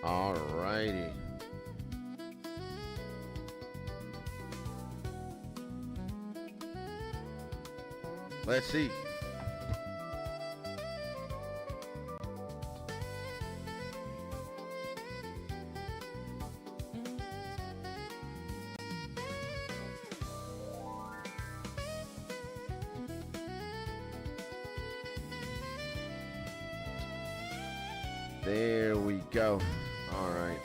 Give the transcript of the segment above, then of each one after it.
Alrighty. Let's see. There we go. All right.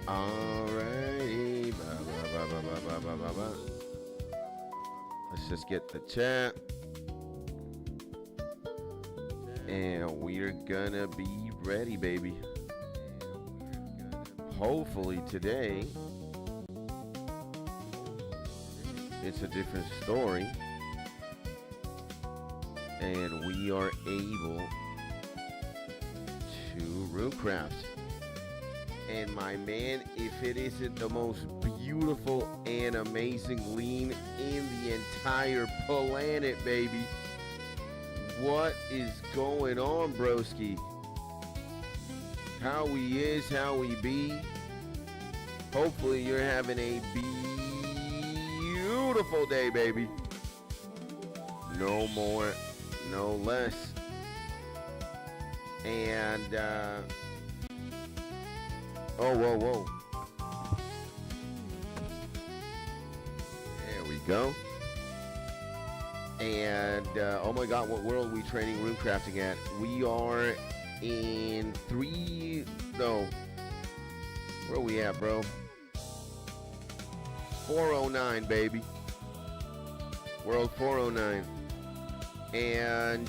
Alrighty. Let's just get the chat. And we're gonna be ready, baby. Hopefully today it's a different story and we are able to runecraft. And my man, if it isn't the most beautiful and amazing lean in the entire planet, baby. What is going on, broski? How we is, how we be. Hopefully you're having a beautiful day, baby. No more, no less. And, oh, whoa, whoa. There we go. And, oh my God, what world are we training runecrafting at? We are in where are we at, bro? 409, baby. World 409. And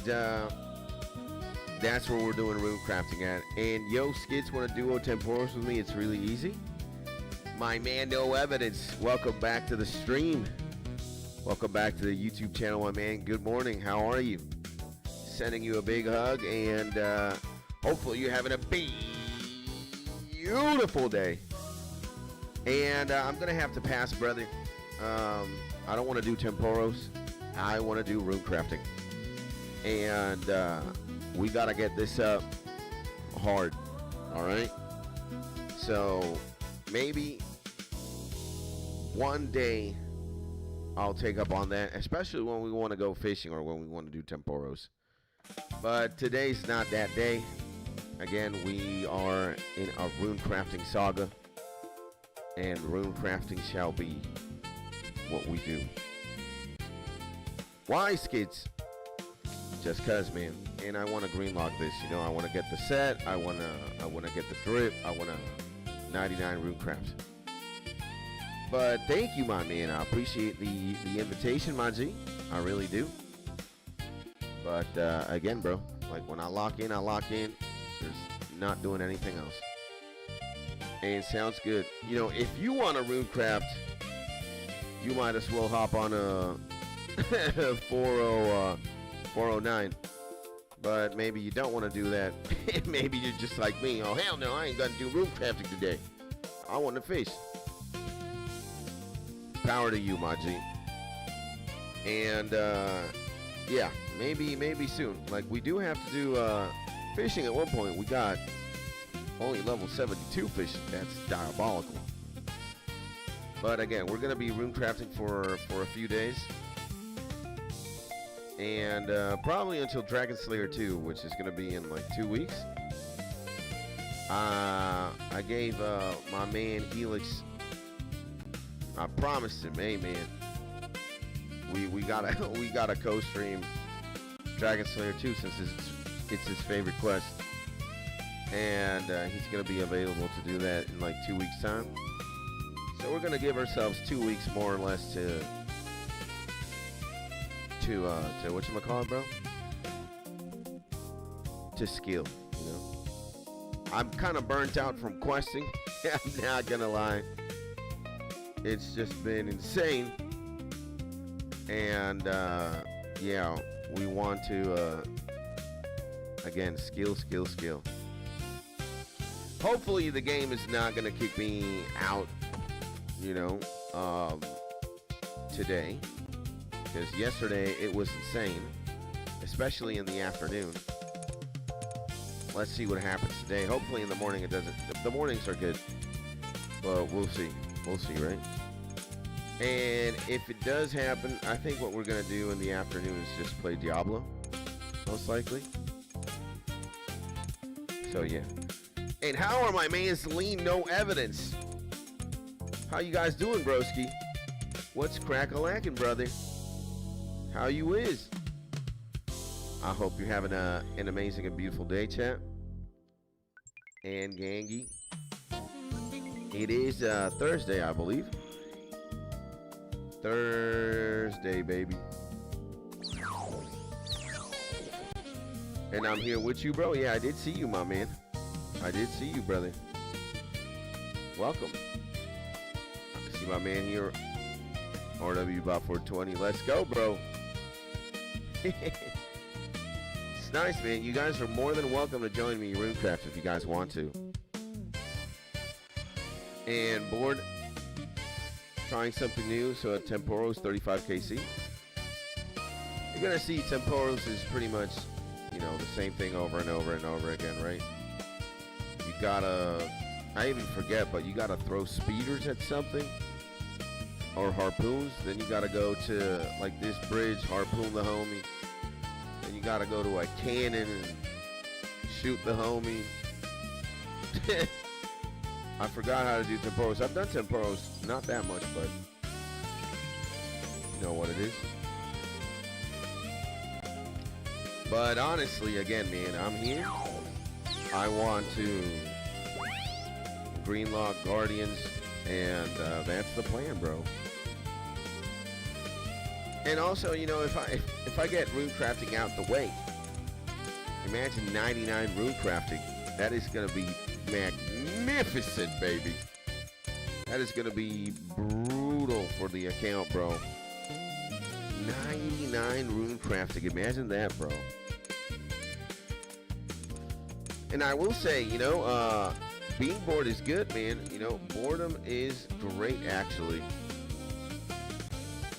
that's where we're doing runecrafting at. And yo, Skids, want to duo temporos with me? It's really easy. My man, No Evidence. Welcome back to the stream. Welcome back to the YouTube channel, my man. Good morning. How are you? Sending you a big hug, and hopefully you're having a beautiful day. And I'm gonna have to pass, brother. I don't want to do temporos. I want to do runecrafting, and we gotta get this up hard. All right. So maybe one day I'll take up on that, especially when we want to go fishing or when we want to do temporos. But today's not that day. Again, we are in a runecrafting saga, and runecrafting shall be what we do. Why, Skids? Just cause, man. And I want to greenlock this. You know, I want to get the set. I want to get the drip. I want to 99 runecraft. But thank you, my man. I appreciate the invitation, my G. I really do. But again, bro, like when I lock in, There's not doing anything else. And sounds good. You know, if you want to runecraft, you might as well hop on a 409. But maybe you don't want to do that. Maybe you're just like me. Oh, hell no, I ain't gonna do runecrafting today. I want to fish. Power to you, my G. And yeah, maybe soon. Like, we do have to do fishing at one point. We got only level 72 fishing. That's diabolical. But again, we're gonna be runecrafting for a few days, and probably until Dragon Slayer 2, which is gonna be in like 2 weeks. I gave my man Helix. I promised him, hey man, we gotta co-stream Dragon Slayer 2 since it's his favorite quest, and he's gonna be available to do that in like 2 weeks time. So we're gonna give ourselves 2 weeks more or less to whatchamacallit, bro? To skill, you know. I'm kind of burnt out from questing. I'm not gonna lie. It's just been insane. And yeah, we want to Again, skill, skill, skill. Hopefully the game is not gonna kick me out, you know, today. Because yesterday it was insane, especially in the afternoon. Let's see what happens today. Hopefully in the morning it doesn't. The mornings are good. Well, we'll see. We'll see, right? And if it does happen, I think what we're going to do in the afternoon is just play Diablo. Most likely. So, yeah. And how are my mans lean? No evidence. How you guys doing, broski? What's crack-a-lackin', brother? How you is? I hope you're having an amazing and beautiful day, chat. And Gangy. It is Thursday, I believe. Thursday, baby. And I'm here with you, bro. Yeah, I did see you, my man. I did see you, brother. Welcome. I see my man here. RW about 420. Let's go, bro. It's nice, man. You guys are more than welcome to join me in RuneCraft if you guys want to. And bored. Trying something new. So at Temporos 35 KC. You're gonna see Temporos is pretty much, you know, the same thing over and over and over again, right? You gotta, I even forget, but you gotta throw speeders at something. Or harpoons. Then you gotta go to like this bridge, harpoon the homie. Then you gotta go to a cannon and shoot the homie. I forgot how to do Temporos. I've done Temporos, not that much, but you know what it is. But honestly, again, man, I'm here. I want to greenlock Guardians, and that's the plan, bro. And also, you know, if I get runecrafting out the way, imagine 99 runecrafting. That is gonna be magnificent, baby. That is gonna be brutal for the account, bro. 99 runecrafting. Imagine that, bro. And I will say, you know, being bored is good, man. You know, boredom is great, actually.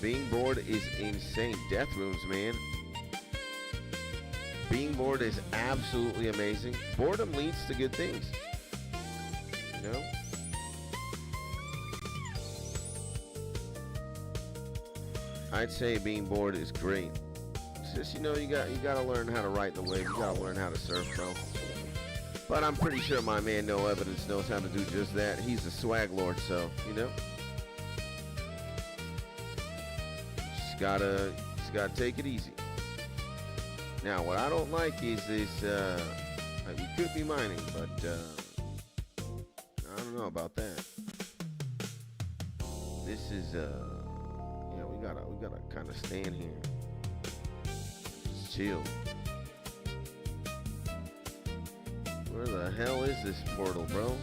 Being bored is insane. Death rooms, man. Being bored is absolutely amazing. Boredom leads to good things. You know? I'd say being bored is great. It's just, you know, you gotta learn how to ride the wave. You gotta learn how to surf, bro. But I'm pretty sure my man No Evidence knows how to do just that. He's a swag lord, so, you know. Just gotta take it easy. Now, what I don't like is this, like we could be mining, but, I don't know about that. This is, yeah, we gotta kind of stand here. Just chill. Where the hell is this portal, bro?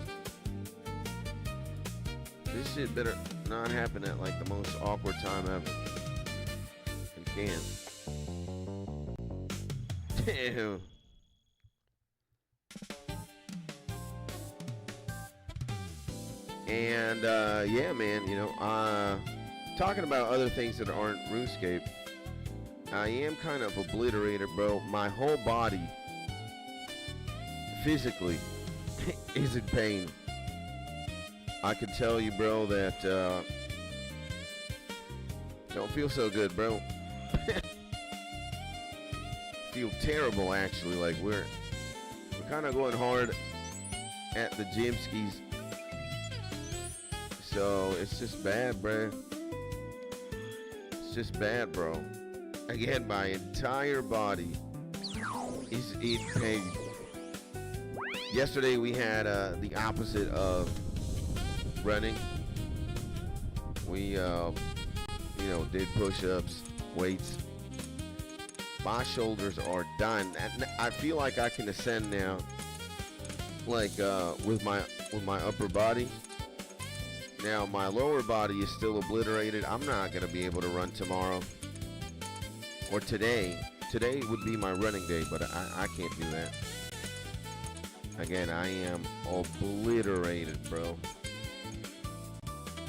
This shit better not happen at like the most awkward time ever. It can. Damn. And yeah, man, you know, talking about other things that aren't RuneScape, I am kind of obliterated, bro. My whole body physically is in pain. I can tell you, bro, that don't feel so good, bro. Feel terrible, actually. Like we're kind of going hard at the gym skis, so it's just bad, bro. It's just bad, bro. Again, my entire body is in pain. Yesterday we had the opposite of running. We, you know, did push-ups, weights. My shoulders are done. I feel like I can ascend now, like with my upper body. Now my lower body is still obliterated. I'm not gonna be able to run tomorrow or today today would be my running day, but I can't do that. Again, I am obliterated, bro.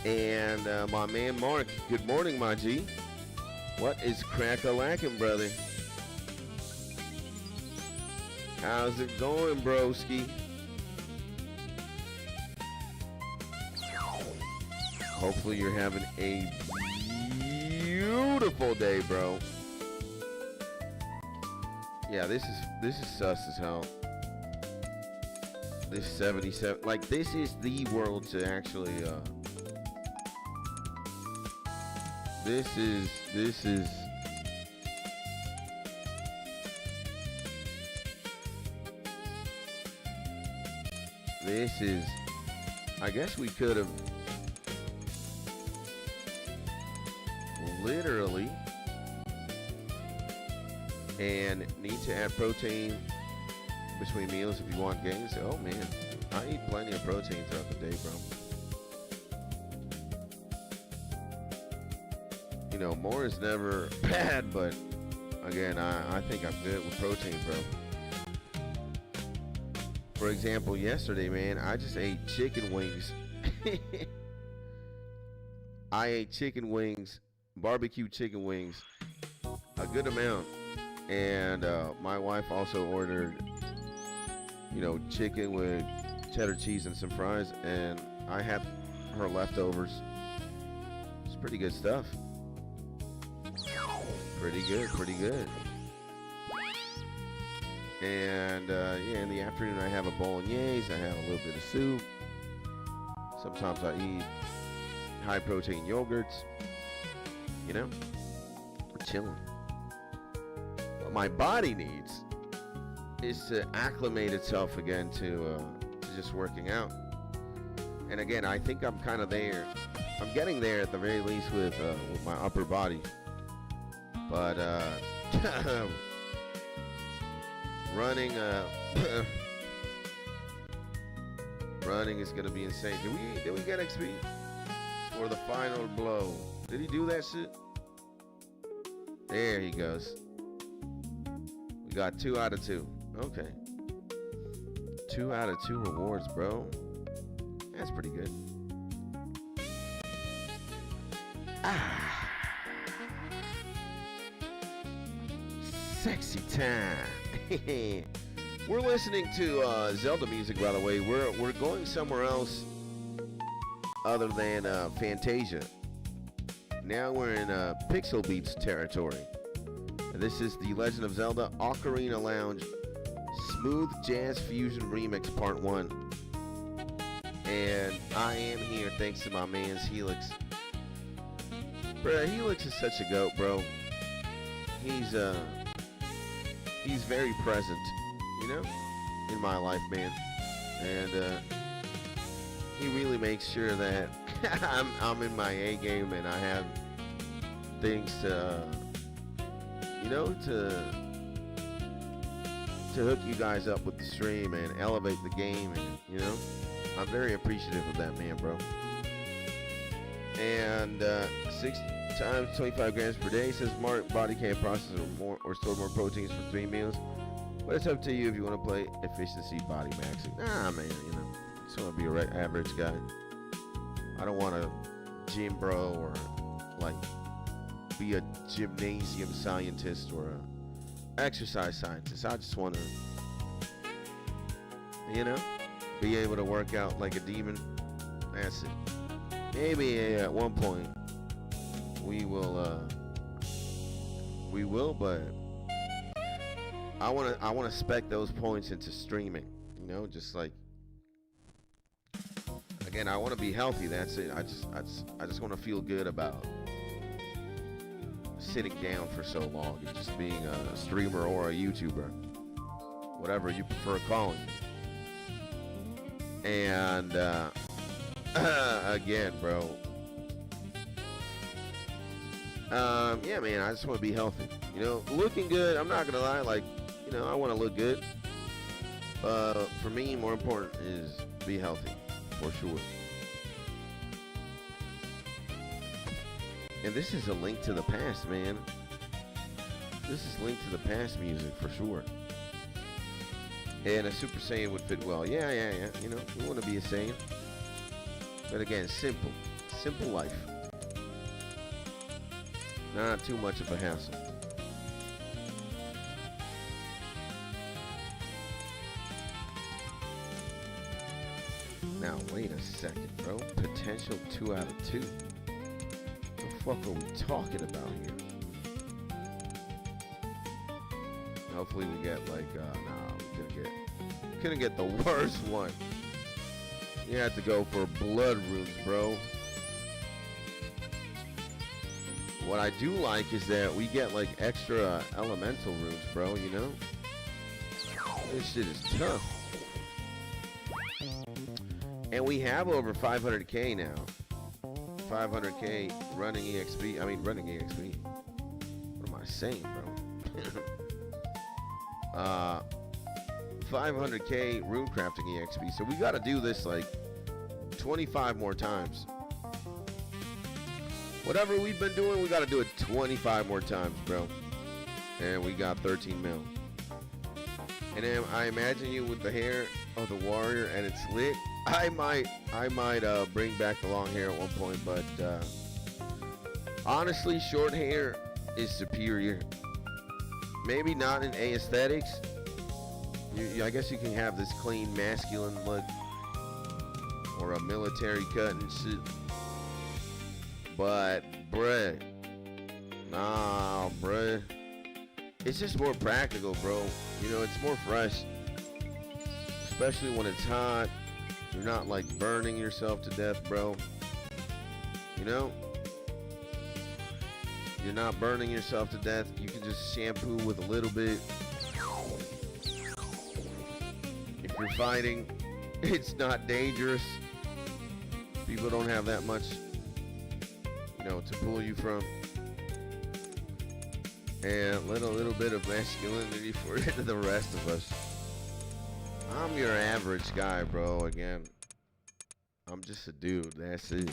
And my man Mark, good morning, my G. What is crack-a-lackin', brother? How's it going, broski? Hopefully you're having a beautiful day, bro. Yeah, this is sus as hell. This 77, like, this is the world to actually this is I guess we could have literally, and need to add protein between meals if you want gains. Oh man, I eat plenty of protein throughout the day, bro. You know, more is never bad, but again, I think I'm good with protein, bro. For example, yesterday, man, I just ate chicken wings. I ate chicken wings, barbecue chicken wings, a good amount. And my wife also ordered, you know, chicken with cheddar cheese and some fries, and I had her leftovers. It's pretty good stuff. Pretty good. And yeah, in the afternoon I have a bolognese, I have a little bit of soup. Sometimes I eat high protein yogurts. You know, we're chilling. What my body needs is to acclimate itself again to just working out. And again, I think I'm kind of there. I'm getting there at the very least with my upper body. But running running is gonna be insane. Did we get XP for the final blow? Did he do that shit? There he goes. We got 2 out of 2. Okay. 2 out of 2 rewards, bro. That's pretty good. Sexy time. We're listening to Zelda music, by the way. We're going somewhere else other than Fantasia. Now we're in Pixel Beats territory. And this is the Legend of Zelda Ocarina Lounge Smooth Jazz Fusion Remix Part 1. And I am here thanks to my man's Helix. Bro, Helix is such a goat, bro. He's very present, you know, in my life, man. And he really makes sure that I'm in my A game and I have things to, you know, to hook you guys up with the stream and elevate the game, and you know, I'm very appreciative of that, man, bro. And 6 times 25 grams per day, says Mark. Body can't process or store more proteins for 3 meals, but it's up to you if you want to play efficiency body maxing. Nah, man, you know, I just want to be a average guy. I don't want to gym bro or like be a gymnasium scientist or a exercise scientist. I just want to, you know, be able to work out like a demon. That's it. Maybe at one point we will, but I want to spec those points into streaming. You know, just like, again, I want to be healthy. That's it. I just want to feel good about sitting down for so long and just being a streamer or a YouTuber, whatever you prefer calling me. And again, bro, yeah, man, I just want to be healthy. You know, looking good. I'm not gonna lie, like, you know, I want to look good. For me, more important is be healthy, for sure. And this is a link to the past, man. This is Link to the Past music for sure. And a Super Saiyan would fit well. Yeah. You know, we want to be a Saiyan. But again, simple. Simple life. Not too much of a hassle. Now, wait a second, bro. Potential 2 out of 2. The fuck are we talking about here? Hopefully we get like, no, we couldn't get the worst one. You have to go for blood runes, bro. What I do like is that we get like extra elemental runes, bro, you know? This shit is tough. And we have over 500k now. 500k running EXP. I mean, running EXP. What am I saying, bro? 500k runecrafting EXP. So we got to do this like 25 more times. Whatever we've been doing, we got to do it 25 more times, bro. And we got 13 mil. And then I imagine you with the hair of the warrior and it's lit. I might bring back the long hair at one point, but honestly, short hair is superior. Maybe not in aesthetics. I guess you can have this clean, masculine look, or a military cut and shit. But, bruh, nah, bruh. It's just more practical, bro. You know, it's more fresh, especially when it's hot. You're not like burning yourself to death, bro. You know? You're not burning yourself to death. You can just shampoo with a little bit. If you're fighting, it's not dangerous. People don't have that much, you know, to pull you from. And a little bit of masculinity for the rest of us. I'm your average guy, bro. Again, I'm just a dude. That's it.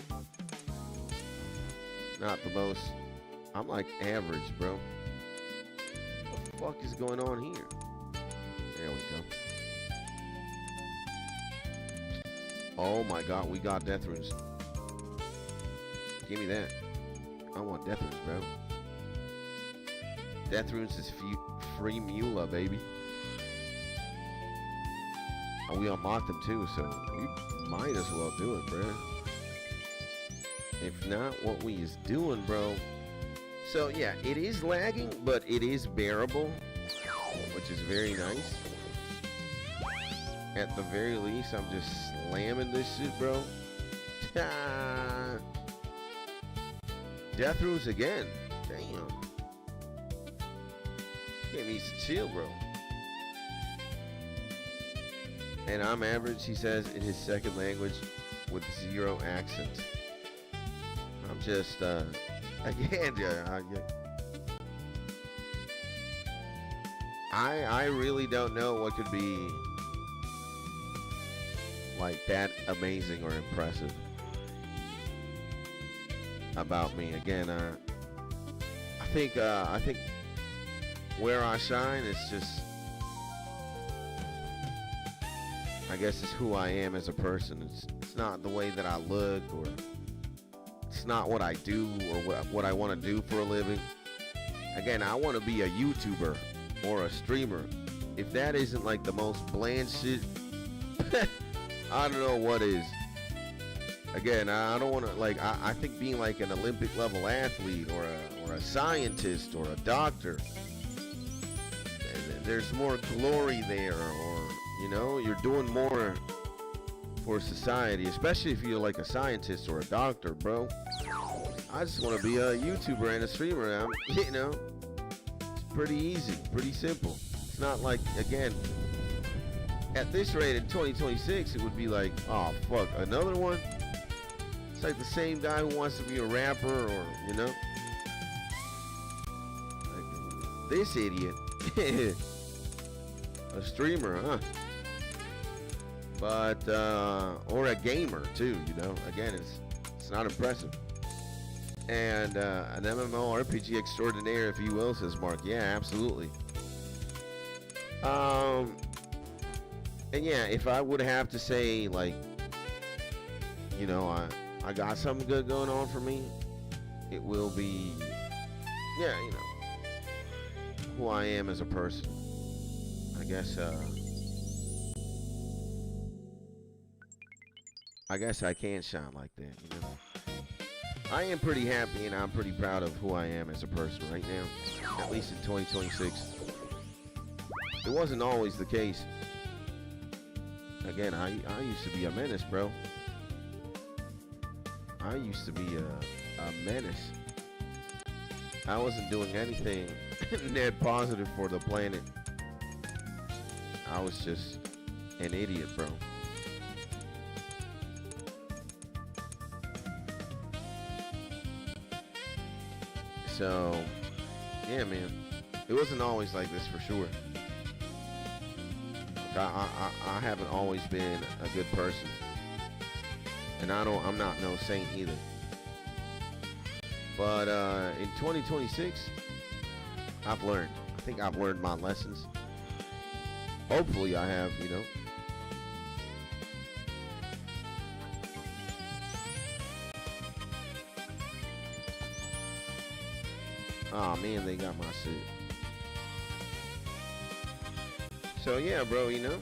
Not the most. I'm like average, bro. What the fuck is going on here? There we go. Oh my god, we got death runes. Give me that. I want death runes, bro. Death runes is free Mula, baby. And we unlocked them too, so we might as well do it, bro. If not, what we is doing, bro. So yeah, it is lagging, but it is bearable, which is very nice. At the very least, I'm just slamming this shit, bro. Death runes again. Damn. Get me some chill, bro. And I'm average, he says, in his second language with 0 accent. I'm just, again, I really don't know what could be like that amazing or impressive about me. Again, I think where I shine is just, I guess it's who I am as a person. It's not the way that I look, or it's not what I do, or what I want to do for a living. Again, I want to be a YouTuber or a streamer. If that isn't like the most bland shit, I don't know what is. Again, I don't want to, like, I think being like an Olympic level athlete or a scientist or a doctor, there's more glory there, or, you know, you're doing more for society, especially if you're like a scientist or a doctor, bro. I just want to be a YouTuber and a streamer. You know, it's pretty easy, pretty simple. It's not like, again, at this rate in 2026, it would be like, oh, fuck, another one? It's like the same guy who wants to be a rapper, or, you know, like this idiot. A streamer, huh? But, or a gamer too, you know. Again, it's not impressive. And an MMORPG extraordinaire, if you will, says Mark. Yeah, absolutely. And yeah, if I would have to say, like, you know, I got something good going on for me, it will be, yeah, you know, who I am as a person. I guess I can shine like that, you know. I am pretty happy and I'm pretty proud of who I am as a person right now, at least in 2026. It wasn't always the case. Again, I used to be a menace, bro. I used to be a menace. I wasn't doing anything net positive for the planet. I was just an idiot, bro. So, yeah, man. It wasn't always like this for sure. I haven't always been a good person. And I'm not no saint either. But in 2026, I've learned. I think I've learned my lessons. Hopefully I have, you know. Oh man, they got my suit. So yeah, bro, you know,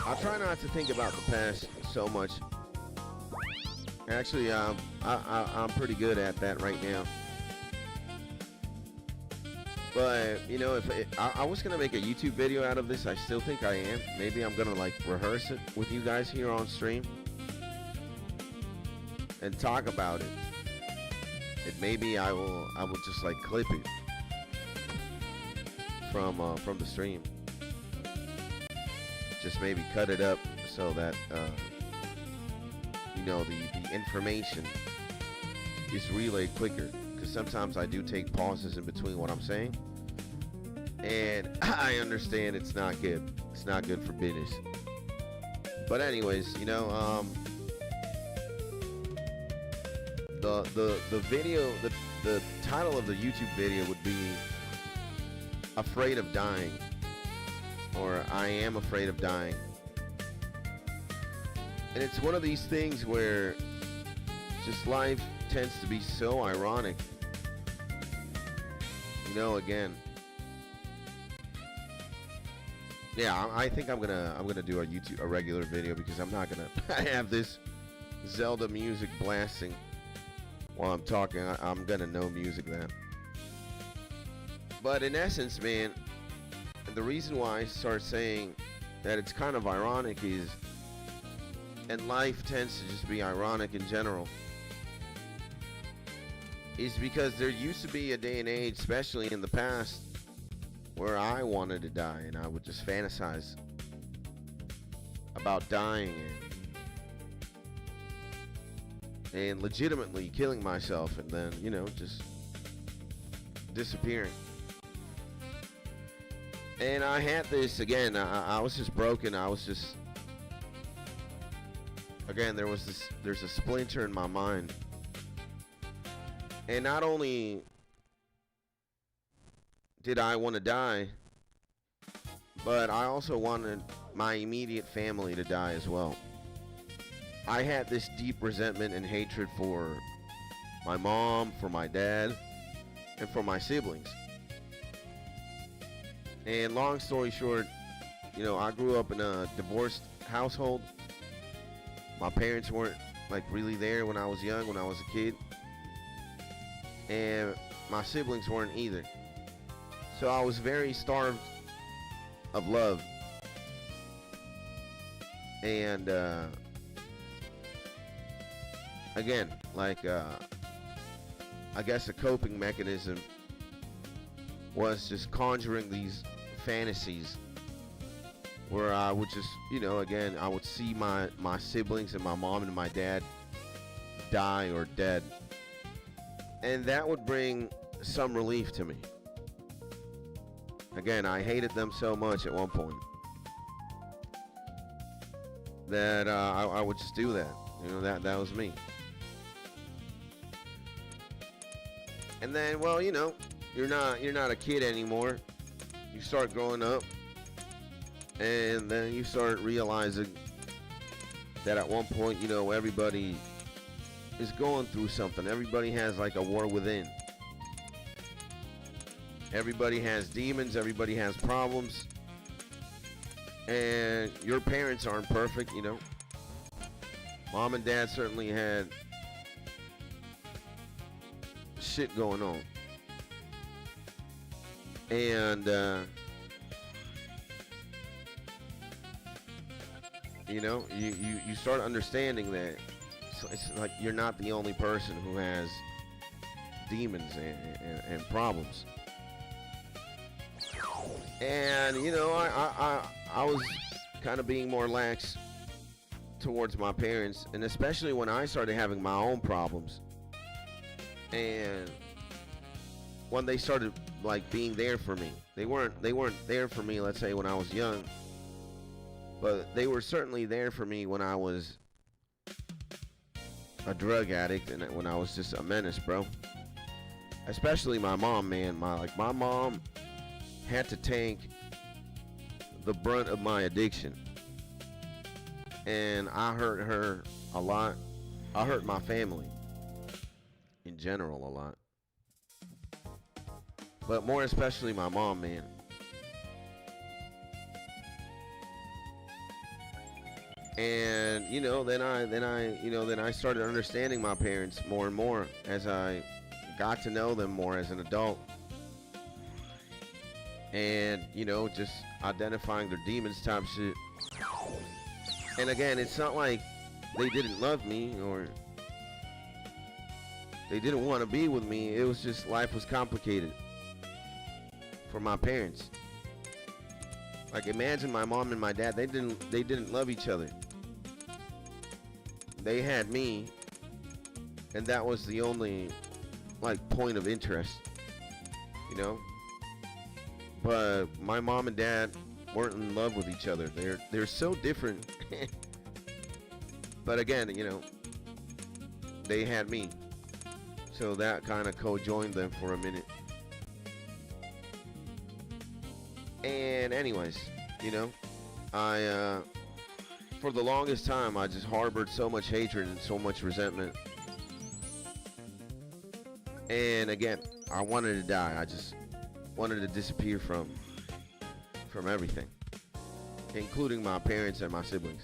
I try not to think about the past so much. Actually, I'm pretty good at that right now. But you know, if I was gonna make a YouTube video out of this, I still think I am. Maybe I'm gonna like rehearse it with you guys here on stream and talk about it. And maybe I will just like clip it from the stream. Just maybe cut it up so that you know, the information is relayed quicker. Because sometimes I do take pauses in between what I'm saying, and I understand it's not good. It's not good for business. But anyways, you know, the video, the title of the YouTube video would be "Afraid of Dying," or "I am afraid of dying." And it's one of these things where just life tends to be so ironic. You know, again. Yeah, I think I'm gonna do a regular video, because I'm not gonna have this Zelda music blasting while I'm talking. I'm gonna know music then. But in essence, man, the reason why I start saying that it's kind of ironic is, and life tends to just be ironic in general, is because there used to be a day and age, especially in the past, where I wanted to die, and I would just fantasize about dying and legitimately killing myself, and then, you know, just disappearing. And I had this, again, I was just broken. I was just, again, there's a splinter in my mind. And not only did I want to die, but I also wanted my immediate family to die as well. I had this deep resentment and hatred for my mom, for my dad, and for my siblings. And long story short, you know, I grew up in a divorced household. My parents weren't like really there when I was young, when I was a kid. And my siblings weren't either. So I was very starved of love. And again, like I guess a coping mechanism was just conjuring these fantasies where I would just, you know, again, I would see my siblings and my mom and my dad die or dead. And that would bring some relief to me. Again, I hated them so much at one point that I would just do that. You know, that was me. And then, well, you know, you're not a kid anymore. You start growing up, and then you start realizing that at one point, you know, everybody is going through something. Everybody has like a war within. Everybody has demons, everybody has problems. And your parents aren't perfect, you know. Mom and dad certainly had shit going on. And you know, you start understanding that it's like you're not the only person who has demons and problems. And you know, I was kind of being more lax towards my parents, and especially when I started having my own problems, and when they started like being there for me. They weren't there for me, let's say, when I was young, but they were certainly there for me when I was a drug addict and when I was just a menace, bro. Especially my mom, man. My mom had to take the brunt of my addiction, and I hurt her a lot. I hurt my family in general a lot, but more especially my mom, man. And you know, then I started understanding my parents more and more as I got to know them more as an adult. And you know, just identifying their demons type shit. And again, it's not like they didn't love me or they didn't want to be with me. It was just life was complicated for my parents. Like, imagine my mom and my dad, they didn't love each other. They had me, and that was the only like point of interest, you know. But my mom and dad weren't in love with each other. They're so different. But again, you know, they had me, so that kind of co-joined them for a minute. And anyways, you know, I for the longest time I just harbored so much hatred and so much resentment. And again, I wanted to die. I just wanted to disappear from everything, including my parents and my siblings.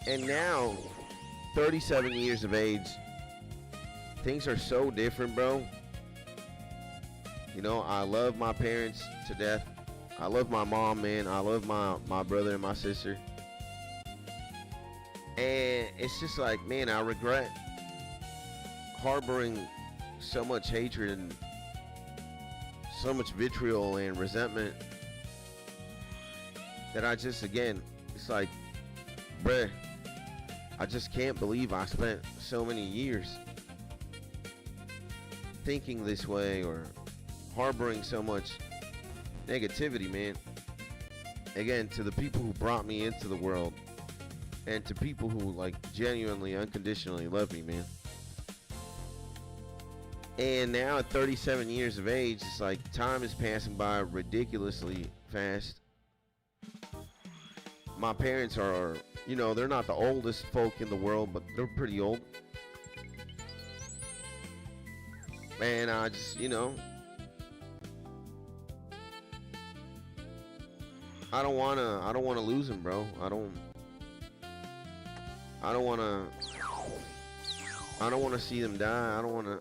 And now, 37 years of age, things are so different, bro. You know, I love my parents to death. I love my mom, man. I love my brother and my sister. And it's just like, man, I regret harboring so much hatred and so much vitriol and resentment that I just, again, it's like, bruh, I just can't believe I spent so many years thinking this way or harboring so much negativity, man. Again, to the people who brought me into the world and to people who like genuinely, unconditionally love me, man. And now at 37 years of age, it's like time is passing by ridiculously fast. My parents are, you know, they're not the oldest folk in the world, but they're pretty old. And I just, you know, I don't wanna lose them, bro. I don't wanna see them die. I don't wanna,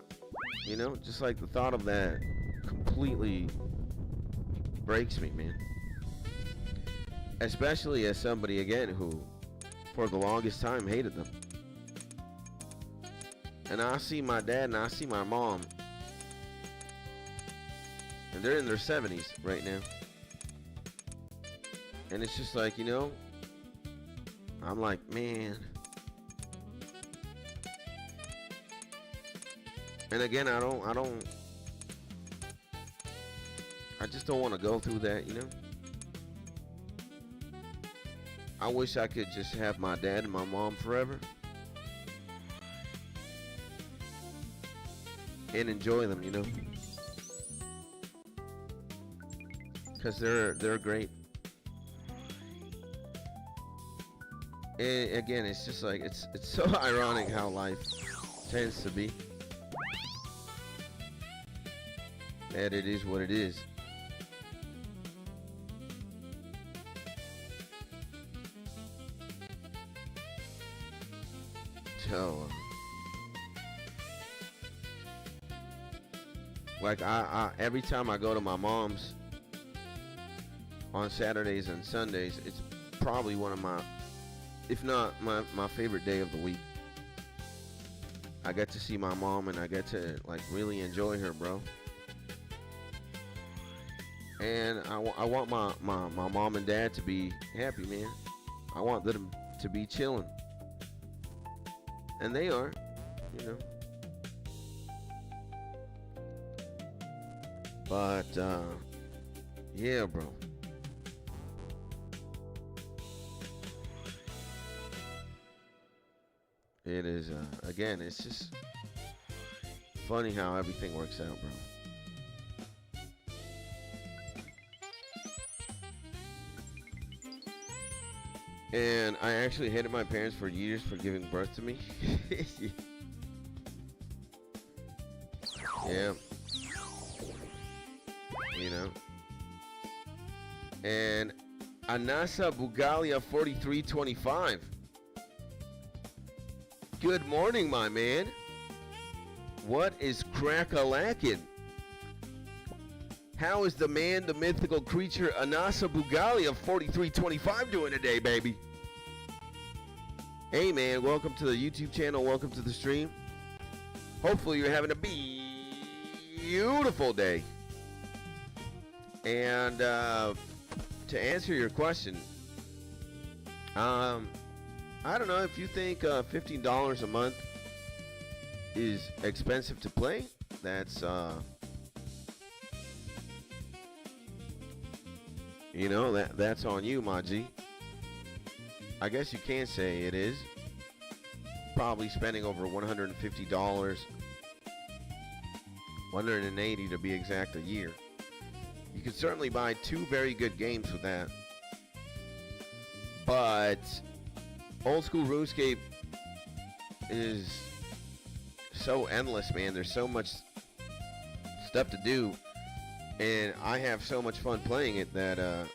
you know, just like the thought of that completely breaks me, man. Especially as somebody, again, who for the longest time hated them. And I see my dad and I see my mom, and they're in their 70s right now. And it's just like, you know, I'm like, man. And again, I just don't want to go through that, you know. I wish I could just have my dad and my mom forever. and enjoy them, you know, because they're great. And again, it's just like it's so ironic how life tends to be. That it is what it is. So, like I every time I go to my mom's on Saturdays and Sundays, it's probably one of my, if not my favorite day of the week. I get to see my mom and I get to like really enjoy her, bro. And I want my mom and dad to be happy, man. I want them to be chilling. And they are, you know. But, yeah, bro. It is, again, it's just funny how everything works out, bro. And I actually hated my parents for years for giving birth to me. Yeah. You know. And Anasa Bugalia 4325. Good morning, my man. What is crack-a-lackin'? How is the man, the mythical creature, Anasa Bugali of 4325 doing today, baby? Hey, man, welcome to the YouTube channel. Welcome to the stream. Hopefully you're having a beautiful day. And to answer your question, I don't know if you think $15 a month is expensive to play. That's you know, that's on you, my G. I guess you can say it is. Probably spending over $150, $180 to be exact, a year. You could certainly buy 2 very good games with that. But old school RuneScape is so endless, man. There's so much stuff to do. And I have so much fun playing it that,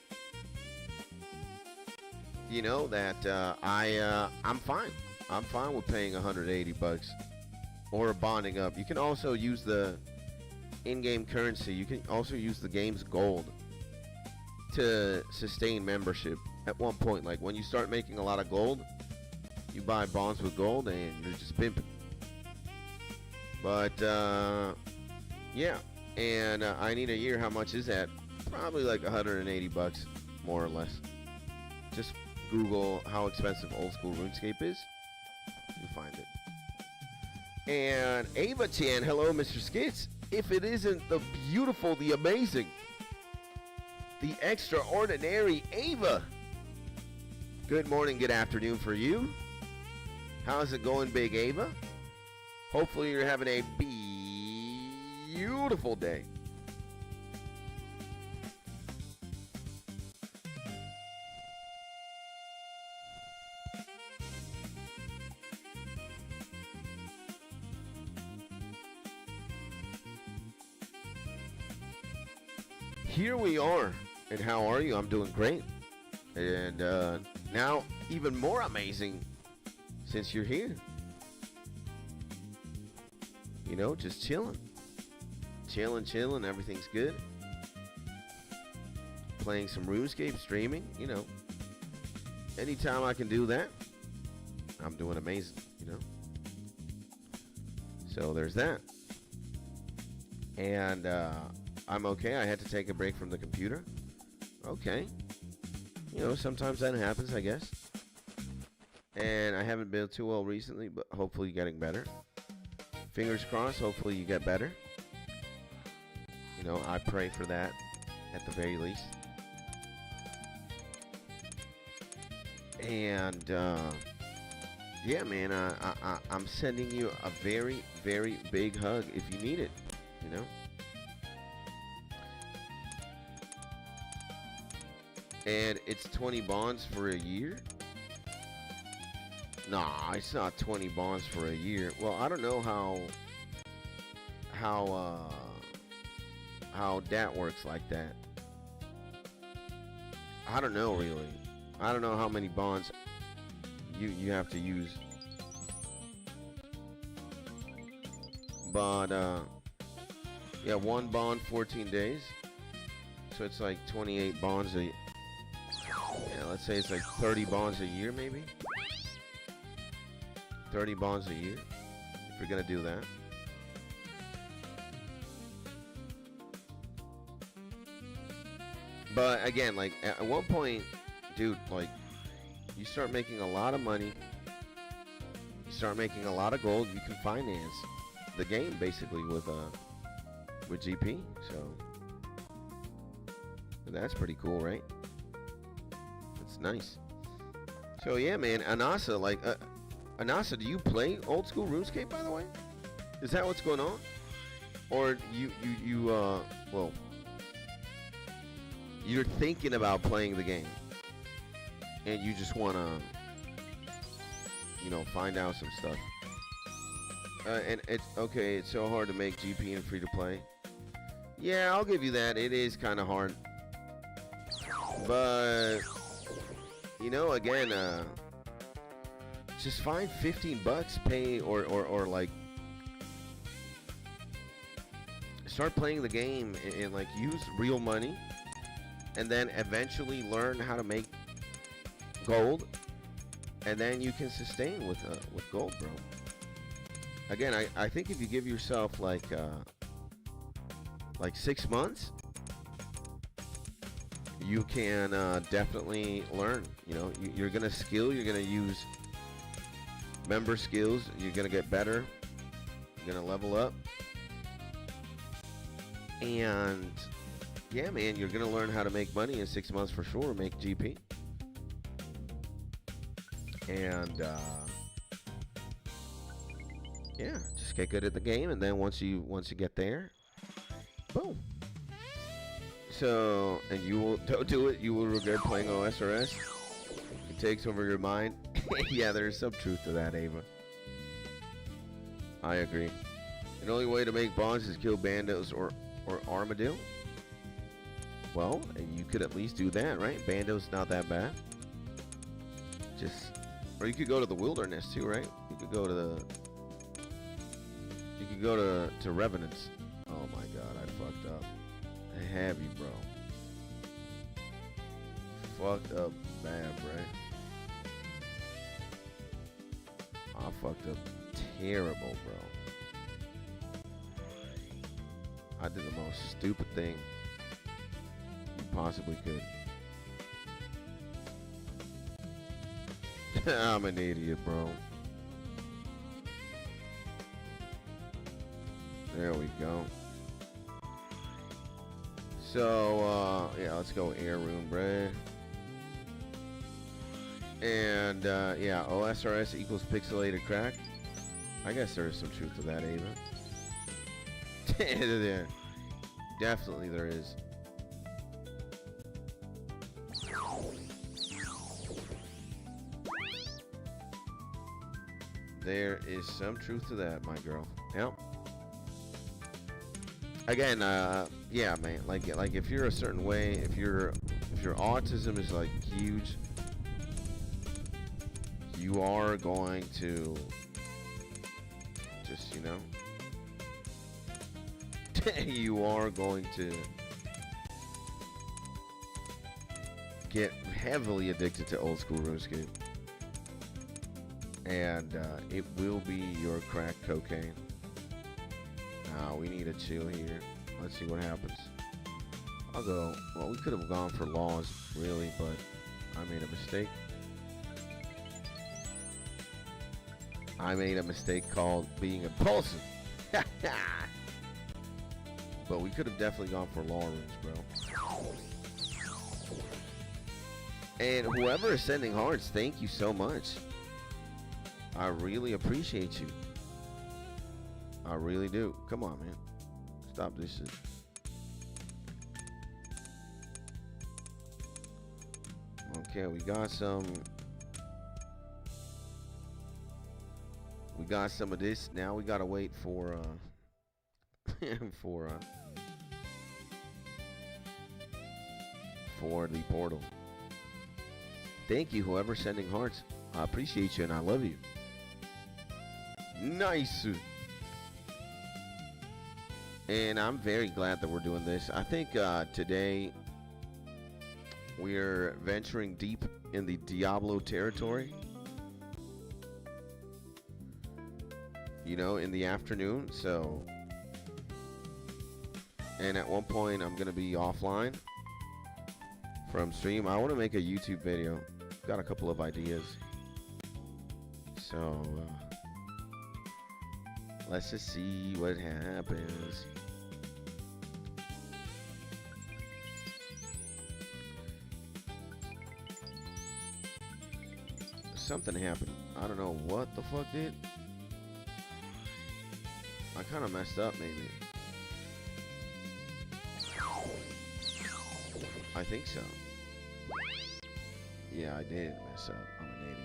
you know, that I'm fine. I'm fine with paying $180 or bonding up. You can also use the in-game currency. You can also use the game's gold to sustain membership at one point. Like when you start making a lot of gold, you buy bonds with gold and you're just pimping. But, yeah. And I need a year. How much is that? Probably like $180, more or less. Just Google how expensive old school RuneScape is. You'll find it. And Ava Chan, hello, Mr. Skits. If it isn't the beautiful, the amazing, the extraordinary Ava. Good morning, good afternoon for you. How's it going, Big Ava? Hopefully you're having a beautiful day. Here we are. And how are you? I'm doing great. And now even more amazing since you're here. You know, just chilling. Chilling, everything's good. Playing some RuneScape, streaming, you know. Anytime I can do that, I'm doing amazing, you know. So there's that. And I'm okay. I had to take a break from the computer. Okay. You know, sometimes that happens, I guess. And I haven't been too well recently, but hopefully getting better. Fingers crossed, hopefully you get better. You know, I pray for that at the very least. And yeah, man, I'm sending you a very, very big hug if you need it, you know? And it's 20 bonds for a year? Nah, it's not 20 bonds for a year. Well, I don't know how that works like that. I don't know really. I don't know how many bonds you have to use. But yeah, 1 bond 14 days. So it's like 28 bonds a, yeah, let's say it's like 30 bonds a year maybe. 30 bonds a year if you're gonna do that. But again, like at one point, dude, like you start making a lot of money, you start making a lot of gold, you can finance the game basically with GP. So that's pretty cool, right? That's nice. So yeah, man, Anasa, like Anasa, do you play old school RuneScape, by the way? Is that what's going on? Or well, you're thinking about playing the game and you just want to, you know, find out some stuff. And it's okay, it's so hard to make GP and free to play. Yeah, I'll give you that. It is kind of hard. But, you know, again, just find 15 bucks, pay, or like, start playing the game and like use real money. And then eventually learn how to make gold, and then you can sustain with gold, bro. Again, I think if you give yourself like 6 months, you can definitely learn. You know, you're gonna skill. You're gonna use member skills. You're gonna get better. You're gonna level up, and yeah, man, you're gonna learn how to make money in 6 months for sure. Make GP, and yeah, just get good at the game, and then once you get there, boom. So, and you will don't do it. You will regret playing OSRS. It takes over your mind. Yeah, there's some truth to that, Ava. I agree. The only way to make bonds is kill bandos or armadillo. Well, you could at least do that, right? Bando's not that bad. Just, or you could go to the wilderness too, right? You could go to to revenants. Oh my God, I fucked up. I have you, bro. Fucked up bad, right? I fucked up terrible, bro. I did the most stupid thing you possibly could. I'm an idiot, bro. There we go. So, yeah, let's go air room, bruh. And, yeah, OSRS equals pixelated crack. I guess there's some truth to that, Ava. There. Definitely there is. There is some truth to that, my girl. Yep. Again, yeah, man. Like if you're a certain way, if your autism is like huge, you are going to just, you know, you are going to get heavily addicted to old school RuneScape. And it will be your crack cocaine. Now we need to chill here. Let's see what happens. I'll go. Well, we could have gone for laws, really, but I made a mistake. I made a mistake called being impulsive. But we could have definitely gone for law rooms, bro. And whoever is sending hearts, thank you so much. I really appreciate you. I really do. Come on, man. Stop this shit. Okay, we got some of this. Now we gotta wait for for the portal. Thank you, whoever's sending hearts. I appreciate you and I love you. Nice. And I'm very glad that we're doing this. I think today we're venturing deep in the Diablo territory. You know, in the afternoon. So, and at one point I'm gonna be offline from stream. I want to make a YouTube video. Got a couple of ideas. So let's just see what happens. Something happened. I don't know what the fuck did. I kind of messed up, maybe. I think so. Yeah, I did mess up. I'm an idiot.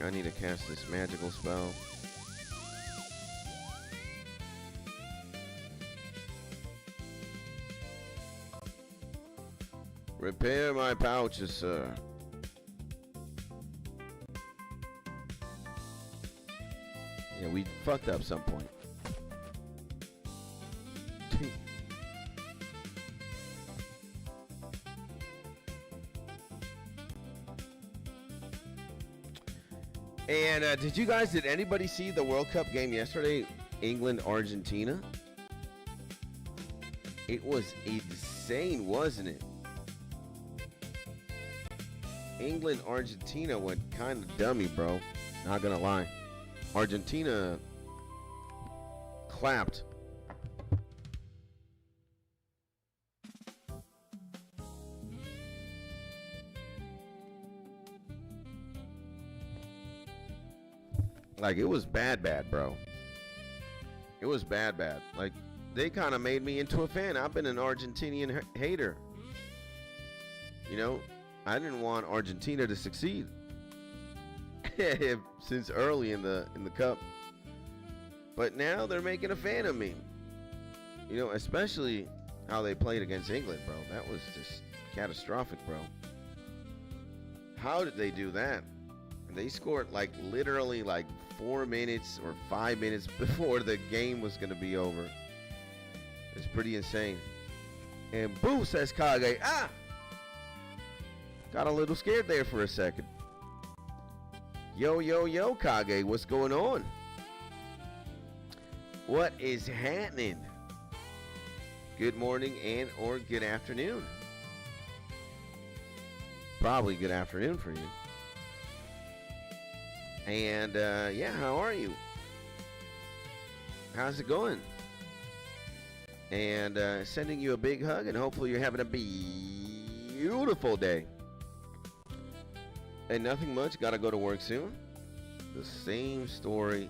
I need to cast this magical spell. Repair my pouches, sir. Yeah, we fucked up some point. And did anybody see the World Cup game yesterday? England, Argentina? It was insane, wasn't it? England, Argentina went kind of dummy, bro. Not gonna lie. Argentina clapped. Like, it was bad, bro. It was bad. Like, they kind of made me into a fan. I've been an Argentinian hater. You know, I didn't want Argentina to succeed since early in the cup. But now they're making a fan of me. You know, especially how they played against England, bro. That was just catastrophic, bro. How did they do that? They scored like literally like 4 minutes or 5 minutes before the game was going to be over. It's pretty insane. And boo, says Kage. Ah! Got a little scared there for a second. Yo, Kage, what's going on? What is happening? Good morning and or good afternoon. Probably good afternoon for you. And yeah, how are you? How's it going? And sending you a big hug, and hopefully you're having a beautiful day. And nothing much, gotta go to work soon. The same story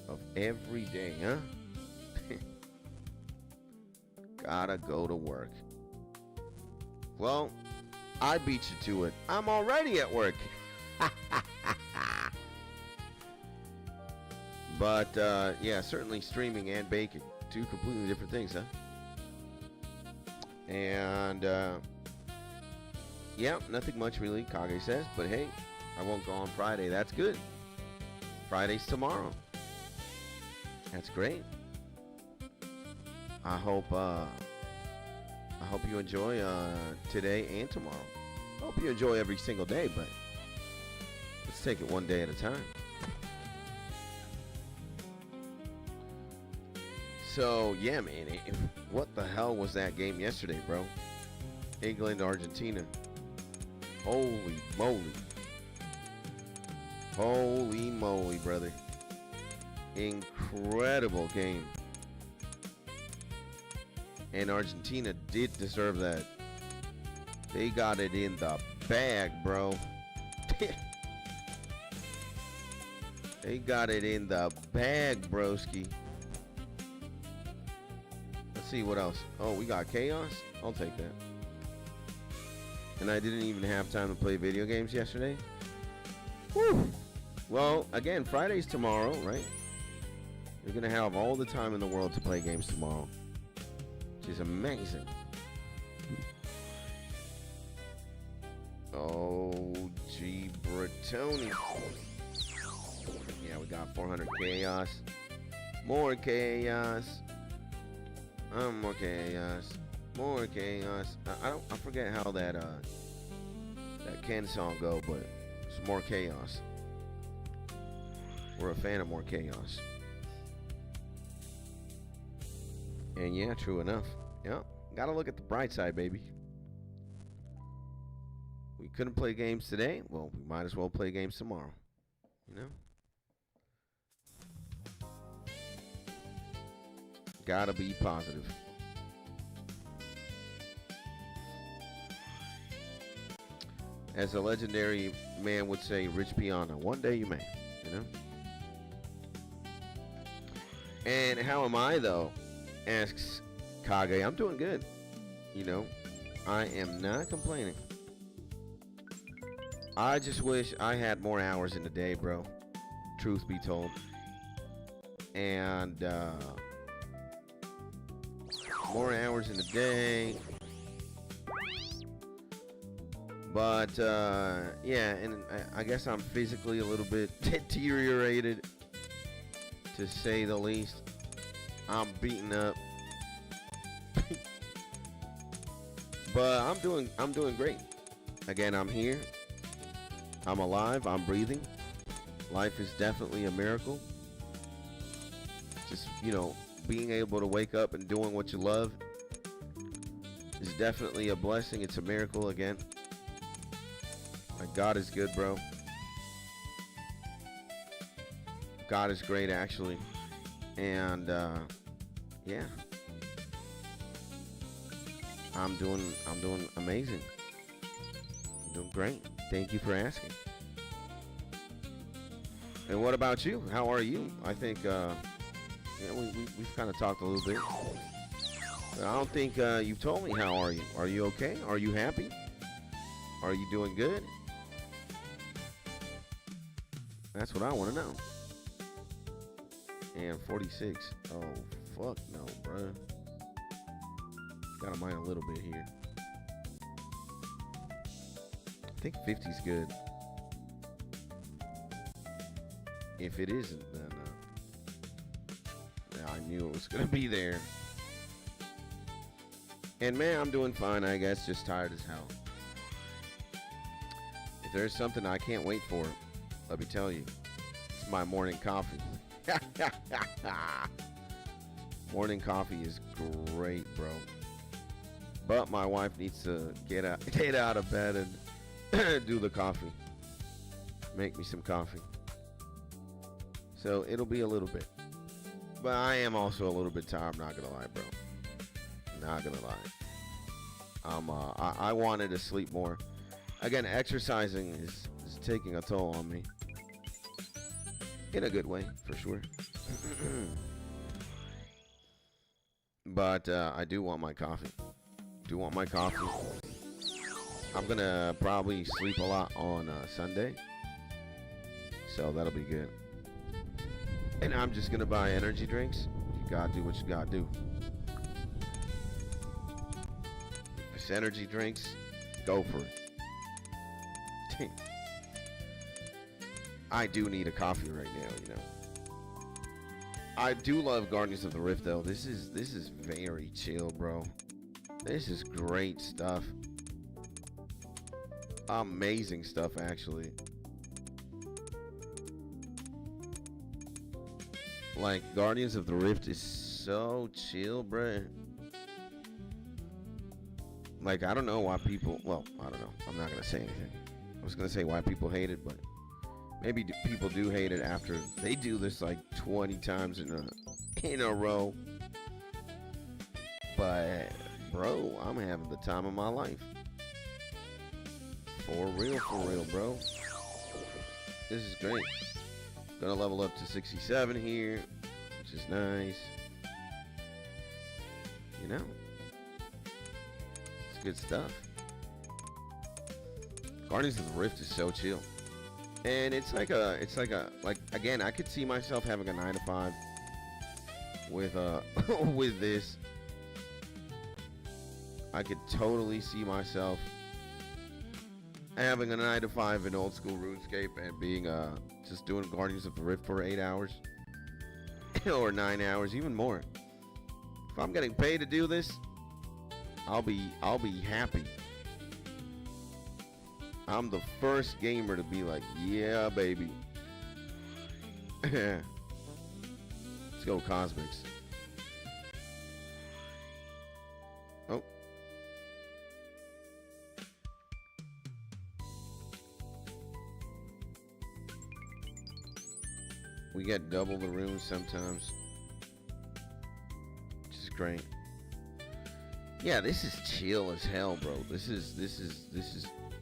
of every day, huh? Gotta go to work. Well, I beat you to it. I'm already at work. But yeah, certainly streaming and baking, two completely different things, huh? And yeah, nothing much really, Kage says, but hey, I won't go on Friday. That's good. Friday's tomorrow. That's great. I hope you enjoy today and tomorrow. I hope you enjoy every single day, but let's take it one day at a time. So yeah, man, what the hell was that game yesterday, bro? England, Argentina. Holy moly. Holy moly, brother. Incredible game. And Argentina did deserve that. They got it in the bag, bro. They got it in the bag, broski. Let's see what else. Oh, we got chaos. I'll take that. And I didn't even have time to play video games yesterday. Whew. Well, again, Friday's tomorrow, right? You're gonna have all the time in the world to play games tomorrow, which is amazing. Oh, gee, Bretoni. Yeah, we got 400 chaos. More chaos. More chaos. More chaos. I forget how that Ken song go, but it's more chaos. We're a fan of more chaos. And yeah, true enough. Yeah, gotta look at the bright side, baby. We couldn't play games today. Well, we might as well play games tomorrow. You know? Gotta be positive. As a legendary man would say, Rich Piana, one day you may, you know? And how am I, though? Asks Kage. I'm doing good. You know, I am not complaining. I just wish I had more hours in the day, bro. Truth be told. And, more hours in the day. But, yeah, and I guess I'm physically a little bit deteriorated, to say the least. I'm beaten up. But I'm doing great. Again, I'm here. I'm alive. I'm breathing. Life is definitely a miracle. Just, you know, being able to wake up and doing what you love is definitely a blessing. It's a miracle again. Like, God is good, bro. God is great, actually. And yeah, I'm doing amazing. I'm doing great. Thank you for asking. And what about you? How are you? I think yeah, we've kind of talked a little bit. But I don't think you've told me how are you. Are you okay? Are you happy? Are you doing good? That's what I want to know. And 46. Oh, fuck no, bruh. Gotta mind a little bit here. I think 50's good. If it isn't, then yeah, I knew it was gonna be there. And man, I'm doing fine, I guess. Just tired as hell. If there's something I can't wait for, let me tell you, it's my morning coffee. Morning coffee is great, bro. But my wife needs to get out of bed and do the coffee. Make me some coffee. So it'll be a little bit. But I am also a little bit tired, I'm not gonna lie, bro. Not gonna lie. I wanted to sleep more. Again, exercising is taking a toll on me. In a good way, for sure. But I do want my coffee. I'm gonna probably sleep a lot on Sunday. So that'll be good. And I'm just gonna buy energy drinks. You gotta do what you gotta do. If it's energy drinks, go for it. I do need a coffee right now, you know. I do love Guardians of the Rift though. This is very chill, bro. This is great stuff. Amazing stuff, actually. Like, Guardians of the Rift is so chill, bruh. Like, I don't know why people, well, I don't know. I'm not gonna say anything. I was gonna say why people hate it, but maybe people do hate it after they do this like 20 times in a row. But, bro, I'm having the time of my life. For real, bro. This is great. Gonna level up to 67 here, which is nice. You know, it's good stuff. Guardians of the Rift is so chill. And it's like again, I could see myself having a 9 to 5 with with this. I could totally see myself having a 9 to 5 in old school RuneScape and being just doing Guardians of the Rift for 8 hours or 9 hours, even more. If I'm getting paid to do this, I'll be happy. I'm the first gamer to be like, yeah, baby. Let's go Cosmics. Oh. We get double the runes sometimes, which is great. Yeah, this is chill as hell, bro. This is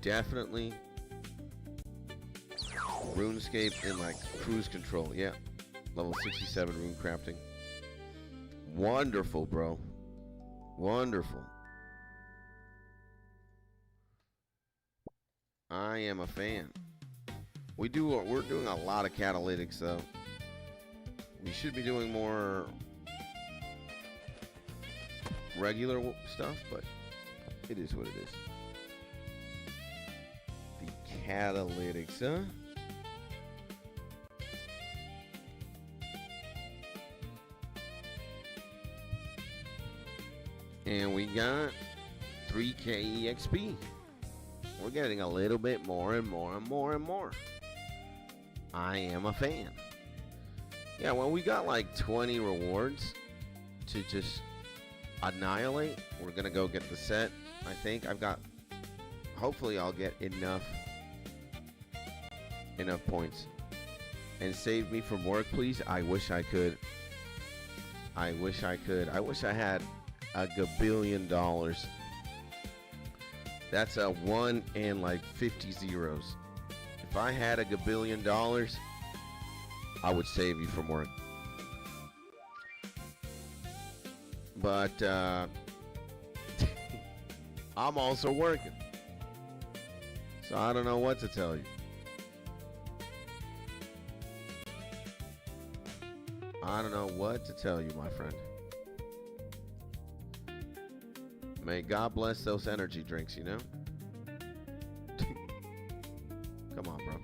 definitely RuneScape in like cruise control. Yeah, level 67 runecrafting. Wonderful, bro. Wonderful. I am a fan. We're doing a lot of catalytics though. We should be doing more regular stuff, but it is what it is. The catalytics, huh? And we got 3K EXP. We're getting a little bit more and more and more and more. I am a fan. Yeah, well, we got like 20 rewards to just annihilate. We're gonna go get the set. I think I've got, hopefully I'll get enough points. And save me from work, please. I wish I could. I wish I could. I wish I had a gabillion dollars. That's a 1 and like 50 zeros. If I had a gabillion dollars, I would save you from work. But I'm also working, so I don't know what to tell you. I don't know what to tell you, my friend. May God bless those energy drinks, you know? Come on, bro.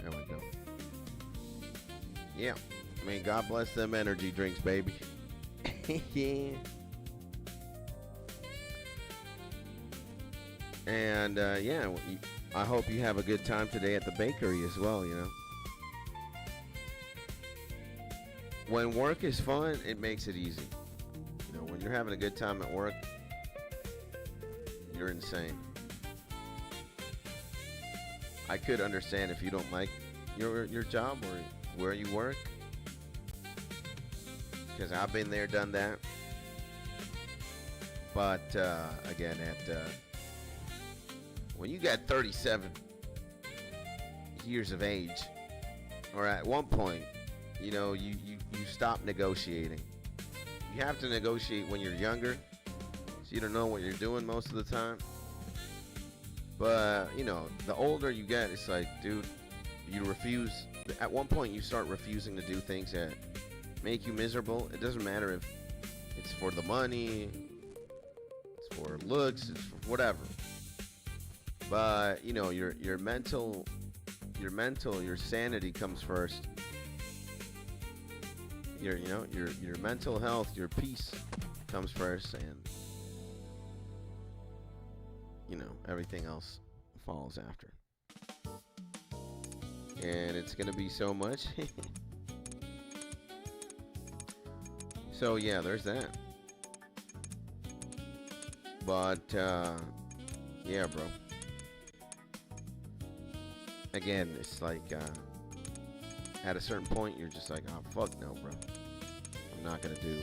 There we go. Yeah. May God bless them energy drinks, baby. Yeah. And, yeah, I hope you have a good time today at the bakery as well, you know? When work is fun, it makes it easy. You know, when you're having a good time at work, you're insane. I could understand if you don't like your job or where you work, because I've been there, done that. But again, when you got 37 years of age, or at one point, you know, you stop negotiating. You have to negotiate when you're younger, so you don't know what you're doing most of the time. But, you know, the older you get, it's like, dude, you refuse. At one point, you start refusing to do things that make you miserable. It doesn't matter if it's for the money, it's for looks, it's for whatever. But, you know, your sanity comes first. Your mental health, your peace comes first, and you know, everything else follows after. And it's gonna be so much. So yeah, there's that. But yeah, bro. Again, it's like at a certain point you're just like, oh fuck no, bro. I'm not gonna do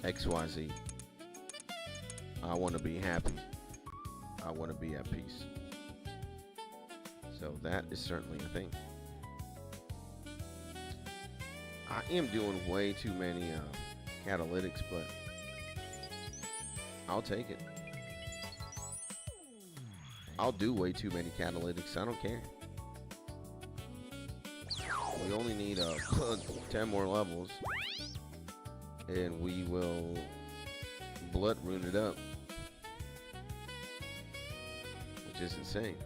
XYZ. I want to be happy. I want to be at peace. So that is certainly a thing. I am doing way too many catalytics, but I'll take it. I'll do way too many catalytics. I don't care. We only need 10 more levels, and we will blood rune it up, which is insane.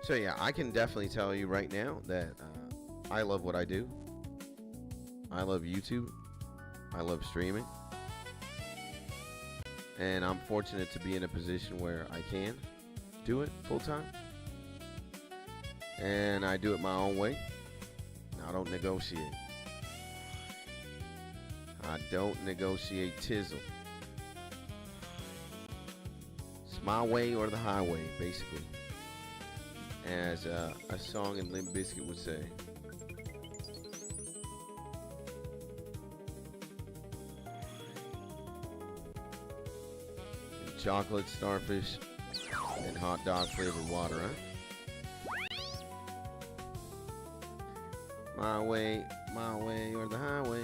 So yeah, I can definitely tell you right now that I love what I do. I love YouTube. I love streaming. And I'm fortunate to be in a position where I can do it full time. And I do it my own way. I don't negotiate. I don't negotiate tizzle. It's my way or the highway, basically. As a song in Limp Bizkit would say. Chocolate, starfish, and hot dog flavored water, huh? My way or the highway.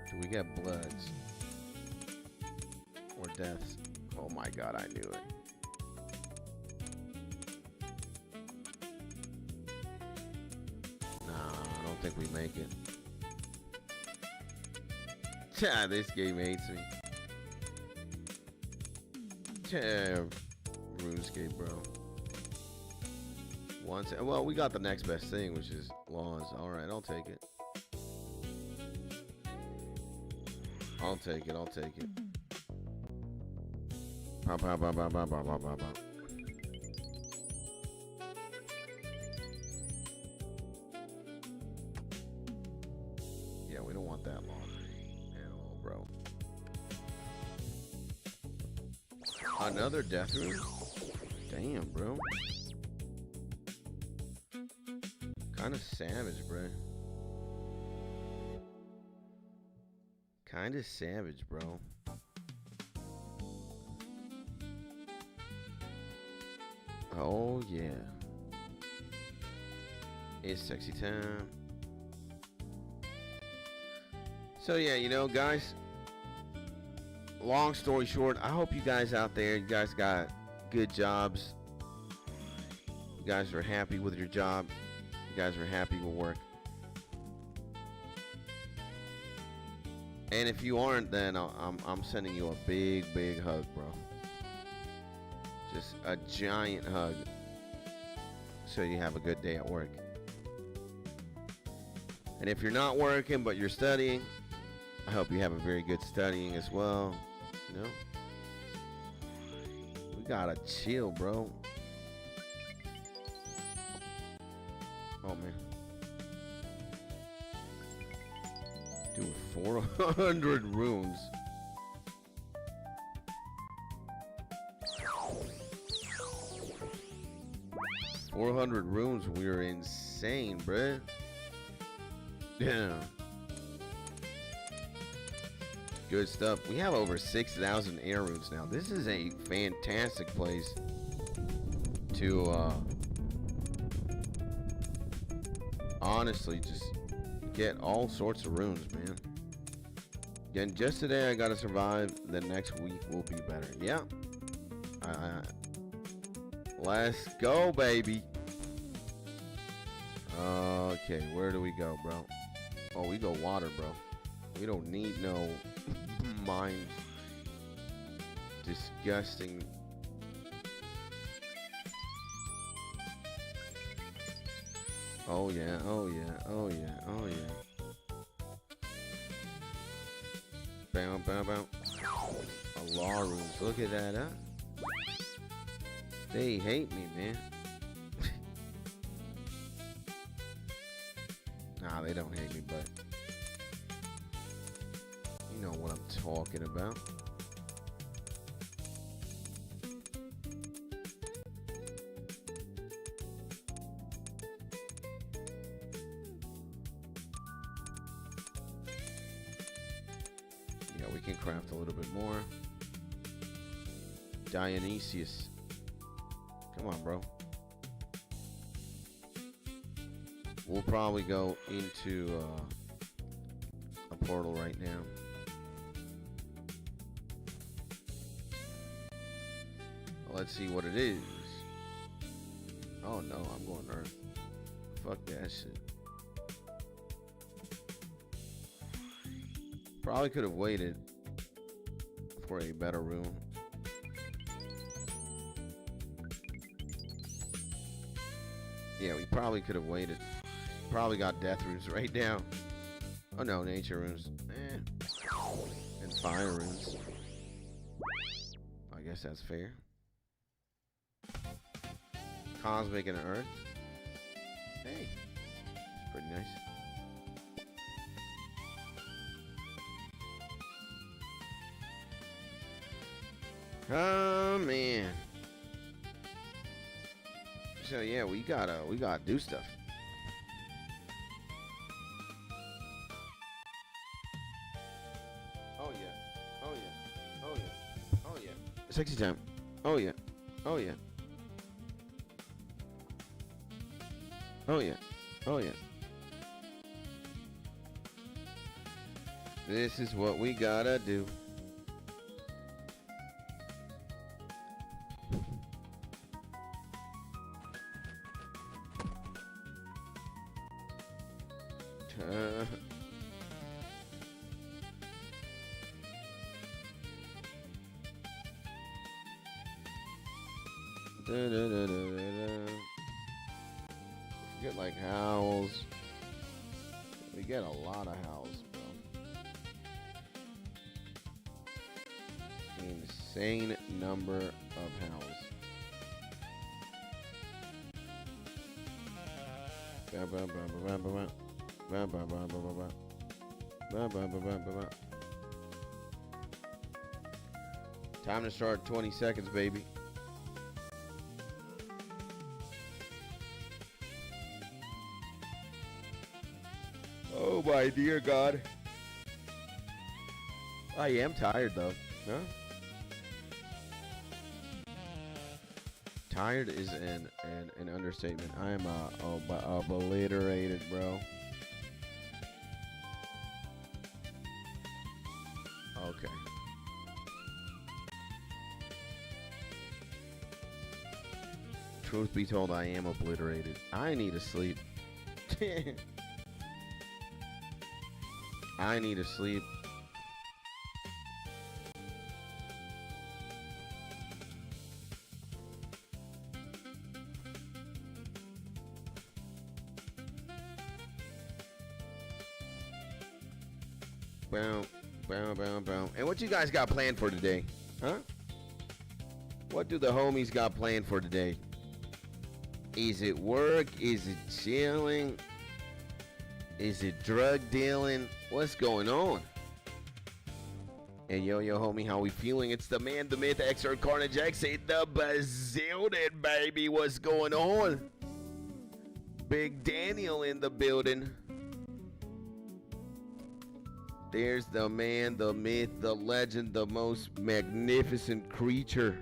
Do we get bloods? Or deaths? Oh my god, I knew it. Nah, I don't think we make it. This game hates me. RuneScape, bro. Well, we got the next best thing, which is laws. Alright, I'll take it. I'll take it. Pop, pop, pop, pop, pop, pop, pop, pop. Yeah, we don't want that long at all, bro. Another death rune? Damn, bro. Kind of savage, bro. Kind of savage, bro. Oh, yeah. It's sexy time. So, yeah, you know, guys, long story short, I hope you guys out there, you guys got good jobs. You guys are happy with your job. You guys are happy with work. And if you aren't, then I'm sending you a big, big hug, bro. Just a giant hug. So you have a good day at work. And if you're not working, but you're studying, I hope you have a very good studying as well. You know? We gotta chill, bro. Oh, man. Dude, 400 runes. $400 runes. We're insane, bruh. Yeah. Good stuff. We have over 6,000 air runes now. This is a fantastic place to honestly just get all sorts of runes, man. Again, just today I gotta survive. The next week will be better. Yeah. Let's go, baby. Okay, where do we go, bro? Oh, we go water, bro. We don't need no mind disgusting. Oh yeah, oh yeah, oh yeah, oh yeah. Bam, bam, bam. A law runes. Look at that, huh? They hate me, man. Nah, they don't hate me, but you know what I'm talking about. we can craft a little bit more. Dionysius. Come on, bro. We'll probably go into a portal right now. Let's see what it is. Oh no, I'm going Earth. Fuck that shit. Probably could have waited for a better room. Yeah, we probably could have waited. Probably got death runes right now. Oh no, nature runes. And fire runes. I guess that's fair. Cosmic and Earth. Hey, pretty nice. Oh man. So yeah, we gotta do stuff. Oh yeah. Oh yeah. Oh yeah. Oh yeah. Sexy time. Oh yeah. Oh yeah. Oh yeah. Oh yeah. This is what we gotta do. Get like howls. We get a lot of howls, bro. Insane number of howls. Time to start. 20 seconds, baby. Oh my dear God. I am tired though. Huh? Tired is an understatement. I am obliterated, bro. Okay. Truth be told, I am obliterated. I need to sleep. I need to sleep. Boom, boom, boom, boom. And what you guys got planned for today? Huh? What do the homies got planned for today? Is it work? Is it chilling? Is it drug dealing? What's going on? Hey, yo, homie, how we feeling? It's the man, the myth, XR Carnage X, the bazillion, baby. What's going on? Big Daniel in the building. There's the man, the myth, the legend, the most magnificent creature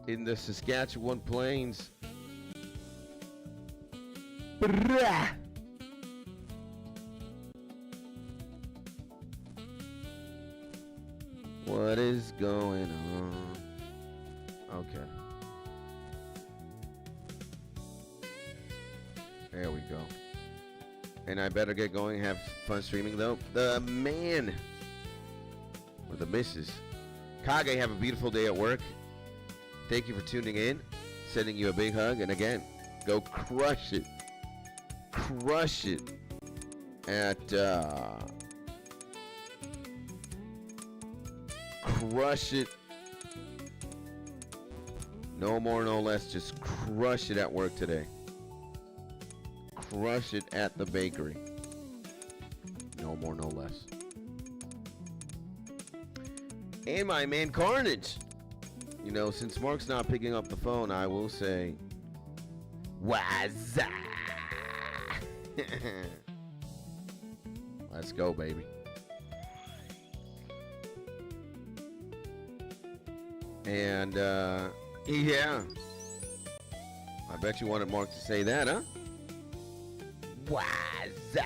in the Saskatchewan plains. Brah! What is going on? Okay. There we go. And I better get going, have fun streaming though. The man. Or the missus. Kage, have a beautiful day at work. Thank you for tuning in. Sending you a big hug. And again, go crush it. Crush it at crush it. No more, no less. Just crush it at work today. Crush it at the bakery. No more, no less. And my man Carnage. You know, since Mark's not picking up the phone, I will say, what's up? Let's go, baby. And yeah, I bet you wanted Mark to say that, huh? What's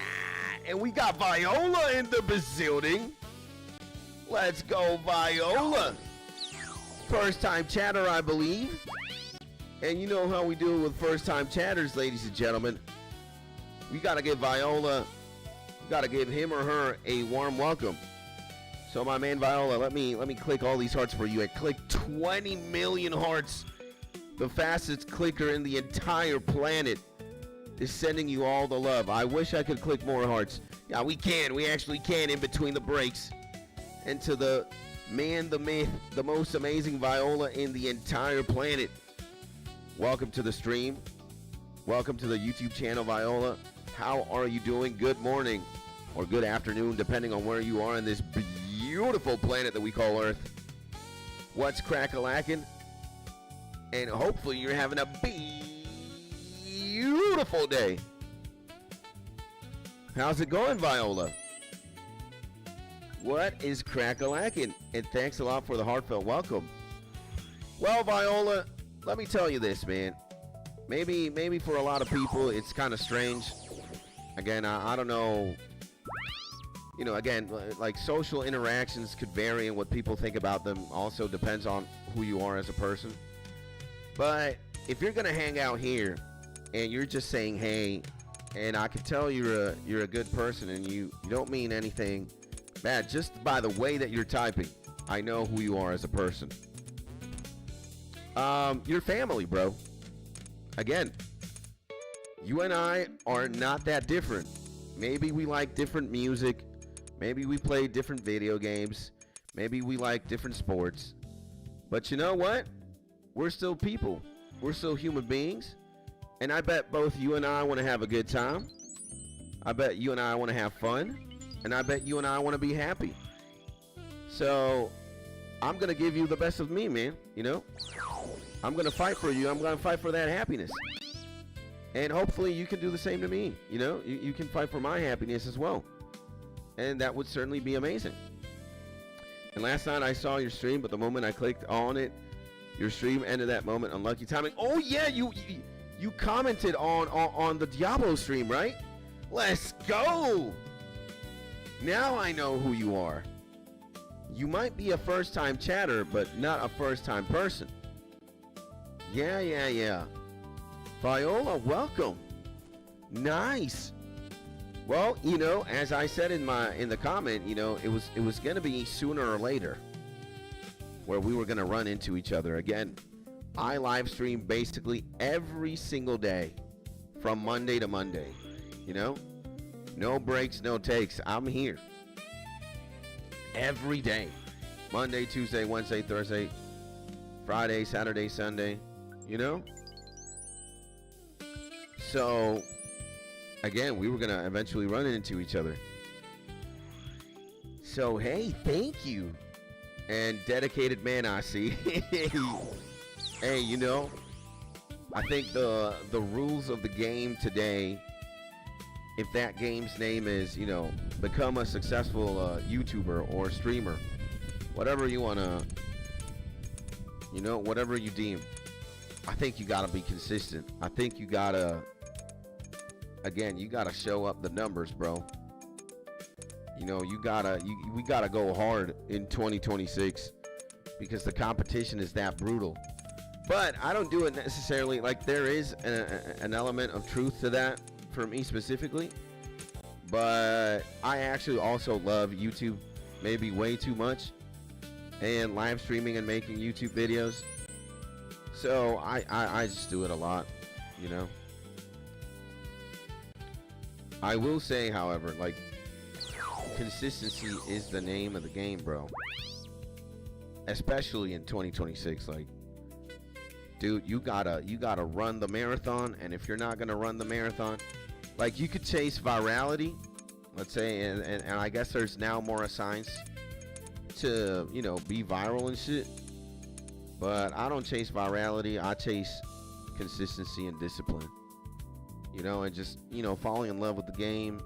and we got Viola in the building. Let's go, Viola. First time chatter, I believe. And you know how we do it with first time chatters, ladies and gentlemen. We gotta give Viola, we gotta give him or her a warm welcome. So my man Viola, let me click all these hearts for you. I clicked 20 million hearts. The fastest clicker in the entire planet is sending you all the love. I wish I could click more hearts. Yeah, we can. We actually can in between the breaks. And to the man, the myth, the most amazing Viola in the entire planet. Welcome to the stream. Welcome to the YouTube channel, Viola. How are you doing? Good morning or good afternoon, depending on where you are in this beautiful planet that we call Earth. What's crack-a-lackin'? And hopefully you're having a beautiful day. How's it going, Viola? What is crack-a-lackin'? And thanks a lot for the heartfelt welcome. Well, Viola, let me tell you this, man. Maybe for a lot of people it's kind of strange. Again, I don't know. You know, again, like social interactions could vary in what people think about them. Also depends on who you are as a person. But if you're gonna hang out here and you're just saying hey, and I can tell you're a good person and you don't mean anything bad just by the way that you're typing, I know who you are as a person. You're family, bro. Again, you and I are not that different. Maybe we like different music. Maybe we play different video games. Maybe we like different sports. But you know what? We're still people. We're still human beings. And I bet both you and I want to have a good time. I bet you and I want to have fun. And I bet you and I want to be happy. So I'm going to give you the best of me, man. You know? I'm going to fight for you. I'm going to fight for that happiness. And hopefully you can do the same to me. You know? You can fight for my happiness as well. And that would certainly be amazing. And last night I saw your stream, but the moment I clicked on it, your stream ended that moment. Unlucky timing. Oh yeah, you commented on the Diablo stream, right? Let's go. Now I know who you are. You might be a first-time chatter, but not a first-time person. Yeah. Viola, welcome. Nice. Well, you know, as I said in the comment, you know, it was going to be sooner or later where we were going to run into each other again. I live stream basically every single day from Monday to Monday, you know? No breaks, no takes. I'm here every day. Monday, Tuesday, Wednesday, Thursday, Friday, Saturday, Sunday, you know? So again, we were going to eventually run into each other. So, hey, thank you. And dedicated man, I see. Hey, you know, I think the rules of the game today, if that game's name is, you know, become a successful YouTuber or streamer, whatever you want to, you know, whatever you deem, I think you got to be consistent. I think you got to, again, you gotta show up the numbers, bro. You know, we gotta go hard in 2026 because the competition is that brutal. But I don't do it necessarily, like there is an element of truth to that for me specifically. But I actually also love YouTube maybe way too much and live streaming and making YouTube videos. So I just do it a lot, you know. I will say, however, like, consistency is the name of the game, bro. Especially in 2026, like, dude, you gotta run the marathon, and if you're not gonna run the marathon, like, you could chase virality, let's say, and I guess there's now more assigns to, you know, be viral and shit. But I don't chase virality, I chase consistency and discipline. You know, and just, you know, falling in love with the game.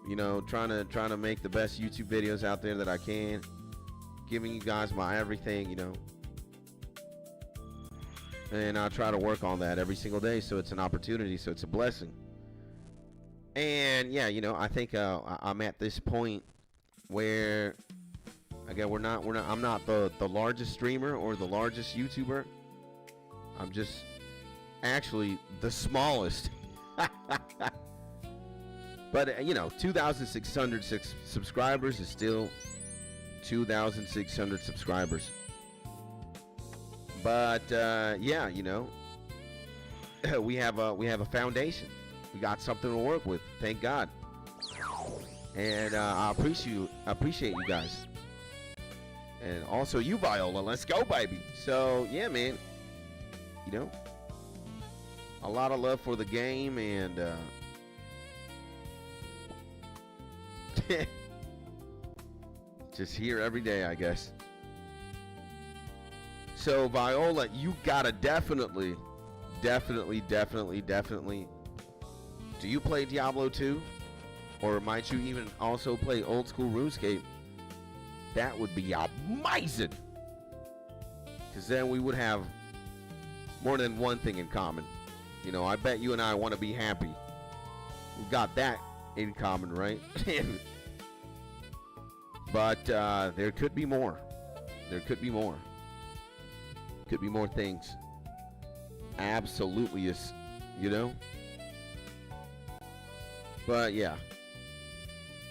You know, trying to make the best YouTube videos out there that I can. Giving you guys my everything, you know. And I try to work on that every single day, so it's an opportunity, so it's a blessing. And yeah, I think I'm at this point where, again, I'm not the largest streamer or the largest YouTuber. I'm just actually the smallest. But 2,600 subscribers is still 2,600 subscribers. But yeah, we have a foundation. We got something to work with. Thank God. And I appreciate you guys. And also you, Viola. Let's go, baby. So yeah, man. A lot of love for the game, and just here every day, I guess. So Viola, you gotta definitely. Do you play Diablo 2? Or might you even also play old school RuneScape? That would be amazing. Because then we would have more than one thing in common. I bet you and I want to be happy. We've got that in common, right? But there could be more. There could be more. Could be more things. Absolutely is, But yeah.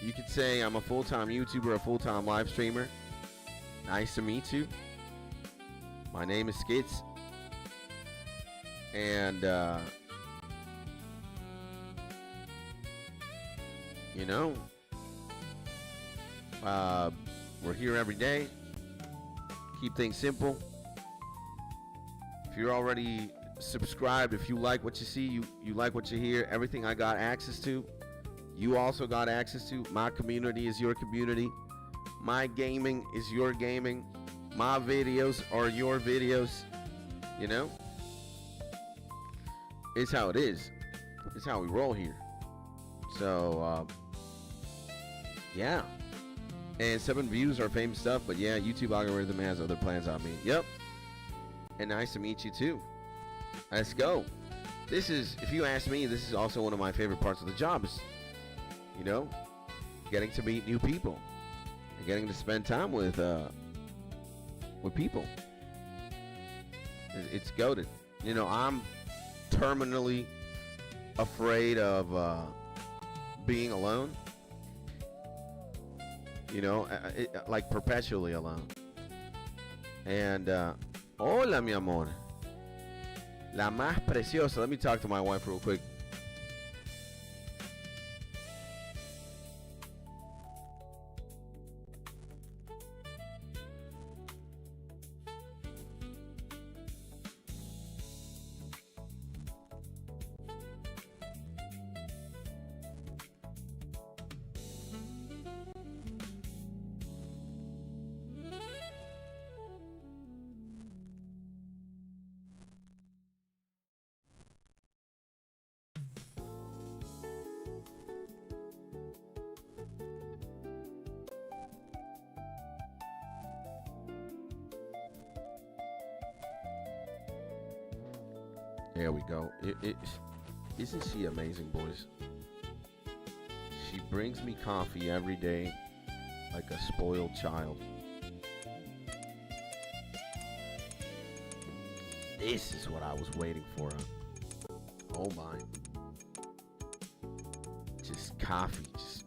You could say I'm a full-time YouTuber, a full-time live streamer. Nice to meet you. My name is Skits. And, we're here every day. Keep things simple. If you're already subscribed, if you like what you see, you like what you hear, everything I got access to, you also got access to. My community is your community. My gaming is your gaming. My videos are your videos. It's how it is. It's how we roll here. So, yeah. And 7 views are famous stuff, but yeah, YouTube algorithm has other plans on me. Yep. And nice to meet you too. Let's go. This is, if you ask me, this is also one of my favorite parts of the job is, getting to meet new people and getting to spend time with people. It's goated. I'm terminally afraid of being alone. Like perpetually alone. And hola, mi amor. La más preciosa. Let me talk to my wife real quick. There we go. Isn't she amazing, boys? She brings me coffee every day like a spoiled child. This is what I was waiting for. Oh my. Just coffee. Just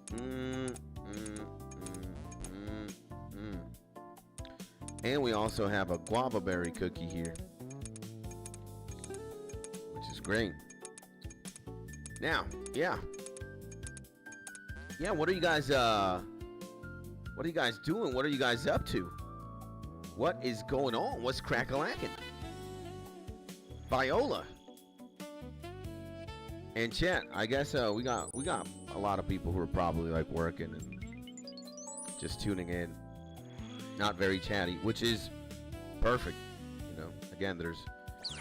And we also have a guava berry cookie here, which is great. Now, yeah, what are you guys doing? What are you guys up to? What is going on? What's crack-a-lackin'? Viola and chat. I guess we got a lot of people who are probably like working and just tuning in, not very chatty, which is perfect. Again, there's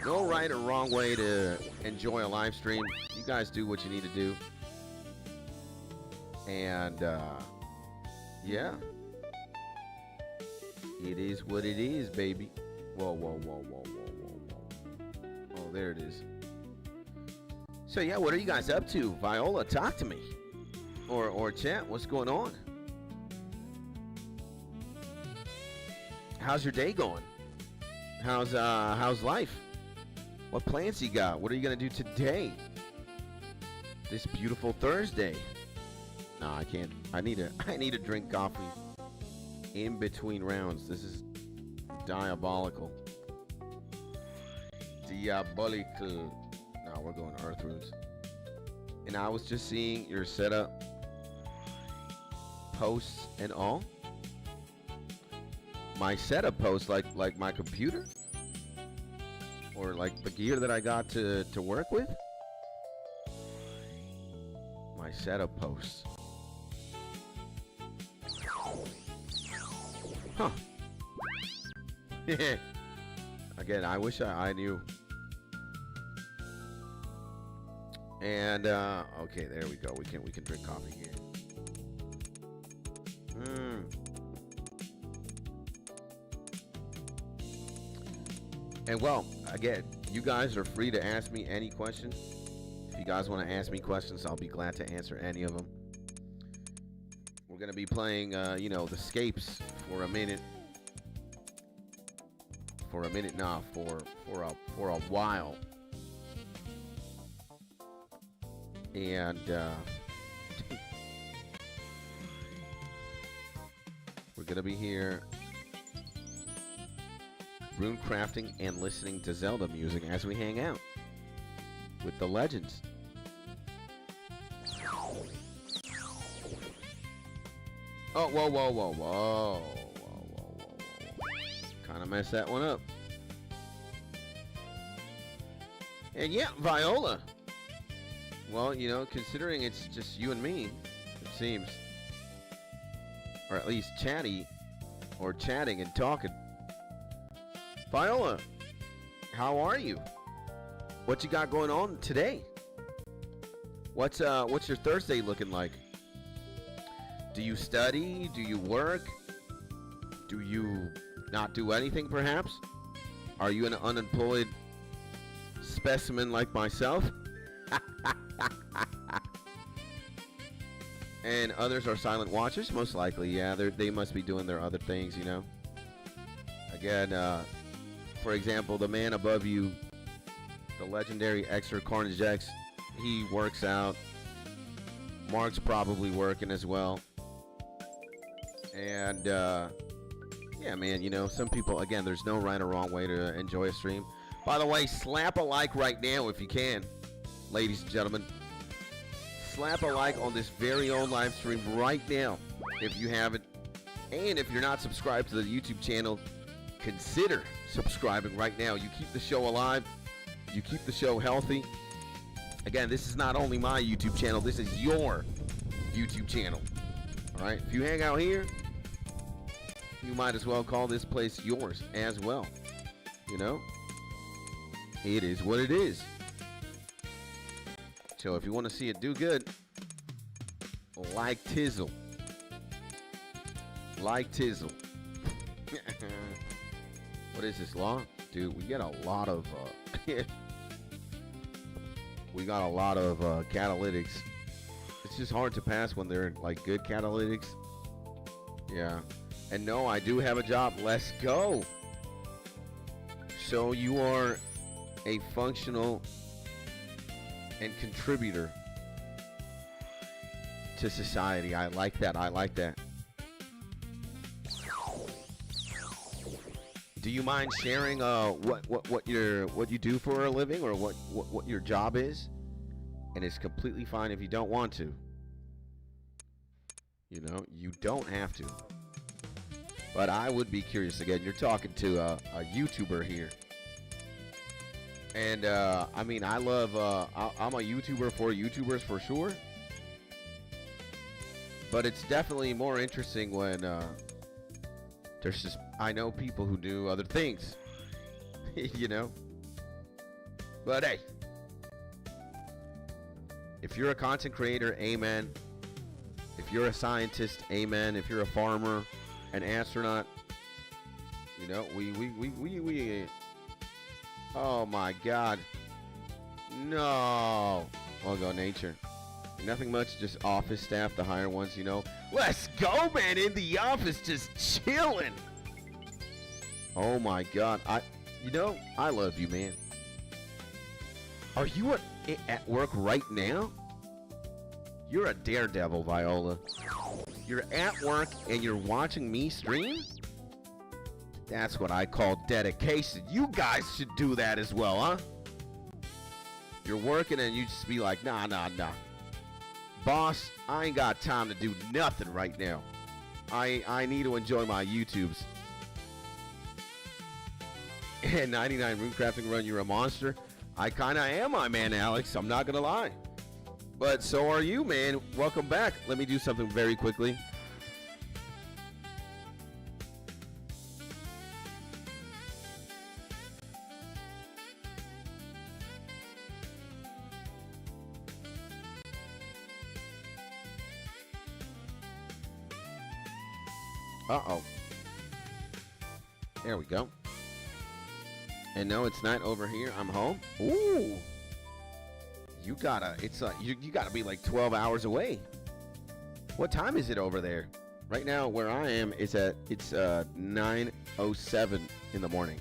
no right or wrong way to enjoy a live stream. You guys do what you need to do. And yeah, it is what it is, baby. Whoa. there it is. So yeah, what are you guys up to? Viola, talk to me. Or chat, what's going on? How's your day going? How's life? What plans you got? What are you gonna do today? This beautiful Thursday. No, I can't. I need to drink coffee in between rounds. This is diabolical. Diabolical. No, we're going to Earth Runes. And I was just seeing your setup posts and all. My setup posts, like my computer, or like the gear that I got to work with. My setup posts. Huh. Again, I wish I knew. And okay, there we go. We can drink coffee here. And well, again, you guys are free to ask me any questions. If you guys want to ask me questions, I'll be glad to answer any of them. We're gonna be playing, you know, the scapes for a minute. For a minute, nah, for a while. And we're gonna be here runecrafting and listening to Zelda music as we hang out with the legends. Oh, whoa. Kind of messed that one up. And yeah, Viola. Well, you know, considering it's just you and me, it seems. Or at least chatting and talking. Viola, how are you? What you got going on today? What's your Thursday looking like? Do you study? Do you work? Do you not do anything, perhaps? Are you an unemployed specimen like myself? And others are silent watchers? Most likely, yeah. They must be doing their other things, you know. Again, for example, the man above you, the legendary Xer Carnage X, he works out. Mark's probably working as well. And, yeah, man, you know, some people, again, there's no right or wrong way to enjoy a stream. By the way, slap a like right now if you can, ladies and gentlemen. Slap a like on this very own live stream right now if you haven't. And if you're not subscribed to the YouTube channel, consider subscribing right now. You keep the show alive. You keep the show healthy. Again, this is not only my YouTube channel. This is your YouTube channel. All right? If you hang out here, you might as well call this place yours as well. You know? It is what it is. So if you want to see it do good, like Tizzle. Like Tizzle. What is this, law? Dude, we get a lot of catalytics. It's just hard to pass when they're like good catalytics. Yeah. And no, I do have a job. Let's go. So you are a functional and contributor to society. I like that. I like that. Do you mind sharing what you do for a living, or what your job is? And it's completely fine if you don't want to. You know, you don't have to. But I would be curious. Again, you're talking to a YouTuber here. And, I mean, I love, I'm a YouTuber for YouTubers for sure. But it's definitely more interesting when, there's just, I know people who do other things. You know? But hey. If you're a content creator, amen. If you're a scientist, amen. If you're a farmer, an astronaut, you know, we oh my God. No. I'll go nature. Nothing much, just office staff, the higher ones, you know. Let's go, man, in the office, just chilling. Oh my God, you know, I love you, man. Are you at work right now? You're a daredevil, Viola. You're at work and you're watching me stream? That's what I call dedication. You guys should do that as well, huh? You're working and you just be like, nah. Boss, I ain't got time to do nothing right now. I need to enjoy my YouTubes. And 99 Runecrafting Run, you're a monster. I kind of am, my man Alex. I'm not going to lie. But so are you, man. Welcome back. Let me do something very quickly. Uh-oh. There we go. And no, it's not over here. I'm home. Ooh. You gotta, you gotta be like 12 hours away. What time is it over there? Right now, where I am, it's 9:07 in the morning.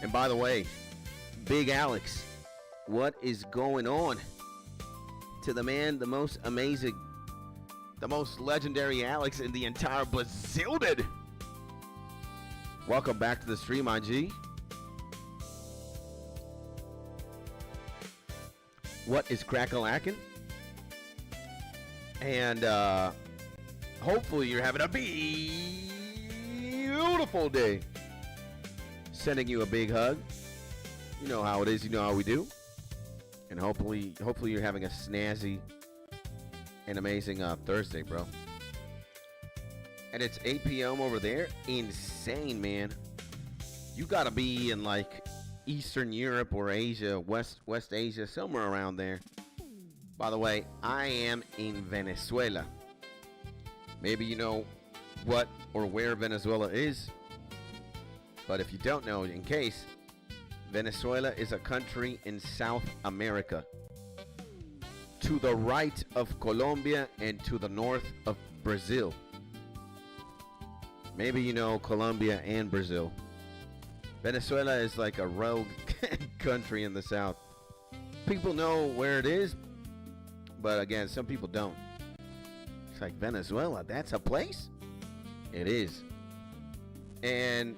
And by the way, Big Alex, what is going on? To the man, the most amazing, the most legendary Alex in the entire Bazilded. Welcome back to the stream, IG. What is crack-a-lackin'? And hopefully you're having a beautiful day. Sending you a big hug. You know how it is. You know how we do. And hopefully you're having a snazzy and amazing Thursday, bro. And it's 8 p.m. over there. Insane, man. You gotta be in like Eastern Europe or Asia, West Asia, somewhere around there. By the way, I am in Venezuela. Maybe you know what or where Venezuela is. But if you don't know, in case, Venezuela is a country in South America. To the right of Colombia and to the north of Brazil. Maybe you know Colombia and Brazil. Venezuela is like a rogue country in the south. People know where it is, but again, some people don't. It's like, Venezuela, that's a place? It is. And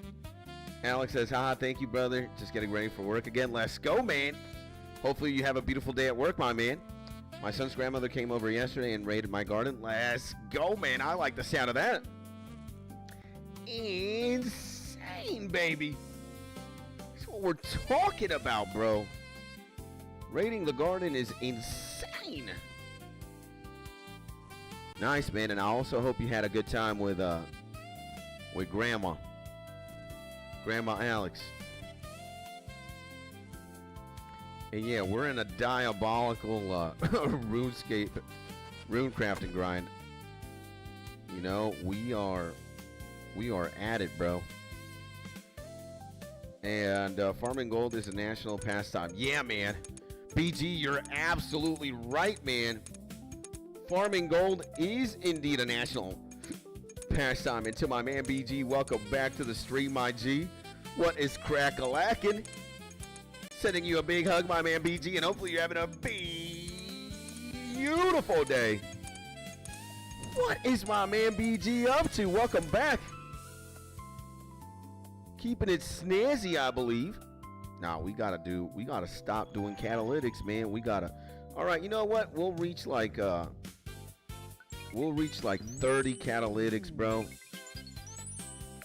Alex says, haha, thank you, brother. Just getting ready for work again. Let's go, man. Hopefully you have a beautiful day at work, my man. My son's grandmother came over yesterday and raided my garden. Let's go, man. I like the sound of that. Insane, baby. That's what we're talking about, bro. Raiding the garden is insane. Nice, man. And I also hope you had a good time with Grandma Alex. And yeah, we're in a diabolical RuneScape runecrafting grind. You know, we are at it, bro. And farming gold is a national pastime. Yeah, man. BG, you're absolutely right, man. Farming gold is indeed a national pastime. And to my man BG, welcome back to the stream, my G. What is crack-a-lackin'? Sending you a big hug, my man BG, and hopefully you're having a beautiful day. What is my man BG up to? Welcome back. Keeping it snazzy, I believe. Nah, we gotta stop doing catalytics, man. All right, you know what? We'll reach like 30 catalytics, bro.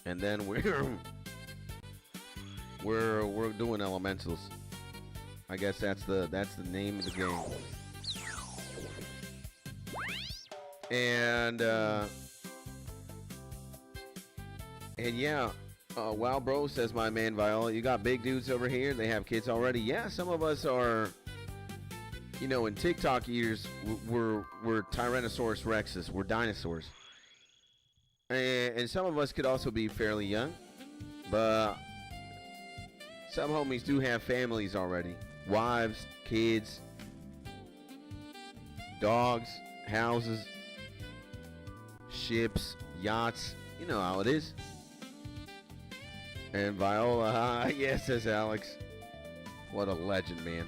And then we're doing elementals. I guess that's the name of the game. And yeah. Wow, bro, says my man Viola. You got big dudes over here. They have kids already. Yeah, some of us are, you know, in TikTok years, we're Tyrannosaurus Rexes. We're dinosaurs. And some of us could also be fairly young. But some homies do have families already. wives, kids, dogs, houses, ships, yachts. You know how it is. And Viola, yes, says Alex. What a legend, man.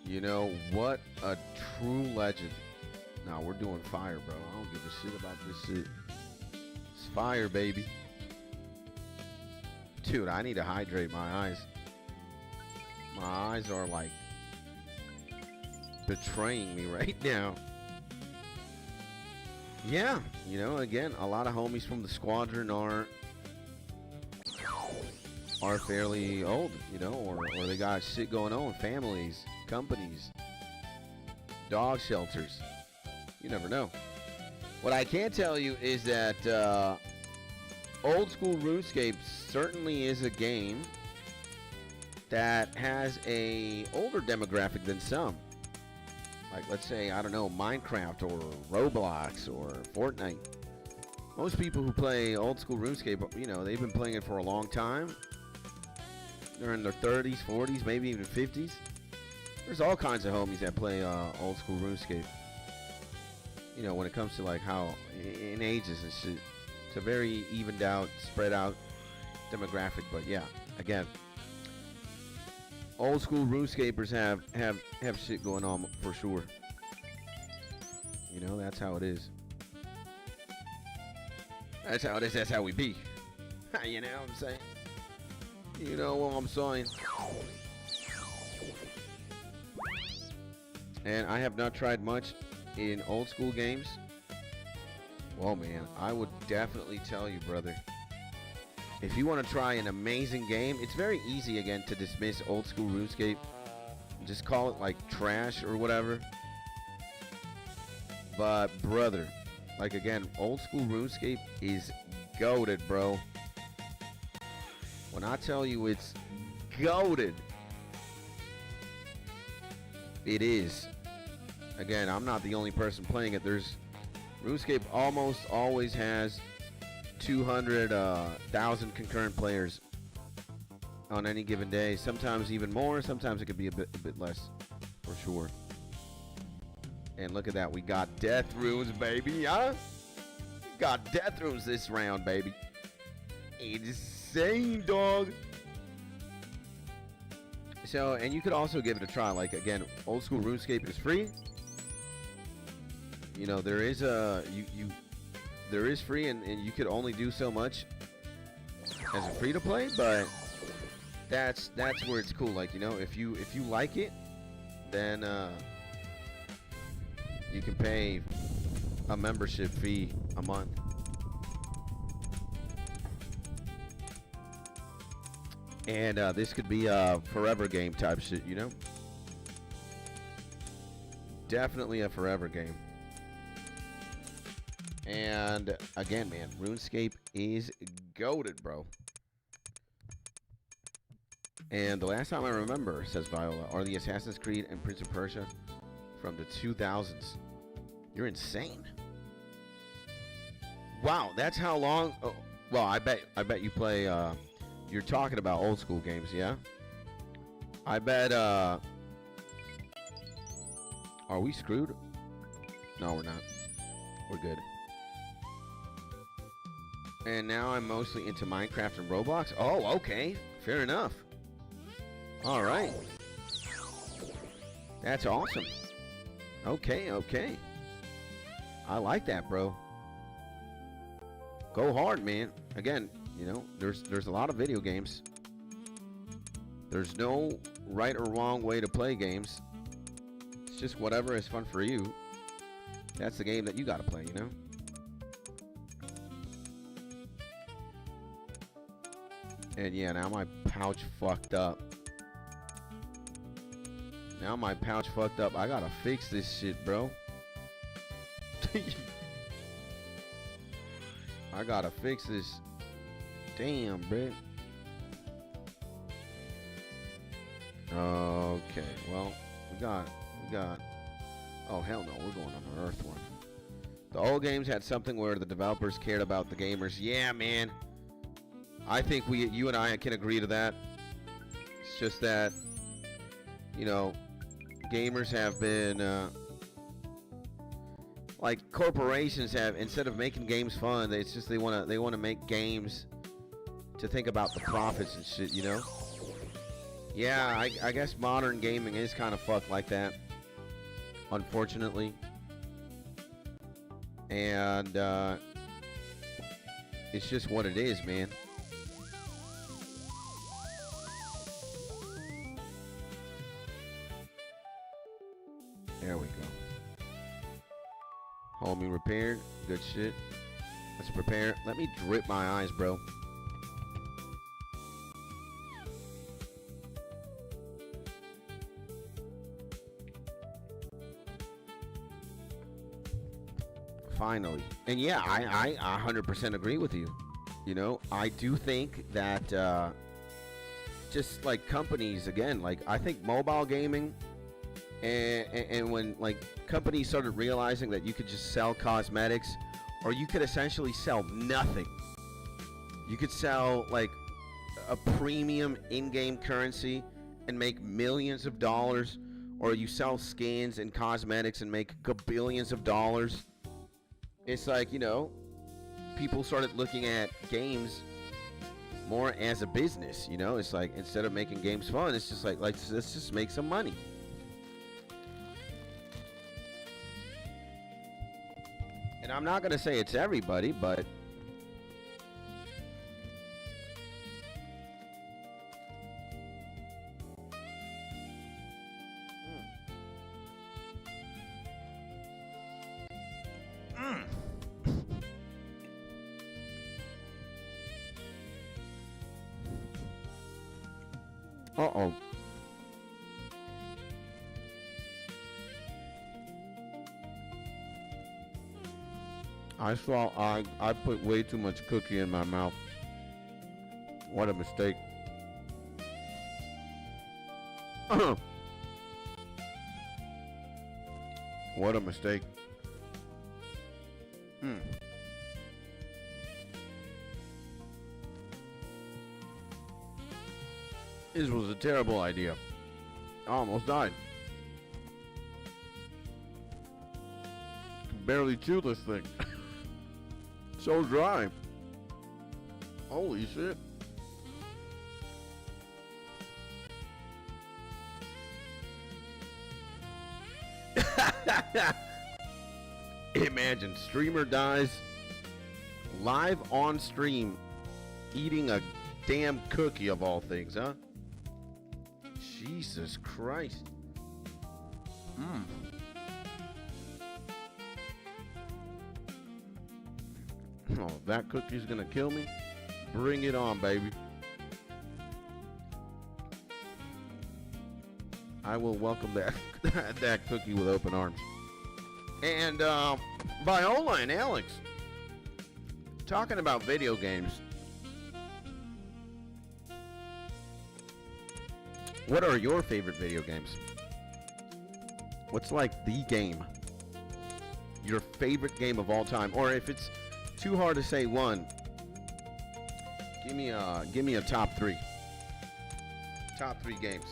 You know, what a true legend. Nah, we're doing fire, bro. I don't give a shit about this shit. It's fire, baby. Dude, I need to hydrate my eyes. My eyes are like betraying me right now. Yeah, you know, again, a lot of homies from the squadron are fairly old, you know, or they got shit going on, families, companies, dog shelters. You never know. What I can tell you is that old school RuneScape certainly is a game that has a older demographic than some. Like, let's say, I don't know, Minecraft or Roblox or Fortnite. Most people who play old school RuneScape, you know, they've been playing it for a long time. They're in their 30s, 40s, maybe even 50s. There's all kinds of homies that play old school RuneScape. You know, when it comes to like how in ages and shit. It's a very evened out, spread out demographic. But yeah, again, old school RuneScapers have shit going on for sure. You know, that's how it is. That's how it is. That's how we be. You know what I'm saying? You know what I'm saying? And I have not tried much in old school games. Well, man, I would definitely tell you, brother, if you want to try an amazing game, it's very easy, again, to dismiss old school RuneScape. Just call it, like, trash or whatever. But, brother, like, again, old school RuneScape is goated, bro. When I tell you it's goated, it is. Again, I'm not the only person playing it. RuneScape almost always has 200,000 concurrent players on any given day. Sometimes even more. Sometimes it could be a bit less, for sure. And look at that. We got death runes, baby. Huh? Got death runes this round, baby. Insane, dog. So, and you could also give it a try. Like, again, old school RuneScape is free. You know, there is there is free, and you could only do so much as a free to play, but that's where it's cool. Like, you know, if you like it, then you can pay a membership fee a month. And this could be a forever game type shit, you know? Definitely a forever game. And again, man, RuneScape is goated, bro. And the last time I remember, says Viola, are the Assassin's Creed and Prince of Persia from the 2000s. You're insane. Wow, that's how long. Oh, well, I bet you play. You're talking about old school games, yeah? I bet. Are we screwed? No, we're not. We're good. And now I'm mostly into Minecraft and Roblox. Oh, okay. Fair enough. All right. That's awesome. Okay, okay. I like that, bro. Go hard, man. Again, you know, there's a lot of video games. There's no right or wrong way to play games. It's just whatever is fun for you. That's the game that you gotta play, you know? And yeah, now my pouch fucked up. Now my pouch fucked up. I gotta fix this shit, bro. I gotta fix this. Damn, bro. Okay, well, we got. Oh hell no, we're going on the Earth one. The old games had something where the developers cared about the gamers. Yeah, man. I think you and I can agree to that. It's just that, you know, gamers have been like corporations have, instead of making games fun, it's just they want to make games to think about the profits and shit, you know. Yeah, I guess modern gaming is kind of fucked like that, unfortunately. And it's just what it is, man. There we go. Homie repaired. Good shit. Let's prepare. Let me drip my eyes, bro. Finally. And yeah, I 100% agree with you. You know, I do think that just like companies, again, like I think mobile gaming and when like companies started realizing that you could just sell cosmetics, or you could essentially sell nothing. You could sell like a premium in-game currency and make millions of dollars, or you sell skins and cosmetics and make billions of dollars. It's like, you know, people started looking at games more as a business, you know. It's like, instead of making games fun, it's just like let's just make some money. And I'm not going to say it's everybody, but uh-oh. I put way too much cookie in my mouth. What a mistake. What a mistake. This was a terrible idea. I almost died. Can barely chew this thing. So dry. Holy shit. Imagine, streamer dies live on stream eating a damn cookie of all things, huh? Jesus Christ. Oh, that cookie's gonna kill me? Bring it on, baby. I will welcome that that cookie with open arms. And Viola and Alex, talking about video games, what are your favorite video games? What's like the game? Your favorite game of all time? Or if it's too hard to say one, give me a top three. Top three games.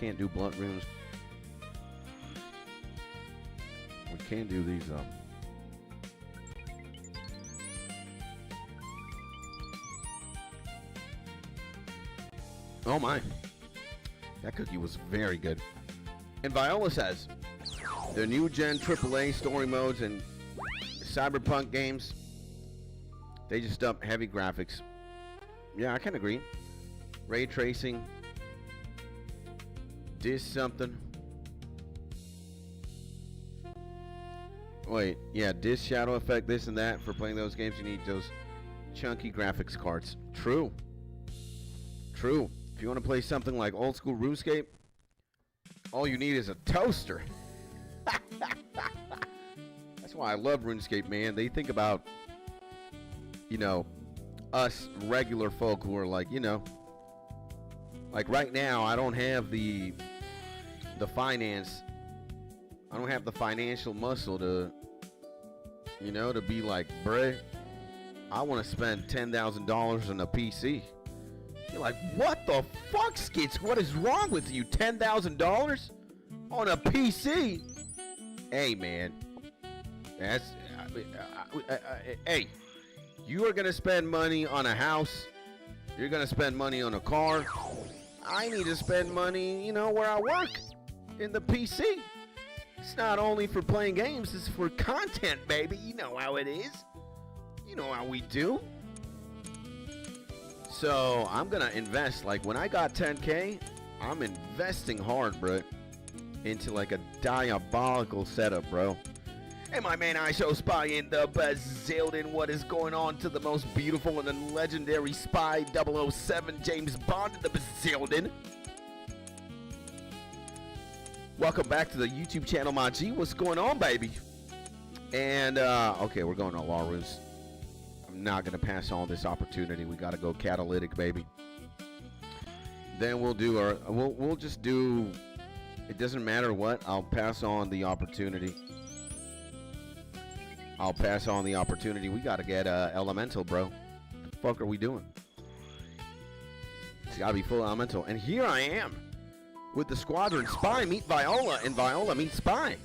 Can't do blunt runes. We can do these though. Oh my. That cookie was very good. And Viola says, the new gen AAA story modes and cyberpunk games, they just up heavy graphics. Yeah, I can agree. Ray tracing. This something. Wait, yeah, this shadow effect, this and that. For playing those games, you need those chunky graphics cards. True. True. If you want to play something like old school RuneScape, all you need is a toaster. That's why I love RuneScape, man. They think about, you know, us regular folk who are like, you know, like right now, I don't have the the finance. I don't have the financial muscle to, you know, to be like, bruh, I want to spend $10,000 on a PC. You're like, what the fuck, Skits? What is wrong with you? $10,000 on a PC? Hey, man. That's, hey, you are going to spend money on a house. You're going to spend money on a car. I need to spend money, you know, where I work, in the PC. It's not only for playing games, it's for content, baby. You know how it is. You know how we do. So I'm gonna invest. Like when I got 10K, I'm investing hard, bro, into like a diabolical setup, bro. Hey, my man, I show spy in the Zelda. What is going on to the most beautiful and legendary spy 007 James Bond in the Zelda? Welcome back to the YouTube channel, my G. What's going on, baby? And okay, we're going to Larus. I'm not gonna pass on this opportunity. We gotta go catalytic, baby. Then we'll do our. We'll just do. It doesn't matter what. I'll pass on the opportunity. I'll pass on the opportunity. We gotta get elemental, bro. What the fuck are we doing? It's gotta be full elemental. And here I am with the squadron. Spy meet Viola, and Viola meet Spy.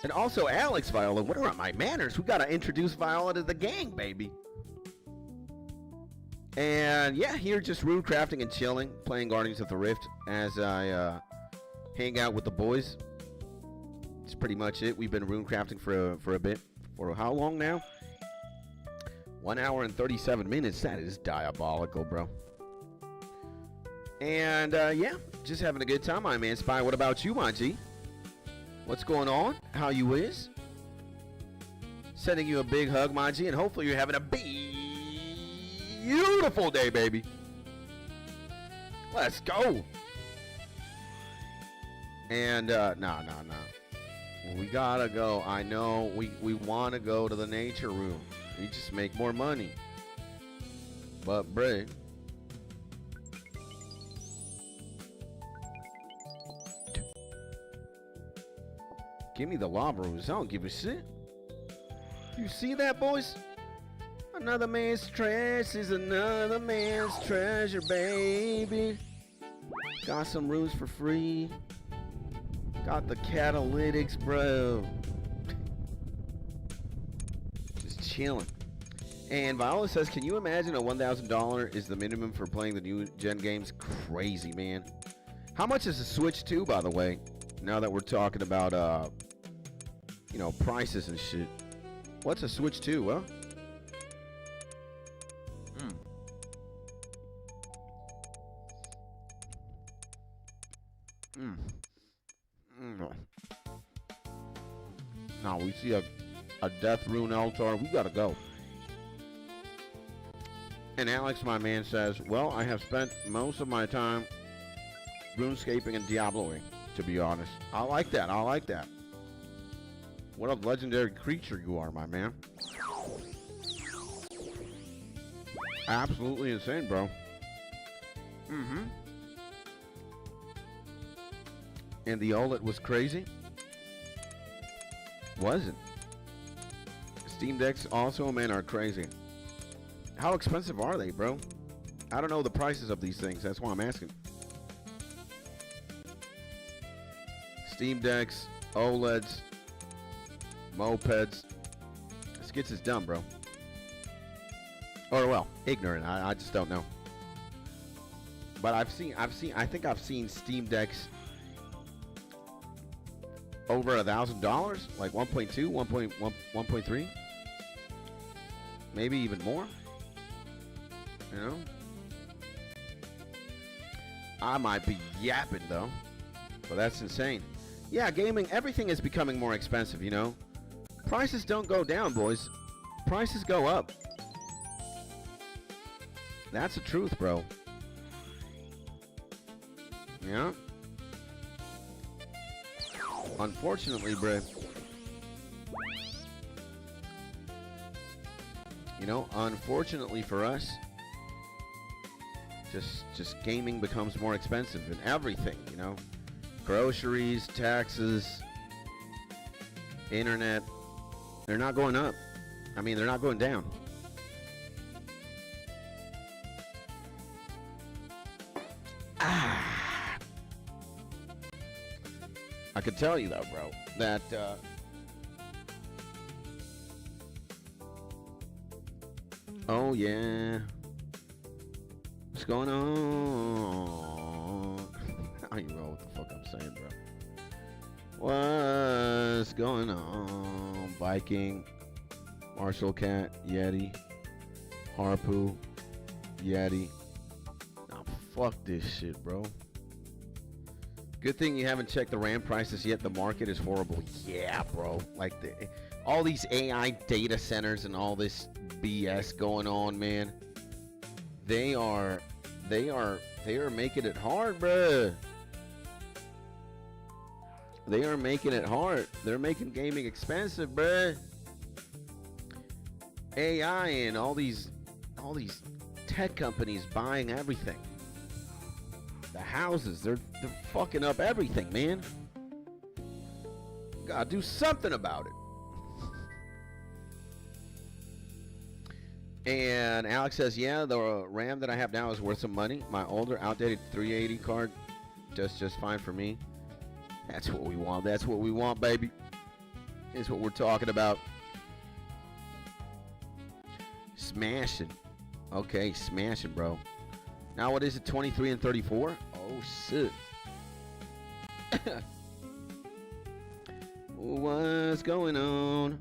And also Alex Viola. What are my manners? We gotta introduce Viola to the gang, baby. And yeah, here just runecrafting and chilling, playing Guardians of the Rift as I hang out with the boys. It's pretty much it. We've been runecrafting for a bit. For how long now? 1 hour and 37 minutes. That is diabolical, bro. And yeah, just having a good time, my man Spy. What about you, my G? What's going on? How you is? Sending you a big hug, my G, and hopefully you're having a beautiful day, baby. Let's go. And no. We gotta go. I know we want to go to the nature room. We just make more money. But, bruh, give me the lava rooms. I don't give a shit. You see that, boys? Another man's trash is another man's treasure, baby. Got some rooms for free. Got the catalytics, bro. Just chilling. And Viola says, can you imagine a $1,000 is the minimum for playing the new gen games? Crazy, man. How much is the Switch 2, by the way? Now that we're talking about, you know, prices and shit. What's a Switch 2, huh? Now we see a death rune altar. We gotta go. And Alex, my man, says, well, I have spent most of my time runescaping and diabloing, to be honest. I like that. I like that. What a legendary creature you are, my man. Absolutely insane, bro. And the OLED was crazy? Wasn't. Steam Decks also, man, are crazy. How expensive are they, bro? I don't know the prices of these things. That's why I'm asking. Steam Decks, OLEDs, mopeds. Skits is dumb, bro. Or, well, ignorant. I just don't know. But I think I've seen Steam Decks over $1,000, like 1.2, 1.3, maybe even more. You know, I might be yapping though, but that's insane. Yeah, gaming, everything is becoming more expensive. You know, prices don't go down, boys. Prices go up. That's the truth, bro. Yeah. Unfortunately, bruh. You know, unfortunately for us, just gaming becomes more expensive and everything, you know. Groceries, taxes, internet, they're not going up. I mean, they're not going down. I could tell you though, bro, that oh yeah, what's going on? I don't even know what the fuck I'm saying, bro. What's going on? Viking, Marshall Cat, Yeti, Harpoo, Yeti. Nah, fuck this shit, bro. Good thing you haven't checked the RAM prices yet. The market is horrible. Yeah, bro. Like all these AI data centers and all this BS going on, man. They are making it hard, bruh. They are making it hard. They're making gaming expensive, bruh. AI and all these tech companies buying everything. The houses, they're fucking up everything, man. Gotta do something about it. And Alex says, yeah, the RAM that I have now is worth some money. My older, outdated 380 card does just fine for me. That's what we want. That's what we want, baby. Is what we're talking about. Smashing. Okay, smashing, bro. Now what is it, 23 and 34? Oh, shit. What's going on?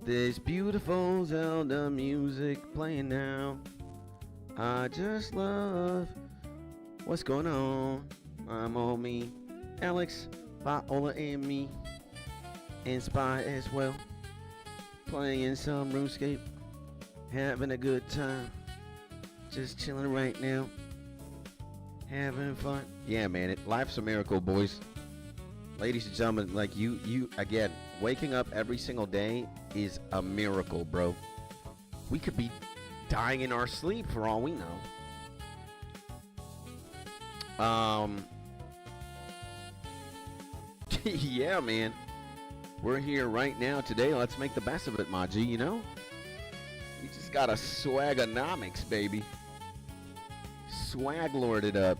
This beautiful Zelda music playing now. I just love what's going on. I'm on me, Alex, Viola, and me, and Spy as well. Playing some RuneScape, having a good time. Just chilling right now, having fun. Yeah, man, life's a miracle, boys. Ladies and gentlemen, like you again, waking up every single day is a miracle, bro. We could be dying in our sleep for all we know. Yeah, man. We're here right now today. Let's make the best of it, Maji, you know? We just got a swaganomics, baby. Swag lorded up.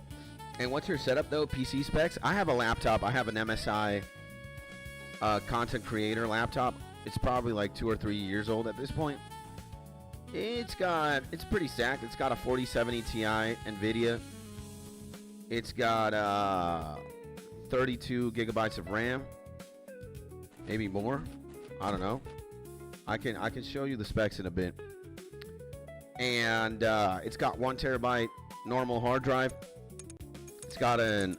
And what's your setup, though? PC specs? I have a laptop. I have an MSI content creator laptop. It's probably like 2 or 3 years old at this point. It's pretty stacked. It's got a 4070 Ti NVIDIA. It's got 32 gigabytes of RAM. Maybe more. I don't know. I can show you the specs in a bit. And it's got 1 terabyte normal hard drive. It's got an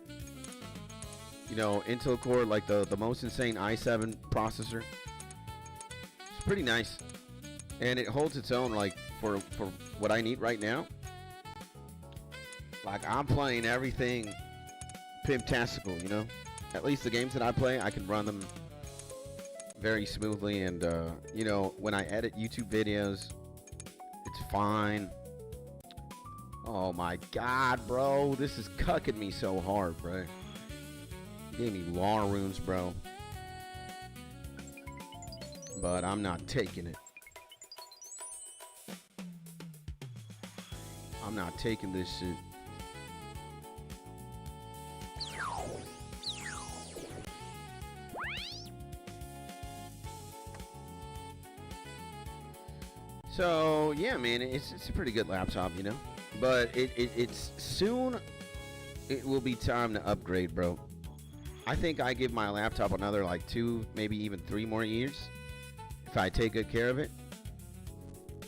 Intel Core, like the most insane i7 processor. It's pretty nice, and it holds its own, like for what I need right now. Like, I'm playing everything pimptastical, you know. At least the games that I play, I can run them very smoothly, and when I edit YouTube videos, it's fine. Oh my god, bro, this is cucking me so hard, bro. You gave me law runes, bro, but I'm not taking it. I'm not taking this shit. So yeah, man, it's a pretty good laptop, you know. But it's soon. It will be time to upgrade, bro. I think I give my laptop another like 2, maybe even 3 more years if I take good care of it.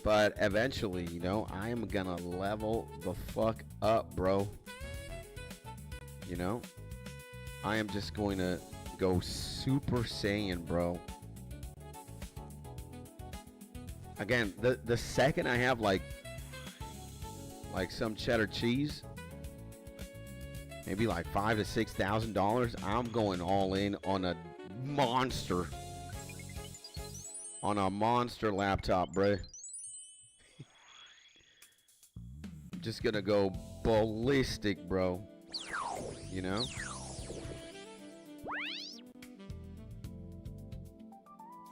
But eventually, you know, I am gonna level the fuck up, bro. You know, I am just going to go Super Saiyan, bro. Again, the second I have like some cheddar cheese, maybe like $5,000 to $6,000, I'm going all in on a monster laptop, bruh. I'm just gonna go ballistic, bro. You know?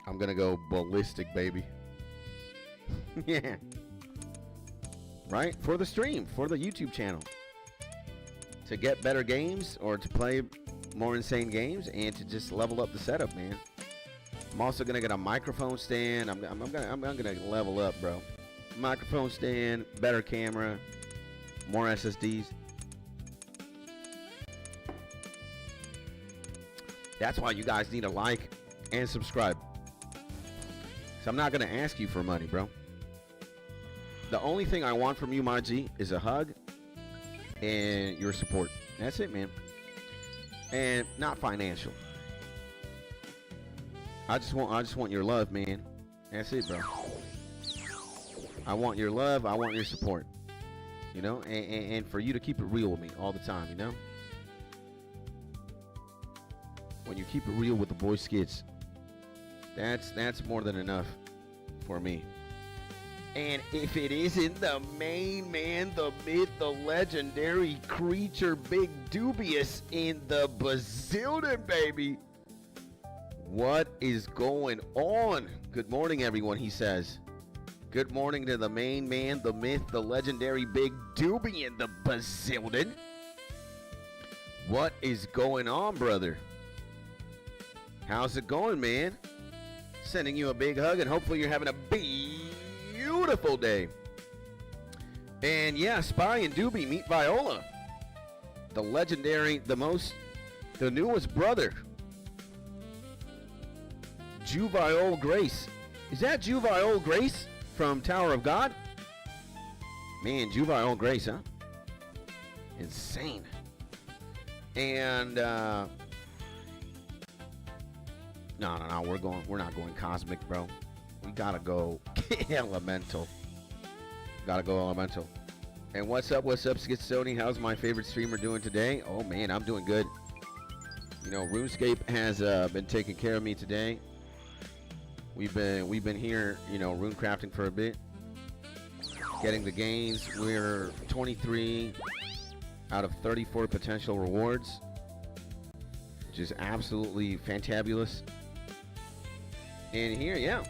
I'm gonna go ballistic, baby. Yeah. Right? For the stream, for the YouTube channel. To get better games or to play more insane games and to just level up the setup, man. I'm also gonna get a microphone stand. I'm gonna level up, bro. Microphone stand, better camera, more SSDs. That's why you guys need to like and subscribe. So I'm not gonna ask you for money, bro. The only thing I want from you, my G, is a hug and your support. That's it, man. And not financial. I just want your love, man. That's it, bro. I want your love. I want your support. You know, and for you to keep it real with me all the time, you know? When you keep it real with the boy skits, that's more than enough for me. And if it isn't the main man, the myth, the legendary creature, Big Dubious in the Bazillion, baby. What is going on? Good morning, everyone, he says. Good morning to the main man, the myth, the legendary Big Doobie in the Bazillion. What is going on, brother? How's it going, man? Sending you a big hug, and hopefully you're having a beautiful day. And yeah, Spy and Doobie meet Viola. The legendary, the newest brother. Juviole Grace. Is that Juviole Grace from Tower of God? Man, Juviole Grace, huh? Insane. And no, we're not going cosmic, bro. We gotta go elemental. Gotta go elemental. And what's up, Skitsoni? How's my favorite streamer doing today? Oh man, I'm doing good. You know, RuneScape has been taking care of me today. We've been here, you know, runecrafting for a bit, getting the gains. We're 23 out of 34 potential rewards, which is absolutely fantabulous. And here, yeah.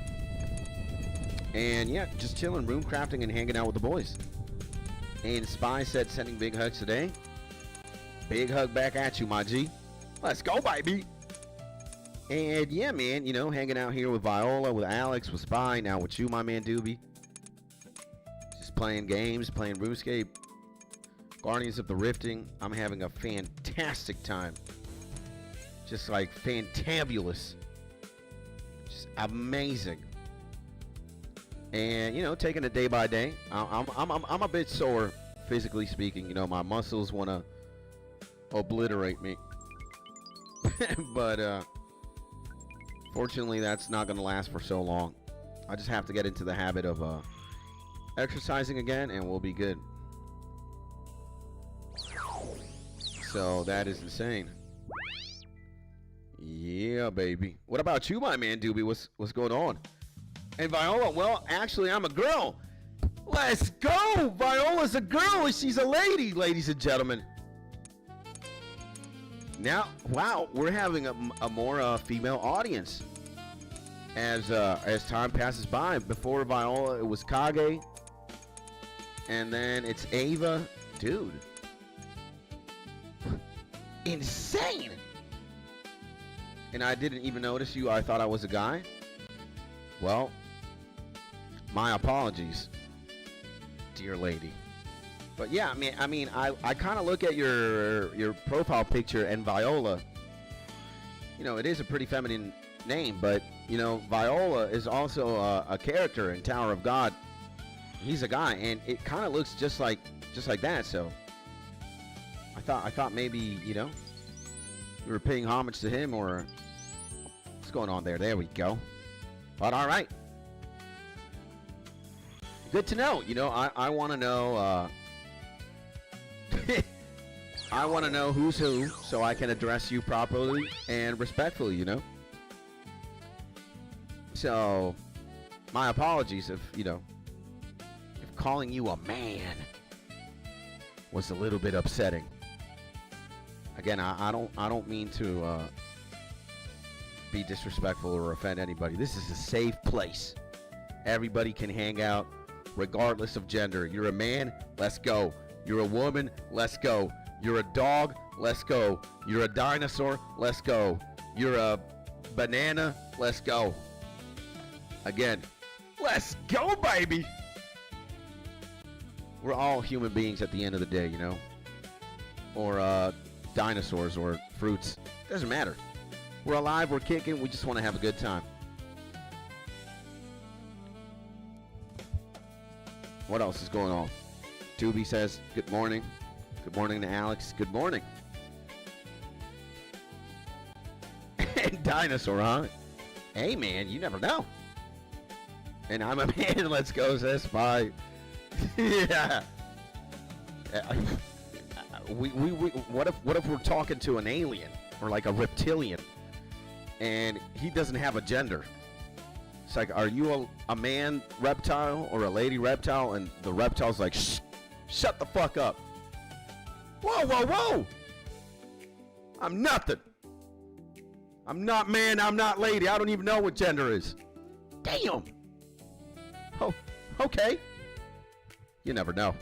And yeah, just chilling, runecrafting and hanging out with the boys. And Spy said sending big hugs today. Big hug back at you, my G. Let's go, baby. And yeah, man, you know, hanging out here with Viola, with Alex, with Spy, now with you, my man Doobie. Just playing games, playing RuneScape. Guardians of the Rifting. I'm having a fantastic time. Just like fantabulous. Just amazing. And you know, taking it day by day. I'm a bit sore, physically speaking. You know, my muscles want to obliterate me. But fortunately, that's not going to last for so long. I just have to get into the habit of exercising again, and we'll be good. So that is insane. Yeah, baby. What about you, my man Doobie? What's going on? And Viola, well, actually, I'm a girl. Let's go! Viola's a girl, and she's a lady, ladies and gentlemen. Now, wow, we're having a more female audience as time passes by. Before Viola, it was Kage, and then it's Ava. Dude, insane! And I didn't even notice you. I thought I was a guy. Well, my apologies, dear lady. But yeah, I mean, I kind of look at your profile picture, and Viola, you know, it is a pretty feminine name, but you know, Viola is also a character in Tower of God. He's a guy, and it kind of looks just like that. So I thought maybe, you know, you were paying homage to him, or what's going on there? There we go. But all right, good to know. You know, I want to know. I want to know who's who, so I can address you properly and respectfully, you know? So, my apologies if, you know, if calling you a man was a little bit upsetting. Again, I don't mean to be disrespectful or offend anybody. This is a safe place. Everybody can hang out regardless of gender. You're a man, let's go. You're a woman, let's go. You're a dog, let's go. You're a dinosaur, let's go. You're a banana, let's go. Again, let's go, baby. We're all human beings at the end of the day, you know? Or dinosaurs or fruits. Doesn't matter. We're alive, we're kicking, we just want to have a good time. What else is going on? Tubi says, good morning. Good morning to Alex. Good morning. And dinosaur, huh? Hey, man, you never know. And I'm a man. Let's go, says Spy. Yeah. What if we're talking to an alien or like a reptilian and he doesn't have a gender? It's like, are you a man reptile or a lady reptile? And the reptile's like, shh, shut the fuck up. Whoa, whoa, whoa. I'm nothing. I'm not man, I'm not lady. I don't even know what gender is. Damn. Oh, okay. You never know.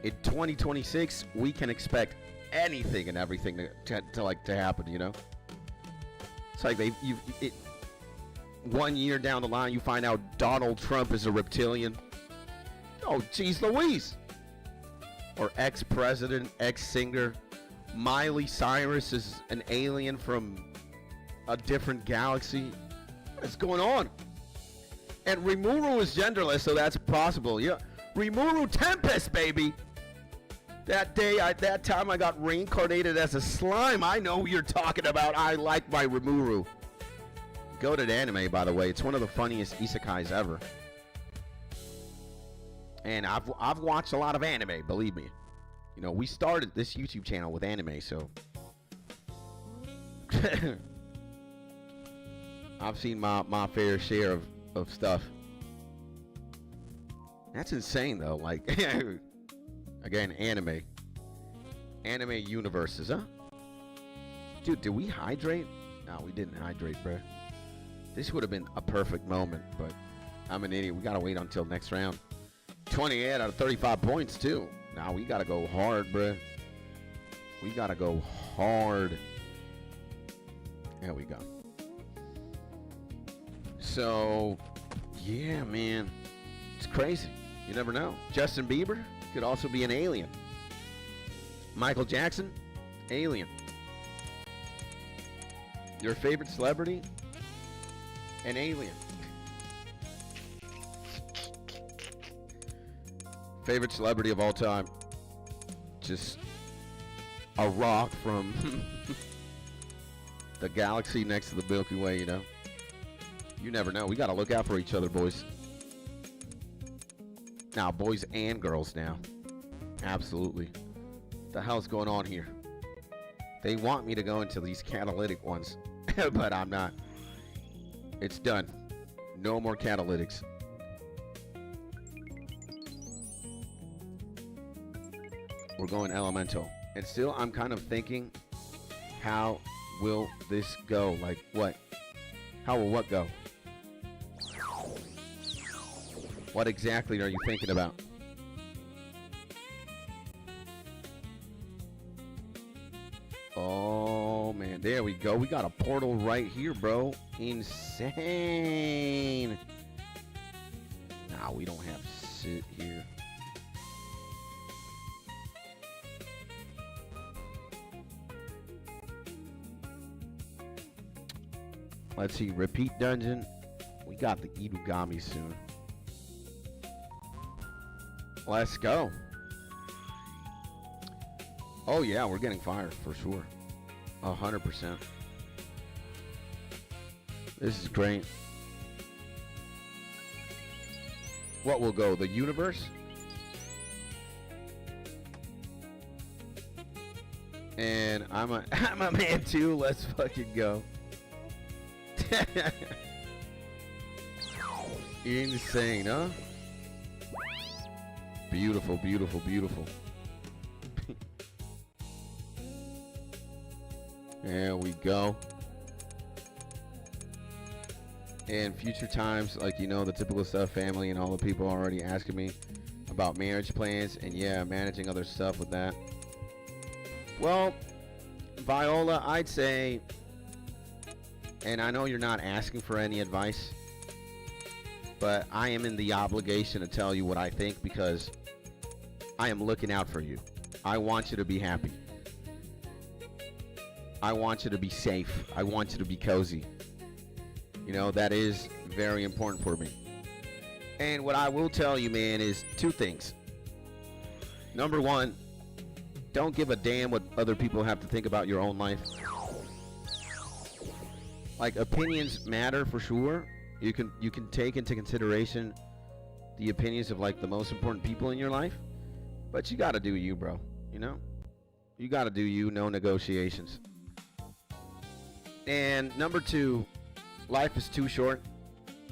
In 2026, we can expect anything and everything to happen, you know? It's like 1 year down the line, you find out Donald Trump is a reptilian. Oh, geez Louise. Or ex-president, ex-singer. Miley Cyrus is an alien from a different galaxy. What's going on? And Rimuru is genderless, so that's possible. Yeah, Rimuru Tempest, baby. That time I got reincarnated as a slime. I know who you're talking about. I like my Rimuru. Goated anime, by the way. It's one of the funniest isekais ever. And I've watched a lot of anime, believe me. You know, we started this YouTube channel with anime, so I've seen my fair share of stuff. That's insane, though. Like, again, anime universes, huh? Dude, did we hydrate? No, we didn't hydrate, bro. This would have been a perfect moment, but I'm an idiot. We gotta wait until next round. 28 out of 35 points, too. Now we gotta go hard, bro. We gotta go hard. There we go. So, yeah, man. It's crazy. You never know. Justin Bieber could also be an alien. Michael Jackson, alien. Your favorite celebrity, an alien. Favorite celebrity of all time, just a rock from the galaxy next to the Milky Way, you know. You never know. We got to look out for each other, boys. Now, boys and girls now. Absolutely. What the hell's going on here? They want me to go into these catalytic ones, but I'm not. It's done. No more catalytics. We're going elemental. And still, I'm kind of thinking, how will this go? Like, what? How will what go? What exactly are you thinking about? Oh, man. There we go. We got a portal right here, bro. Insane. Nah, we don't have sit here. Let's see. Repeat dungeon. We got the Idugami soon. Let's go. Oh, yeah, we're getting fire for sure. 100%. This is great. What will go? The universe? And I'm a man too. Let's fucking go. Insane, huh? Beautiful, beautiful, beautiful. There we go. in future times, like, you know, the typical stuff, family and all the people already asking me about marriage plans and yeah, managing other stuff with that. Well, Viola, I'd say, and I know you're not asking for any advice, but I am in the obligation to tell you what I think because I am looking out for you. I want you to be happy. I want you to be safe. I want you to be cozy. You know, that is very important for me. And what I will tell you, man, is two things. Number one, don't give a damn what other people have to think about your own life. Like, opinions matter for sure. You can take into consideration the opinions of like the most important people in your life, but you got to do you, bro. You know, you got to do you. No negotiations. And number two, life is too short.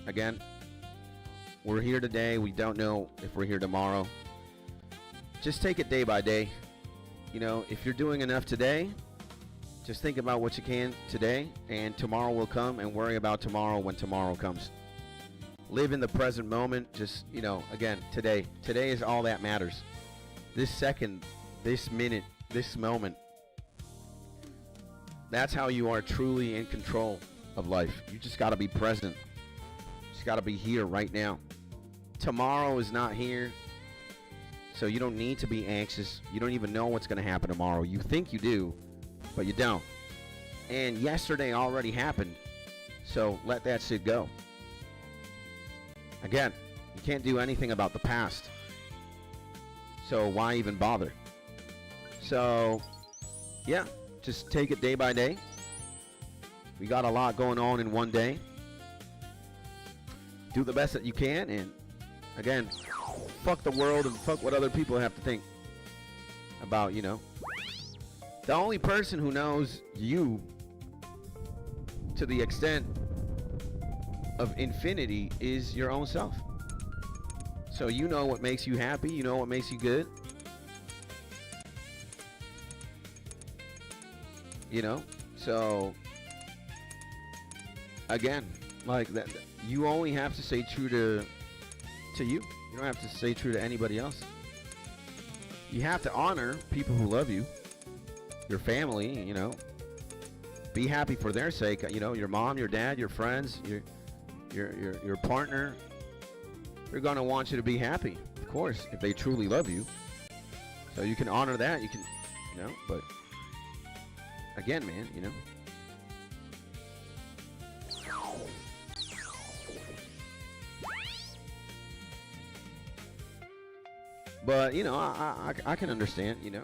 Again, we're here today. We don't know if we're here tomorrow. Just take it day by day. You know, if you're doing enough today, just think about what you can today, and tomorrow will come, and worry about tomorrow when tomorrow comes. Live in the present moment. Just, you know, again, today. Today is all that matters. This second, this minute, this moment. That's how you are truly in control of life. You just got to be present. You just got to be here right now. Tomorrow is not here, so you don't need to be anxious. You don't even know what's going to happen tomorrow. You think you do, but you don't. And yesterday already happened, so let that shit go. Again, you can't do anything about the past, so why even bother? So, yeah, just take it day by day. We got a lot going on in one day. Do the best that you can, and again, fuck the world and fuck what other people have to think about, you know. The only person who knows you to the extent of infinity is your own self. So you know what makes you happy, you know what makes you good. You know, so again, like that, you only have to stay true to you. You don't have to stay true to anybody else. You have to honor people who love you, your family, you know. Be happy for their sake, you know, your mom, your dad, your friends, your partner. They're going to want you to be happy, of course, if they truly love you. So you can honor that, you can, you know, but again, man, you know. But, you know, I can understand, you know.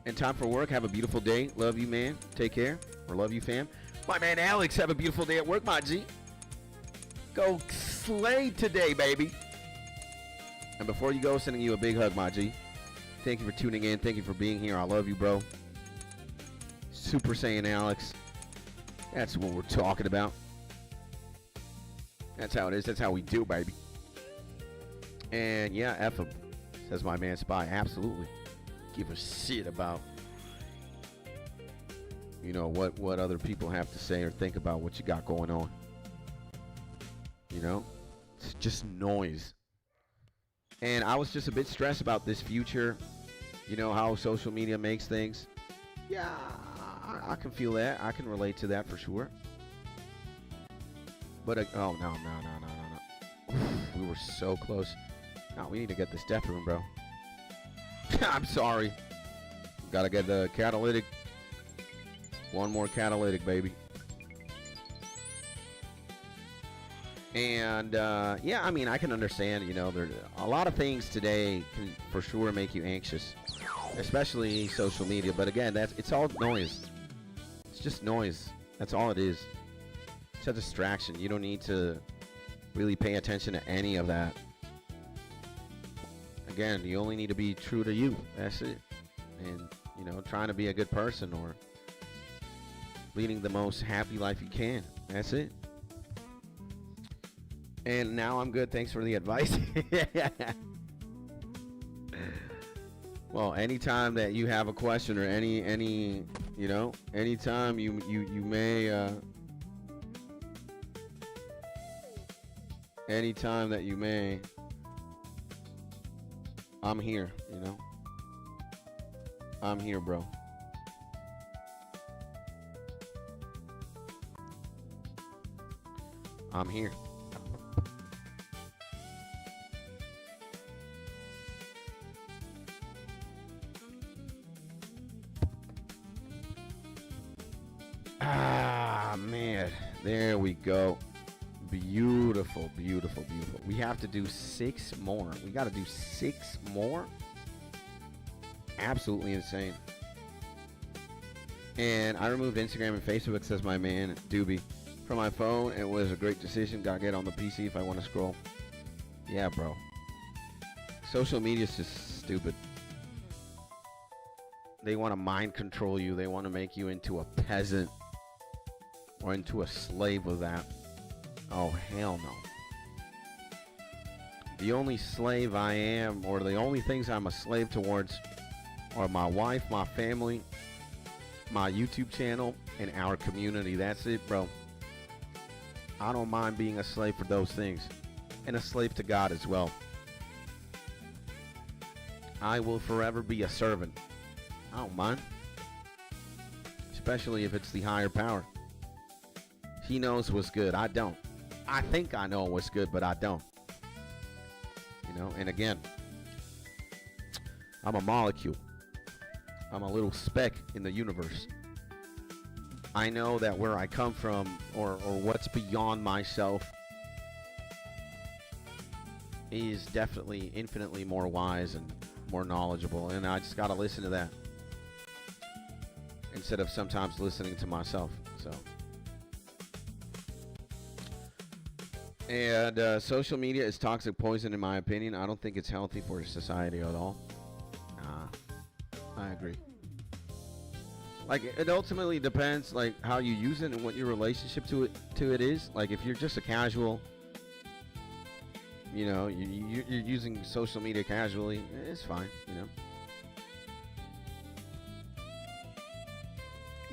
And time for work. Have a beautiful day. Love you, man. Take care. Or love you, fam. My man Alex, have a beautiful day at work, my G. Go slay today, baby. And before you go, sending you a big hug, my G. Thank you for tuning in. Thank you for being here. I love you, bro. Super Saiyan Alex. That's what we're talking about. That's how it is. That's how we do, baby. And yeah, F him, says my man Spy. Absolutely. Give a shit about, you know, what other people have to say or think about what you got going on. You know, it's just noise. And I was just a bit stressed about this future. You know, how social media makes things. Yeah, I can feel that. I can relate to that for sure. But, oh, no. We were so close. No, we need to get this death room, bro. I'm sorry. Gotta get the catalytic. One more catalytic, baby. And, yeah, I mean, I can understand, you know, there a lot of things today can for sure make you anxious. Especially social media. But again, it's all noise. It's just noise. That's all it is. It's a distraction. You don't need to really pay attention to any of that. Again, you only need to be true to you. That's it. And, you know, trying to be a good person or leading the most happy life you can. That's it. And now I'm good. Thanks for the advice. Well, anytime that you have a question or any, you know, anytime you may anytime that you may. I'm here, you know. I'm here, bro. I'm here. Ah, man. There we go. Beautiful, beautiful, beautiful. We have to do 6 more. We got to do 6 more. Absolutely insane. And I removed Instagram and Facebook, says my man Doobie, from my phone. It was a great decision. Gotta get on the PC if I want to scroll. Yeah, bro. Social media is just stupid. They want to mind control you. They want to make you into a peasant or into a slave of that. Oh, hell no. The only slave I am, or the only things I'm a slave towards, are my wife, my family, my YouTube channel, and our community. That's it, bro. I don't mind being a slave for those things. And a slave to God as well. I will forever be a servant. I don't mind. Especially if it's the higher power. He knows what's good. I don't. I think I know what's good, but I don't. You know, and again, I'm a molecule. I'm a little speck in the universe. I know that where I come from, or what's beyond myself, is definitely infinitely more wise and more knowledgeable, and I just gotta listen to that instead of sometimes listening to myself. So, and social media is toxic poison in my opinion. I don't think it's healthy for society at all. I agree. Like, it ultimately depends, like, how you use it and what your relationship to it is. Like, if you're just a casual, you know, you're using social media casually, it's fine, you know.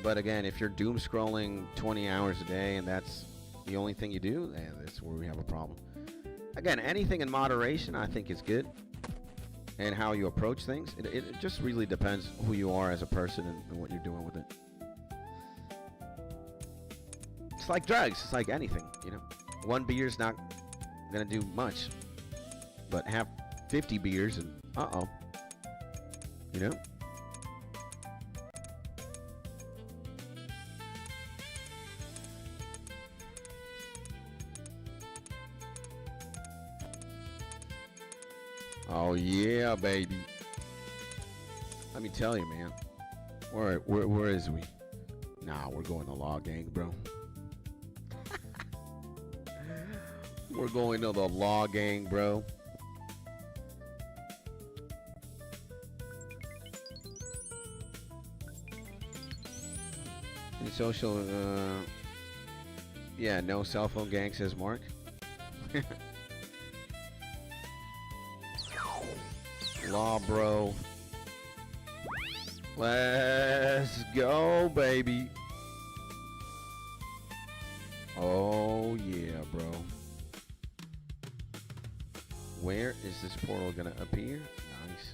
But again, if you're doom scrolling 20 hours a day and that's the only thing you do, that's where we have a problem. Again, anything in moderation I think is good. And how you approach things, it just really depends who you are as a person and what you're doing with it. It's like drugs. It's like anything, you know. 1 beer's not gonna do much, but have 50 beers and you know. Oh yeah, baby. Let me tell you, man. Where is we? Nah, we're going to Law Gang, bro. We're going to the Law Gang, bro. And social, yeah, no cell phone gang, says Mark. Law, bro. Let's go, baby. Oh yeah, bro. Where is this portal gonna appear? Nice.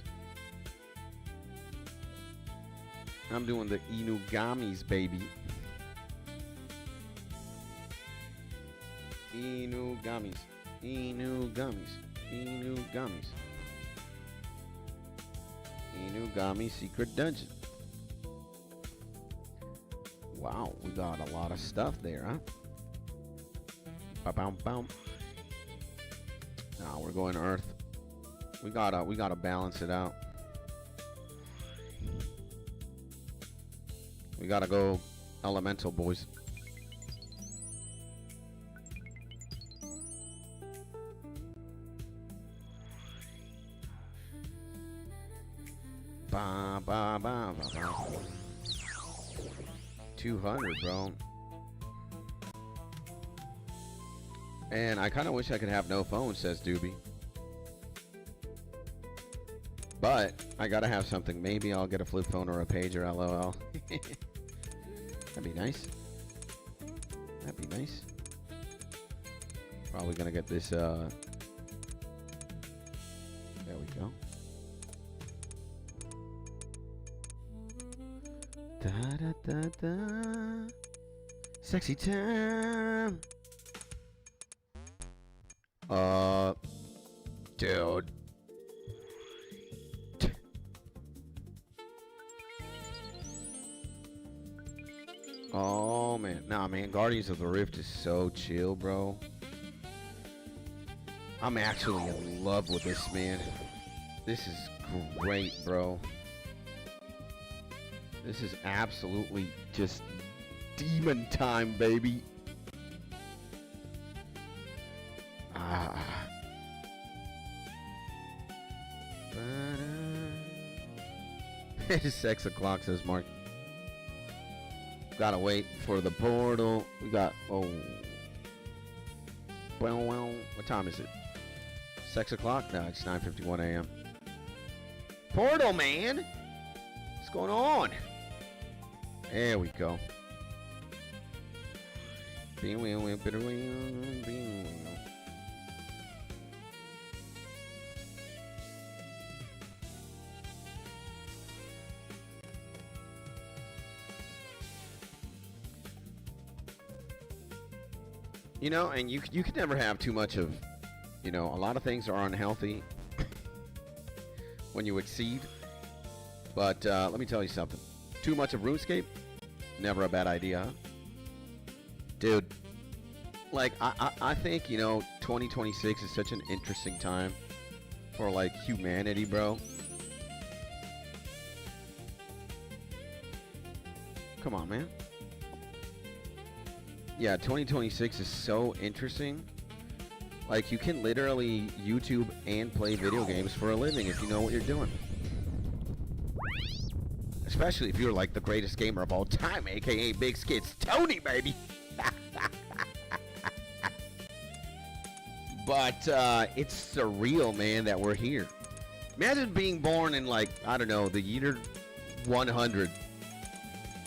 I'm doing the Inugamis, baby. Inugamis. Inugamis. Inugamis. Inugami Secret Dungeon. Wow, we got a lot of stuff there, huh? Ba-bam-bam. Nah, we're going Earth. We gotta balance it out. We gotta go Elemental, boys. Ba, ba, ba, ba, ba. 200, bro. And I kind of wish I could have no phone, says Doobie. But I gotta have something. Maybe I'll get a flip phone or a pager, lol. That'd be nice. That'd be nice. Probably gonna get this, there we go. Da da da da. Sexy time. Dude. Oh man, nah man, Guardians of the Rift is so chill, bro. I'm actually in love with this, man. This is great, bro. This is absolutely just demon time, baby. Ah. 6 o'clock, says Mark. Gotta wait for the portal. We got, oh. Well, what time is it? 6 o'clock? No, it's 9:51 a.m. Portal, man! What's going on? There we go. You know, and you can never have too much of, you know, a lot of things are unhealthy when you exceed. But let me tell you something. Too much of RuneScape, never a bad idea, huh? Dude, like, I think, you know, 2026 is such an interesting time for, like, humanity, bro. Come on, man. Yeah, 2026 is so interesting. Like, you can literally YouTube and play video games for a living if you know what you're doing. Especially if you're like the greatest gamer of all time, aka Big Skits Tony, baby. But it's surreal, man, that we're here. Imagine being born in, like, I don't know, the year 100.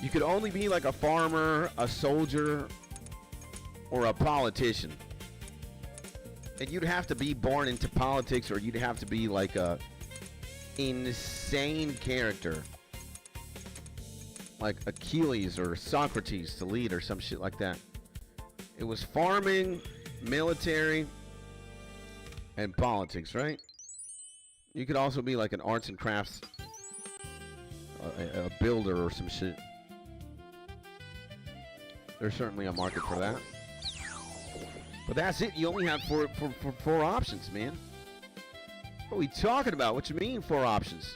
You could only be like a farmer, a soldier, or a politician. And you'd have to be born into politics, or you'd have to be like a insane character. Like Achilles or Socrates to lead or some shit like that. It was farming, military, and politics, right? You could also be like an arts and crafts, a builder or some shit. There's certainly a market for that. But that's it. You only have four options, man. What are we talking about? What you mean 4 options?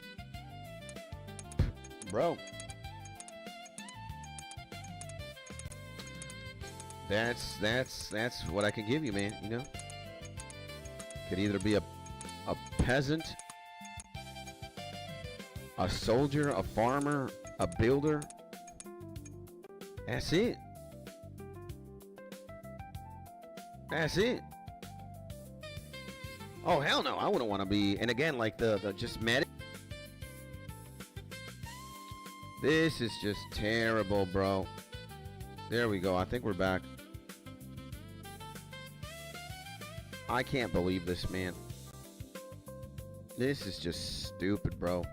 Bro. That's what I can give you, man, you know? Could either be a peasant, a soldier, a farmer, a builder. That's it. That's it. Oh, hell no. I wouldn't want to be. And again, like the just medic. This is just terrible, bro. There we go. I think we're back. I can't believe this, man. This is just stupid, bro.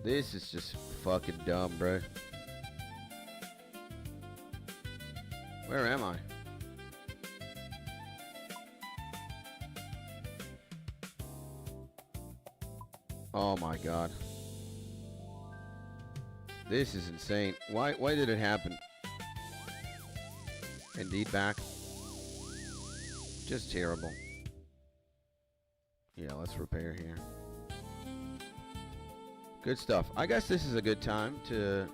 This is just fucking dumb, bro. Where am I? Oh my god. This is insane. Why did it happen? Indeed back. Just terrible. Yeah, let's repair here. Good stuff. I guess this is a good time to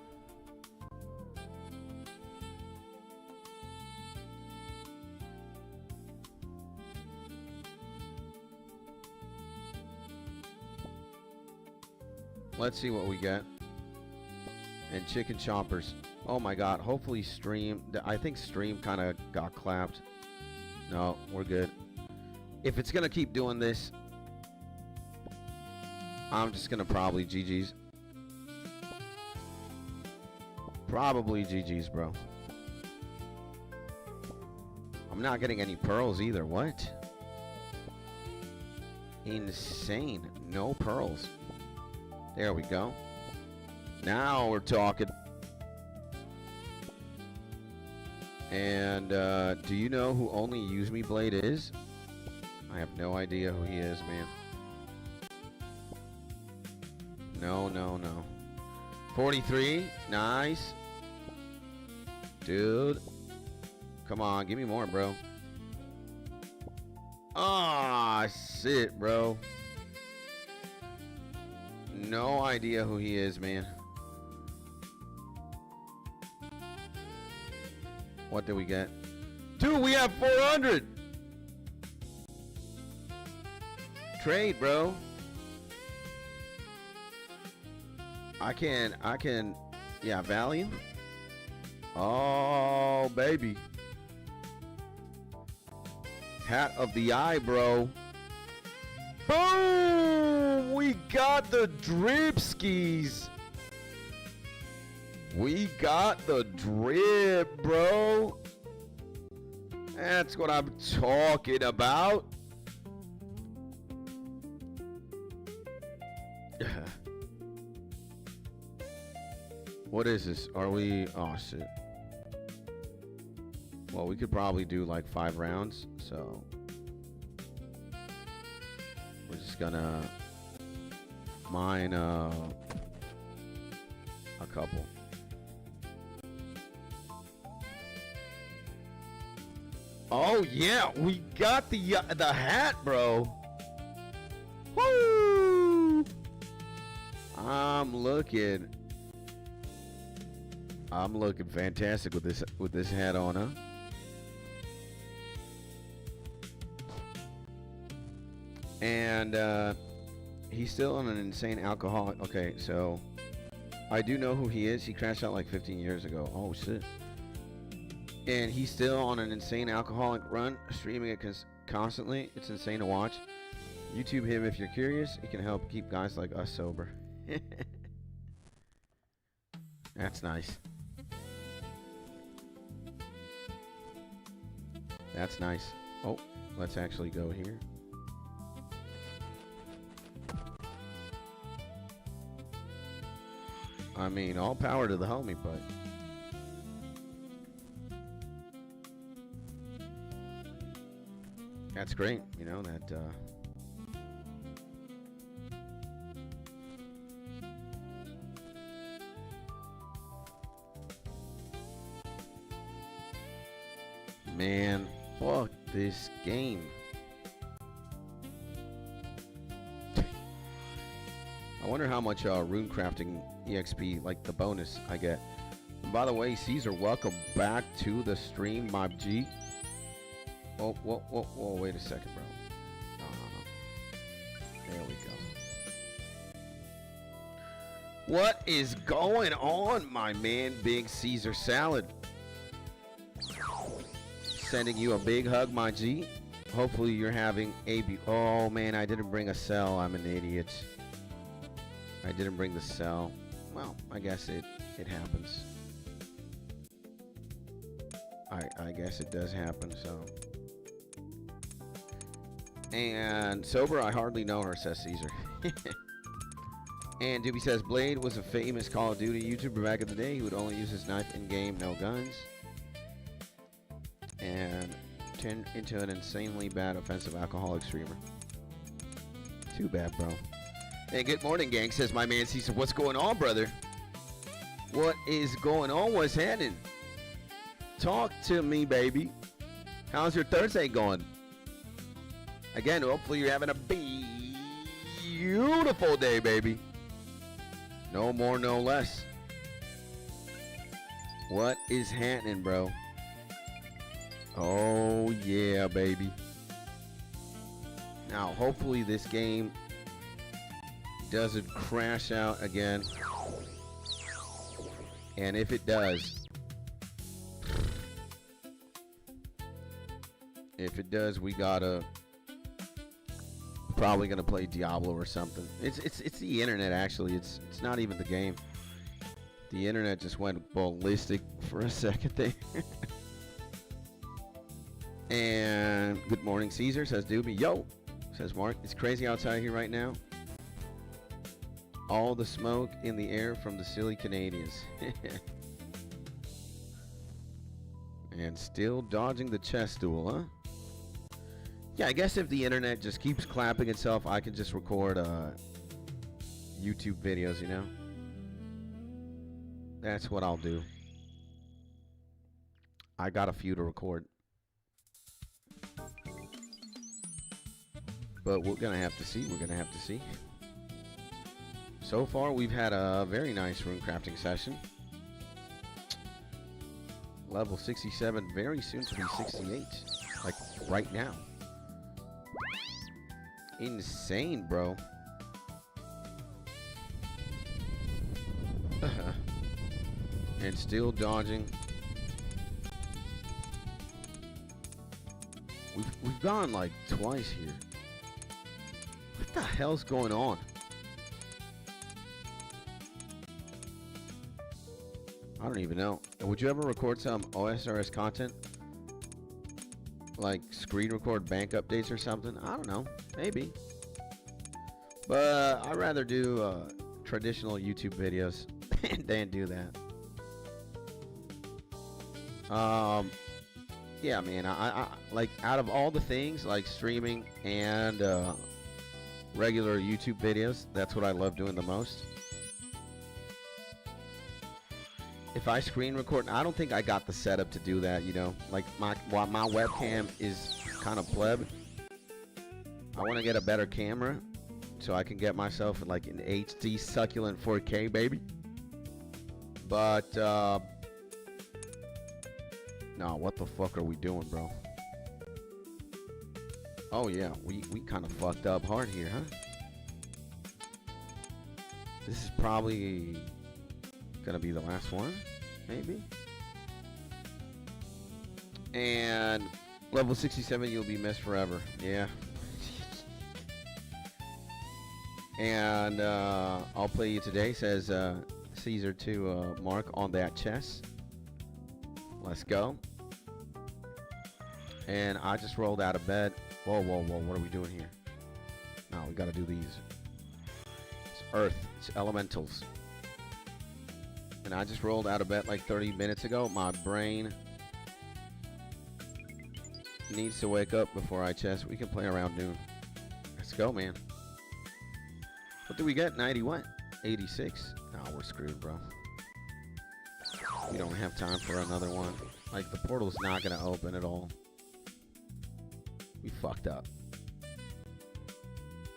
let's see what we get. And chicken choppers. Oh my god, hopefully stream. I think stream kind of got clapped. No, we're good. If it's going to keep doing this, I'm just going to probably GG's. Probably GG's, bro. I'm not getting any pearls either. What? Insane. No pearls. There we go. Now we're talking. And do you know who Only Use Me Blade is? I have no idea who he is, man. No, no, no. 43. Nice. Dude. Come on, give me more, bro. Ah, shit, bro. No idea who he is, man. What did we get? Dude, we have 400. Trade, bro. I can, yeah, value. Oh, baby. Hat of the eye, bro. Boom! We got the drip skis. We got the drip, bro. That's what I'm talking about. What is this? Are we... Oh, shit. Well, we could probably do like 5 rounds, so... We're just gonna... mine, a couple. Oh, yeah! We got the hat, bro! Woo! I'm looking fantastic with this hat on, huh? And he's still on an insane alcoholic. Okay, so I do know who he is. He crashed out like 15 years ago. Oh shit! And he's still on an insane alcoholic run, streaming it constantly. It's insane to watch. YouTube him if you're curious. He can help keep guys like us sober. That's nice. That's nice. Oh, let's actually go here. I mean, all power to the homie, but... That's great, you know, that... Man, fuck this game. I wonder how much Runecrafting EXP, like the bonus, I get. And by the way, Caesar, welcome back to the stream, my G. Oh, whoa, wait a second, bro. There we go. What is going on, my man, Big Caesar Salad? Sending you a big hug, my G. Hopefully you're having a... Oh, man, I didn't bring a cell. I'm an idiot. I didn't bring the cell. Well, I guess it happens. I guess it does happen, so... And sober, I hardly know her, says Caesar. And Doobie says, Blade was a famous Call of Duty YouTuber back in the day. He would only use his knife in-game, no guns. And turned into an insanely bad offensive alcoholic streamer. Too bad, bro. Hey, good morning, gang, says my man Caesar. What's going on, brother? What is going on? What's happening? Talk to me, baby. How's your Thursday going? Again, hopefully you're having a beautiful day, baby. No more, no less. What is happening, bro? Oh, yeah, baby. Now, hopefully this game doesn't crash out again. And if it does, we gotta probably gonna play Diablo or something. It's the internet, actually. It's not even the game. The internet just went ballistic for a second there. And good morning, Caesar, says Doobie. Yo, says Mark. It's crazy outside here right now. All the smoke in the air from the silly Canadians. And still dodging the chest duel, huh? Yeah, I guess if the internet just keeps clapping itself, I can just record YouTube videos, you know? That's what I'll do. I got a few to record. But we're gonna have to see. We're gonna have to see. So far, we've had a very nice runecrafting session. Level 67, very soon to be 68. Like, right now. Insane, bro. And still dodging. We've gone like twice here. What the hell's going on? I don't even know. Would you ever record some OSRS content? Like screen record bank updates or something? I don't know. Maybe. But I'd rather do traditional YouTube videos than do that. Yeah, man. I like out of all the things like streaming and regular YouTube videos, that's what I love doing the most. If I screen record, I don't think I got the setup to do that, you know. Like my webcam is kind of pleb. I want to get a better camera so I can get myself like an HD succulent 4K, baby. But no, what the fuck are we doing, bro? Oh yeah, we kind of fucked up hard here, huh? This is probably gonna be the last one, maybe. And level 67, you'll be missed forever. Yeah. And I'll play you today, says Caesar to Mark on that chess. Let's go. And I just rolled out of bed. Whoa, whoa, whoa, what are we doing here? No, we gotta do these. It's Earth, it's elementals. And I just rolled out of bed like 30 minutes ago. My brain needs to wake up before I chess. We can play around noon. Let's go, man. What did we get? 90 what? 86. No, we're screwed, bro. We don't have time for another one. Like, the portal's not going to open at all. We fucked up.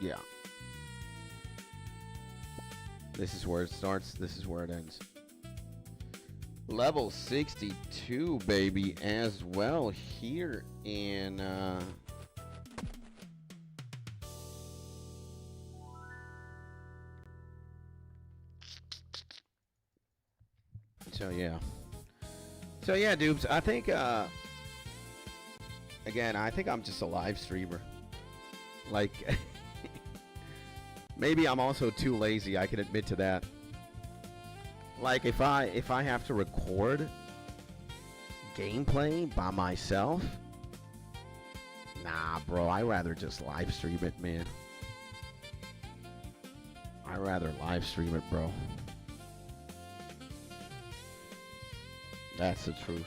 Yeah. This is where it starts. This is where it ends. Level 62, baby, as well here in so yeah, dudes, I think again, I think I'm just a live streamer. Like maybe I'm also too lazy, I can admit to that. Like if I have to record gameplay by myself, nah, bro, I'd rather just live stream it, man. I'd rather live stream it, bro. That's the truth.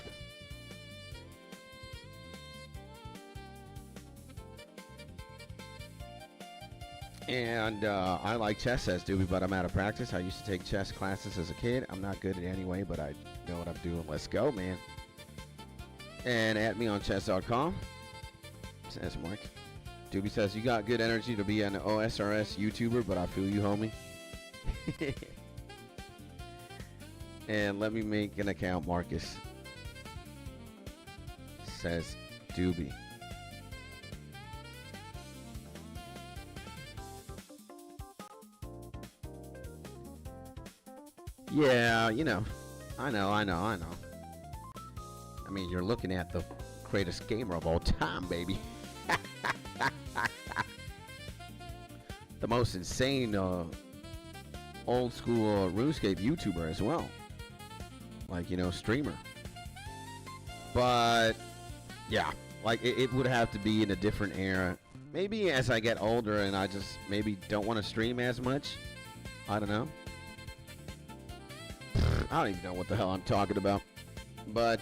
And I like chess, says Doobie, but I'm out of practice. I used to take chess classes as a kid. I'm not good at it anyway, but I know what I'm doing. Let's go, man. And add me on chess.com, says Mark. Doobie says, you got good energy to be an OSRS YouTuber, but I feel you, homie. And let me make an account, Marcus, says Doobie. Yeah, you know. I know. I mean, you're looking at the greatest gamer of all time, baby. The most insane old school RuneScape YouTuber as well. Like, you know, streamer. But yeah, Like, it would have to be in a different era. Maybe as I get older and I just maybe don't want to stream as much. I don't know. I don't even know what the hell I'm talking about. But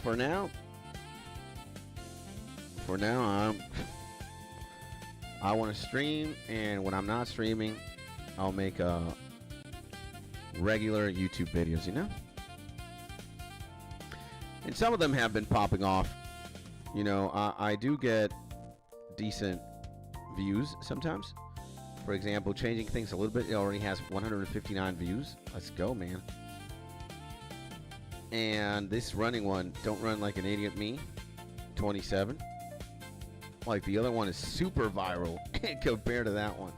for now, I want to stream, and when I'm not streaming, I'll make regular YouTube videos, you know? And some of them have been popping off. You know, I do get decent views sometimes. For example, changing things a little bit, it already has 159 views. Let's go, man. And this running one, Don't Run Like an Idiot Me, 27. Like, the other one is super viral compared to that one.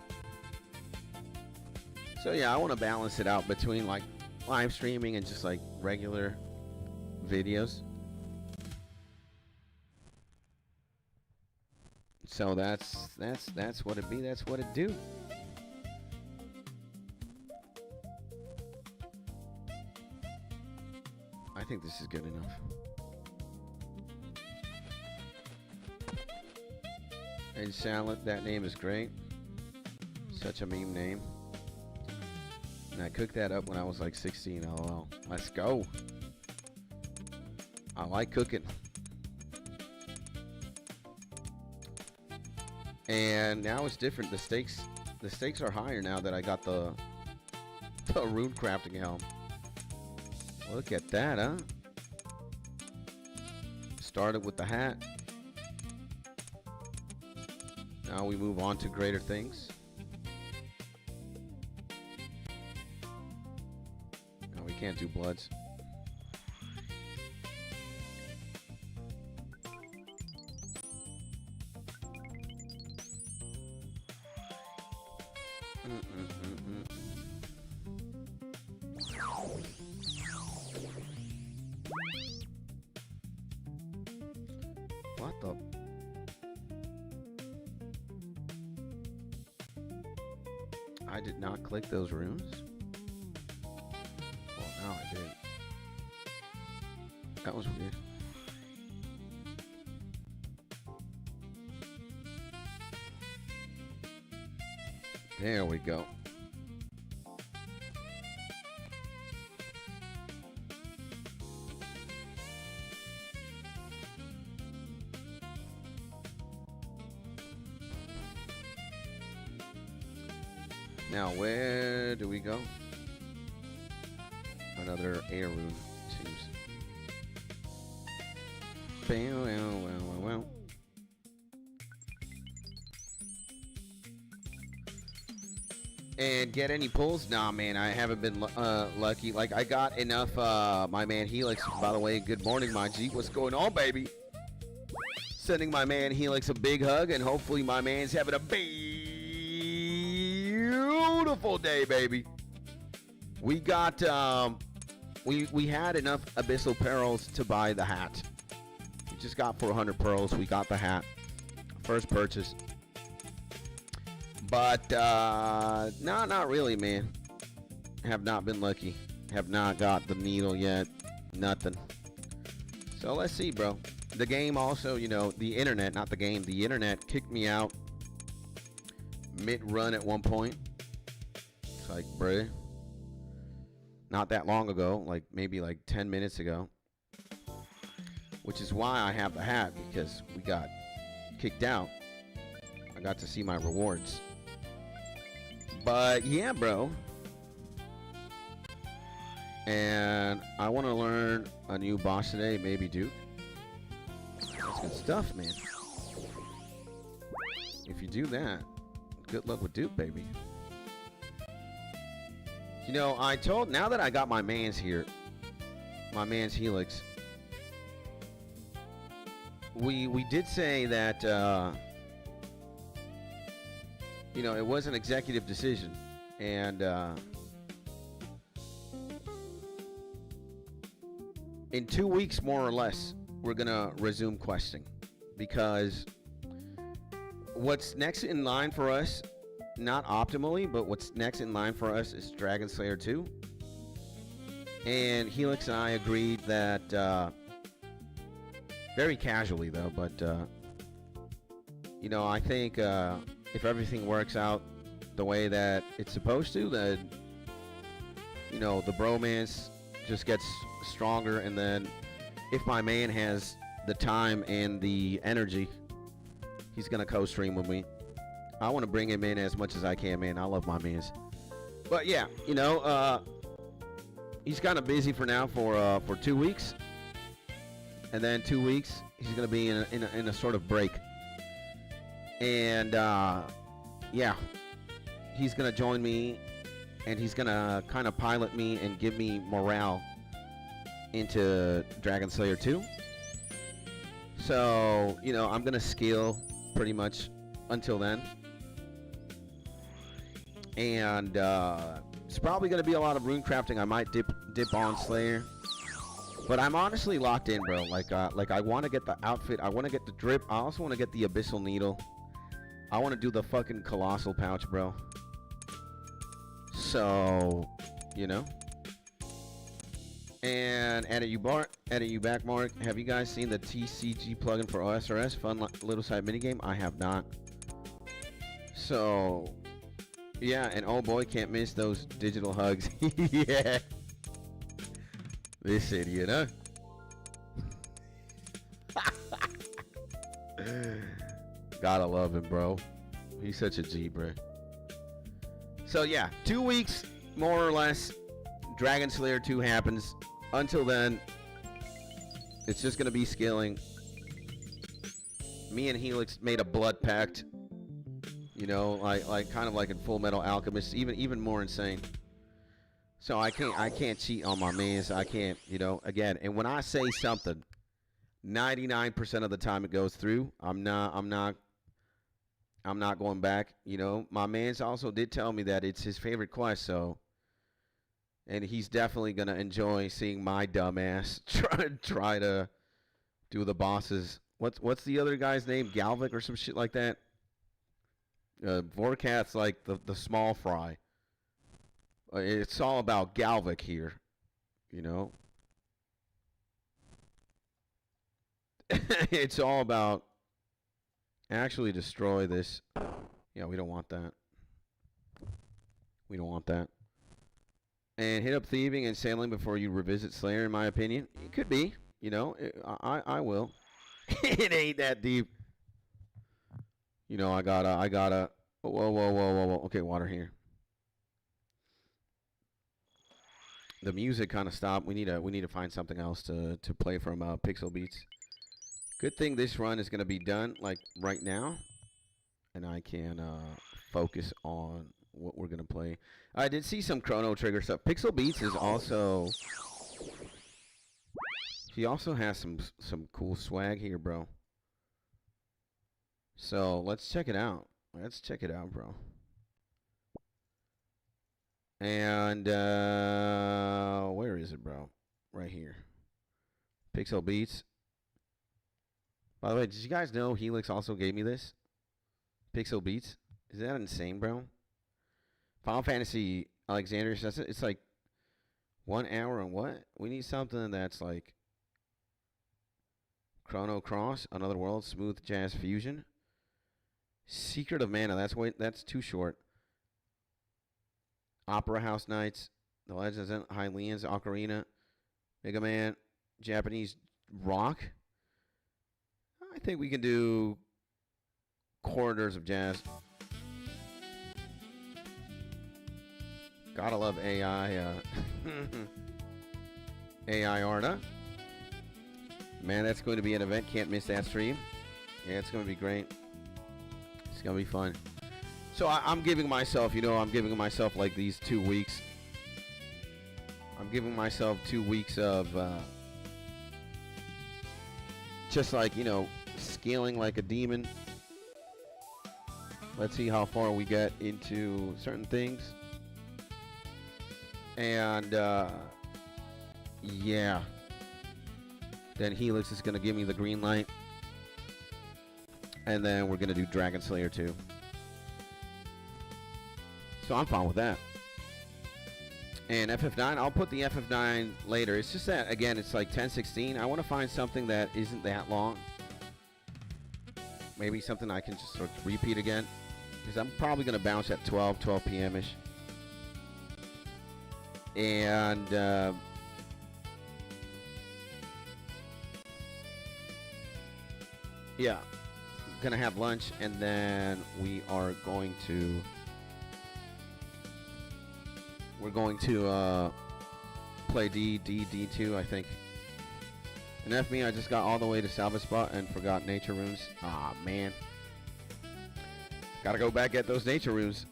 So yeah, I want to balance it out between like live streaming and just like regular videos. So that's what it be. That's what it do. I think this is good enough. And Salad, that name is great. Such a meme name. And I cooked that up when I was like 16. LOL. Let's go. I like cooking. And now it's different. The stakes are higher now that I got the Runecrafting helm. Look at that, huh? Started with the hat. Now we move on to greater things. No, we can't do bloods. What the? I did not click those runes. Well, now I did. That was weird. There we go. Now, where do we go? Another air rune, seems. Well. And get any pulls? Nah, man, I haven't been lucky. Like, I got enough, my man Helix. By the way, good morning, my G. What's going on, baby? Sending my man Helix a big hug, and hopefully my man's having a beautiful day, baby. We got, we had enough Abyssal Pearls to buy the hat. We just got 400 pearls. We got the hat. First purchase. But, no, not really, man. Have not been lucky. Have not got the needle yet. Nothing. So let's see, bro. The game also, you know, the internet, not the game, the internet kicked me out mid-run at one point. It's like, bruh. Not that long ago, like maybe like 10 minutes ago. Which is why I have the hat, because we got kicked out. I got to see my rewards. But yeah, bro. And I want to learn a new boss today, maybe Duke. That's good stuff, man. If you do that, good luck with Duke, baby. You know, now that I got my man's here, my man's Helix, we did say that, you know, it was an executive decision, and in 2 weeks, more or less, we're gonna resume questing, because what's next in line for us, not optimally, but what's next in line for us is Dragon Slayer 2. And Helix and I agreed that Very casually though, but you know, I think if everything works out the way that it's supposed to, then you know, the bromance just gets stronger, and then if my man has the time and the energy, he's gonna co-stream with me. I want to bring him in as much as I can, man. I love my mans. But yeah, you know, he's kind of busy for now for 2 weeks, and then 2 weeks he's gonna be in a sort of break, and yeah, he's gonna join me, and he's gonna kind of pilot me and give me morale into Dragon Slayer 2. So, you know, I'm gonna skill pretty much until then, and it's probably gonna be a lot of rune crafting. I might dip on Slayer, but I'm honestly locked in, bro. Like I want to get the outfit, I want to get the drip, I also want to get the abyssal needle, I want to do the fucking colossal pouch, bro. So, you know. And edit you back, Mark. Have you guys seen the TCG plugin for OSRS? Fun little side minigame. I have not. So, yeah, and oh boy, can't miss those digital hugs. Yeah. This idiot, huh? Gotta love him, bro. He's such a G, bro. So yeah, 2 weeks, more or less, Dragon Slayer 2 happens. Until then, it's just gonna be scaling. Me and Helix made a blood pact. You know, like kind of like in Full Metal Alchemist, even more insane. So I can't cheat on my mans. I can't, you know, again. And when I say something, 99% of the time it goes through. I'm not going back. You know, my mans also did tell me that it's his favorite quest, so. And he's definitely going to enjoy seeing my dumb ass try to do the bosses. What's the other guy's name? Galvic or some shit like that? Vorkath's like the small fry. It's all about Galvic here, you know? It's all about actually destroy this. Yeah, we don't want that. We don't want that. And hit up thieving and sailing before you revisit Slayer, in my opinion. It could be, you know. I will. It ain't that deep. You know, I gotta. Whoa. Okay, water here. The music kind of stopped. We need to find something else to play from Pixel Beats. Good thing this run is gonna be done like right now, and I can focus on what we're gonna play. I did see some Chrono Trigger stuff. Pixel Beats is also. He also has some cool swag here, bro. So let's check it out. Let's check it out, bro. And where is it, bro? Right here. Pixel Beats. By the way, did you guys know Helix also gave me this? Pixel Beats. Is that insane, bro? Final Fantasy Alexander says it. It's like 1 hour and what? We need something that's like Chrono Cross, Another World, Smooth Jazz Fusion, Secret of Mana. That's too short. Opera House Nights, The Legends of Hylians, Ocarina, Mega Man, Japanese rock. I think we can do Corridors of Jazz. Gotta love AI. AI Arna. Man, that's going to be an event. Can't miss that stream. Yeah, it's going to be great. It's going to be fun. So I'm giving myself, you know, like these 2 weeks. I'm giving myself 2 weeks of just like, you know, scaling like a demon. Let's see how far we get into certain things. And, yeah. Then Helix is going to give me the green light. And then we're going to do Dragon Slayer 2. So I'm fine with that. And FF9, I'll put the FF9 later. It's just that, again, it's like 10:16. I want to find something that isn't that long. Maybe something I can just sort of repeat again. Because I'm probably going to bounce at 12 p.m.-ish. And, yeah. Going to have lunch, and then we are going to... We're going to play D2, I think. And F me, I just got all the way to Salvage Spot and forgot nature runes. Aw, man. Gotta go back at those nature runes.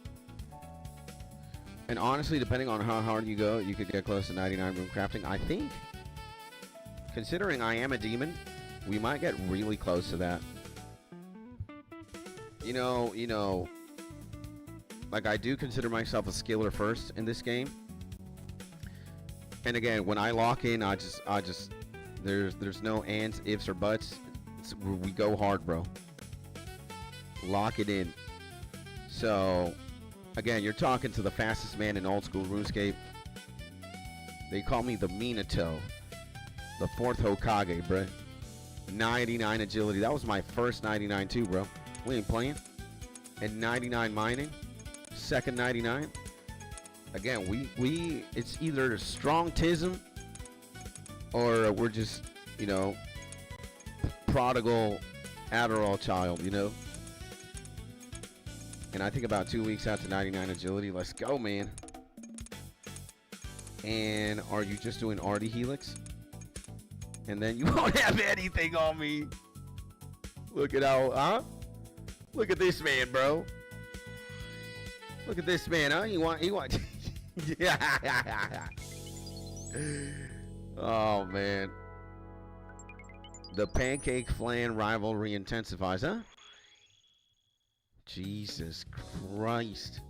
And honestly, depending on how hard you go, you could get close to 99 rune crafting. I think, considering I am a demon, we might get really close to that. You know, like, I do consider myself a skiller first in this game. And again, when I lock in, I just there's no ands, ifs, or buts. We go hard, bro. Lock it in. So, again, you're talking to the fastest man in old school RuneScape. They call me the Minato. The 4th Hokage, bro. 99 agility. That was my first 99 too, bro. We ain't playing. And 99 mining. Second 99. Again, we it's either strong tism or we're just, you know, prodigal Adderall child, you know. And I think about 2 weeks out to 99 agility. Let's go, man. And are you just doing Artie Helix? And then you won't have anything on me. Look at how, huh? Look at this man, bro. Look at this man, huh? He want yeah. Oh, man. The pancake flan rivalry intensifies, huh? Jesus Christ.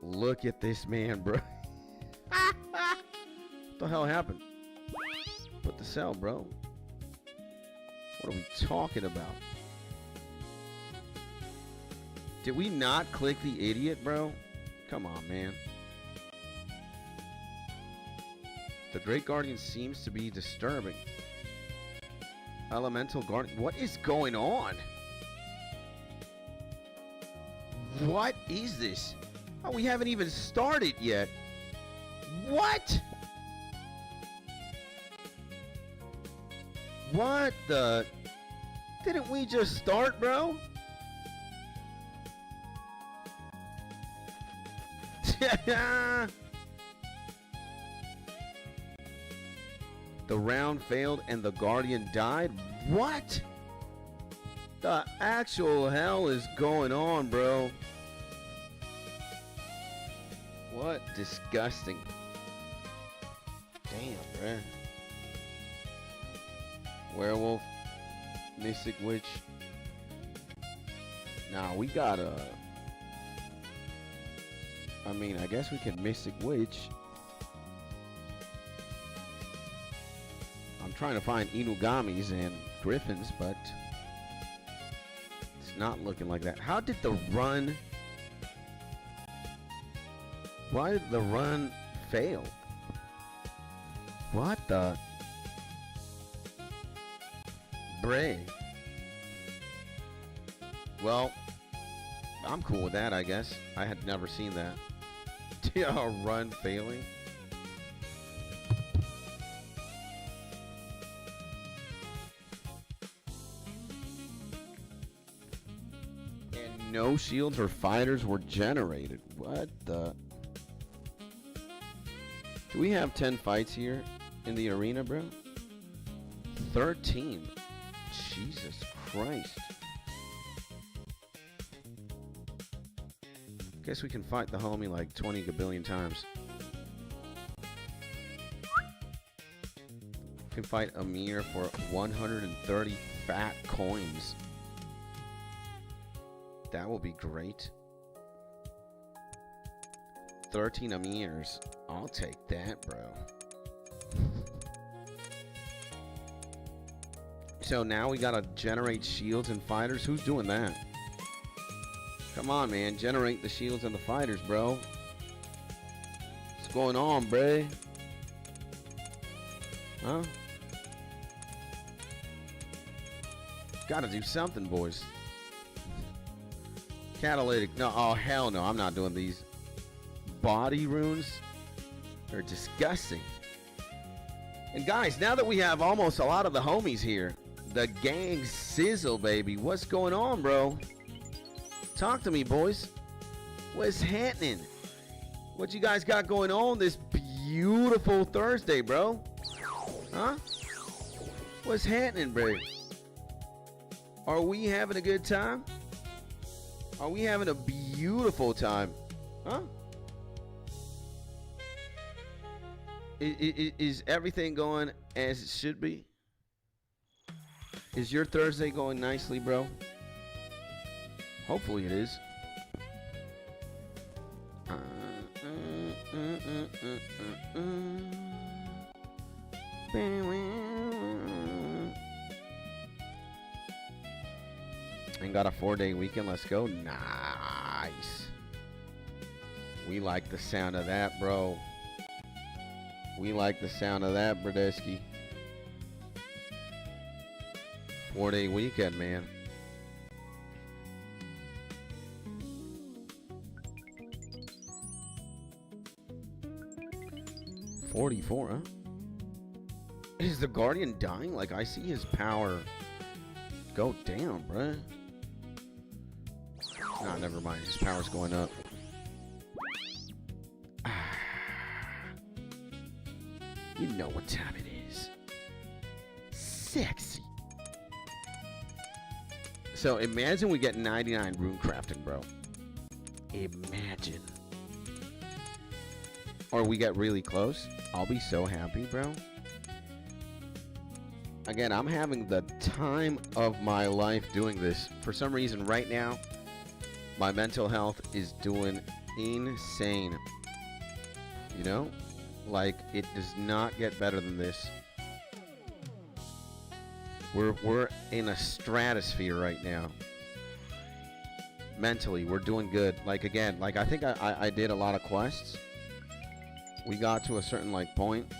Look at this man, bro. What the hell happened? What the cell, bro? What are we talking about? Did we not click the idiot, bro? Come on, man. The Great Guardian seems to be disturbing. Elemental Guardian. What is going on? What is this? Oh, we haven't even started yet. What? What the? Didn't we just start, bro? The round failed and the Guardian died? What? The actual hell is going on, bro? What disgusting. Damn, bruh. Werewolf, Mystic Witch. Nah, we gotta... I mean, I guess we can Mystic Witch. I'm trying to find Inugamis and Griffins, but it's not looking like that. How did the run... Why did the run fail? What the... Bray. Well, I'm cool with that, I guess. I had never seen that. A run failing. And no shields or fighters were generated. What the? Do we have 10 fights here in the arena, bro? 13. Jesus Christ. Guess we can fight the homie like 20 gabillion times. We can fight Amir for 130 fat coins. That will be great. 13 Amirs. I'll take that, bro. So now we gotta generate shields and fighters. Who's doing that? Come on, man. Generate the shields and the fighters, bro. What's going on, bruh? Huh? Gotta do something, boys. Catalytic. No, oh, hell no. I'm not doing these body runes. They're disgusting. And guys, now that we have almost a lot of the homies here, the gang sizzle, baby. What's going on, bro? Talk to me, boys. What's happening? What you guys got going on this beautiful Thursday, bro? Huh? What's happening, bro? Are we having a good time? Are we having a beautiful time? Huh? Is everything going as it should be? Is your Thursday going nicely, bro? Hopefully it is. And got a 4-day weekend. Let's go. Nice. We like the sound of that, bro. We like the sound of that, Brodesky. 4-day weekend, man. $44, huh? Is the Guardian dying? Like, I see his power go down, bruh. Nah, never mind. His power's going up. You know what time it is. Sexy. So imagine we get 99 runecrafting, bro. Imagine. Or we get really close. I'll be so happy, bro. Again, I'm having the time of my life doing this. For some reason, right now, my mental health is doing insane. You know? Like, it does not get better than this. We're in a stratosphere right now. Mentally, we're doing good. Like, again, like, I think I did a lot of quests. We got to a certain, like, point.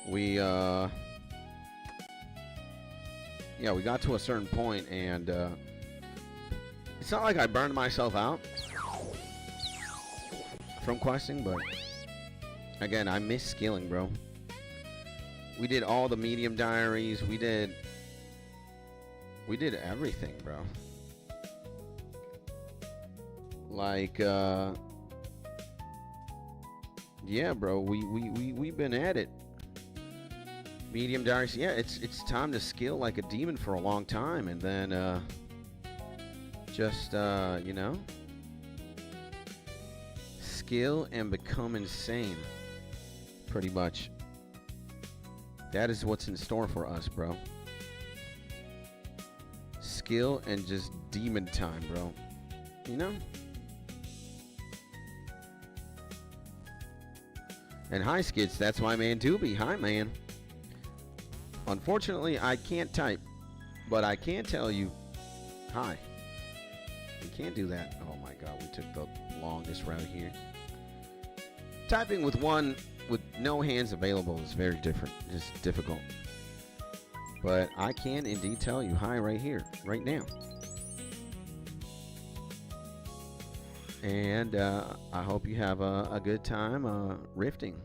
We got to a certain point, and it's not like I burned myself out from questing, but again, I miss skilling, bro. We did all the medium diaries. We did everything, bro. Like, yeah, bro. We've been at it. Medium diaries. Yeah, it's time to skill like a demon for a long time, and then just you know, skill and become insane. Pretty much. That is what's in store for us, bro. Skill and just demon time, bro. You know? And hi, Skids. That's my man, Doobie. Hi, man. Unfortunately, I can't type, but I can tell you hi. You can't do that. Oh, my God. We took the longest route here. Typing with no hands available is very different. It's difficult. But I can indeed tell you hi right here, right now. And I hope you have a good time rifting.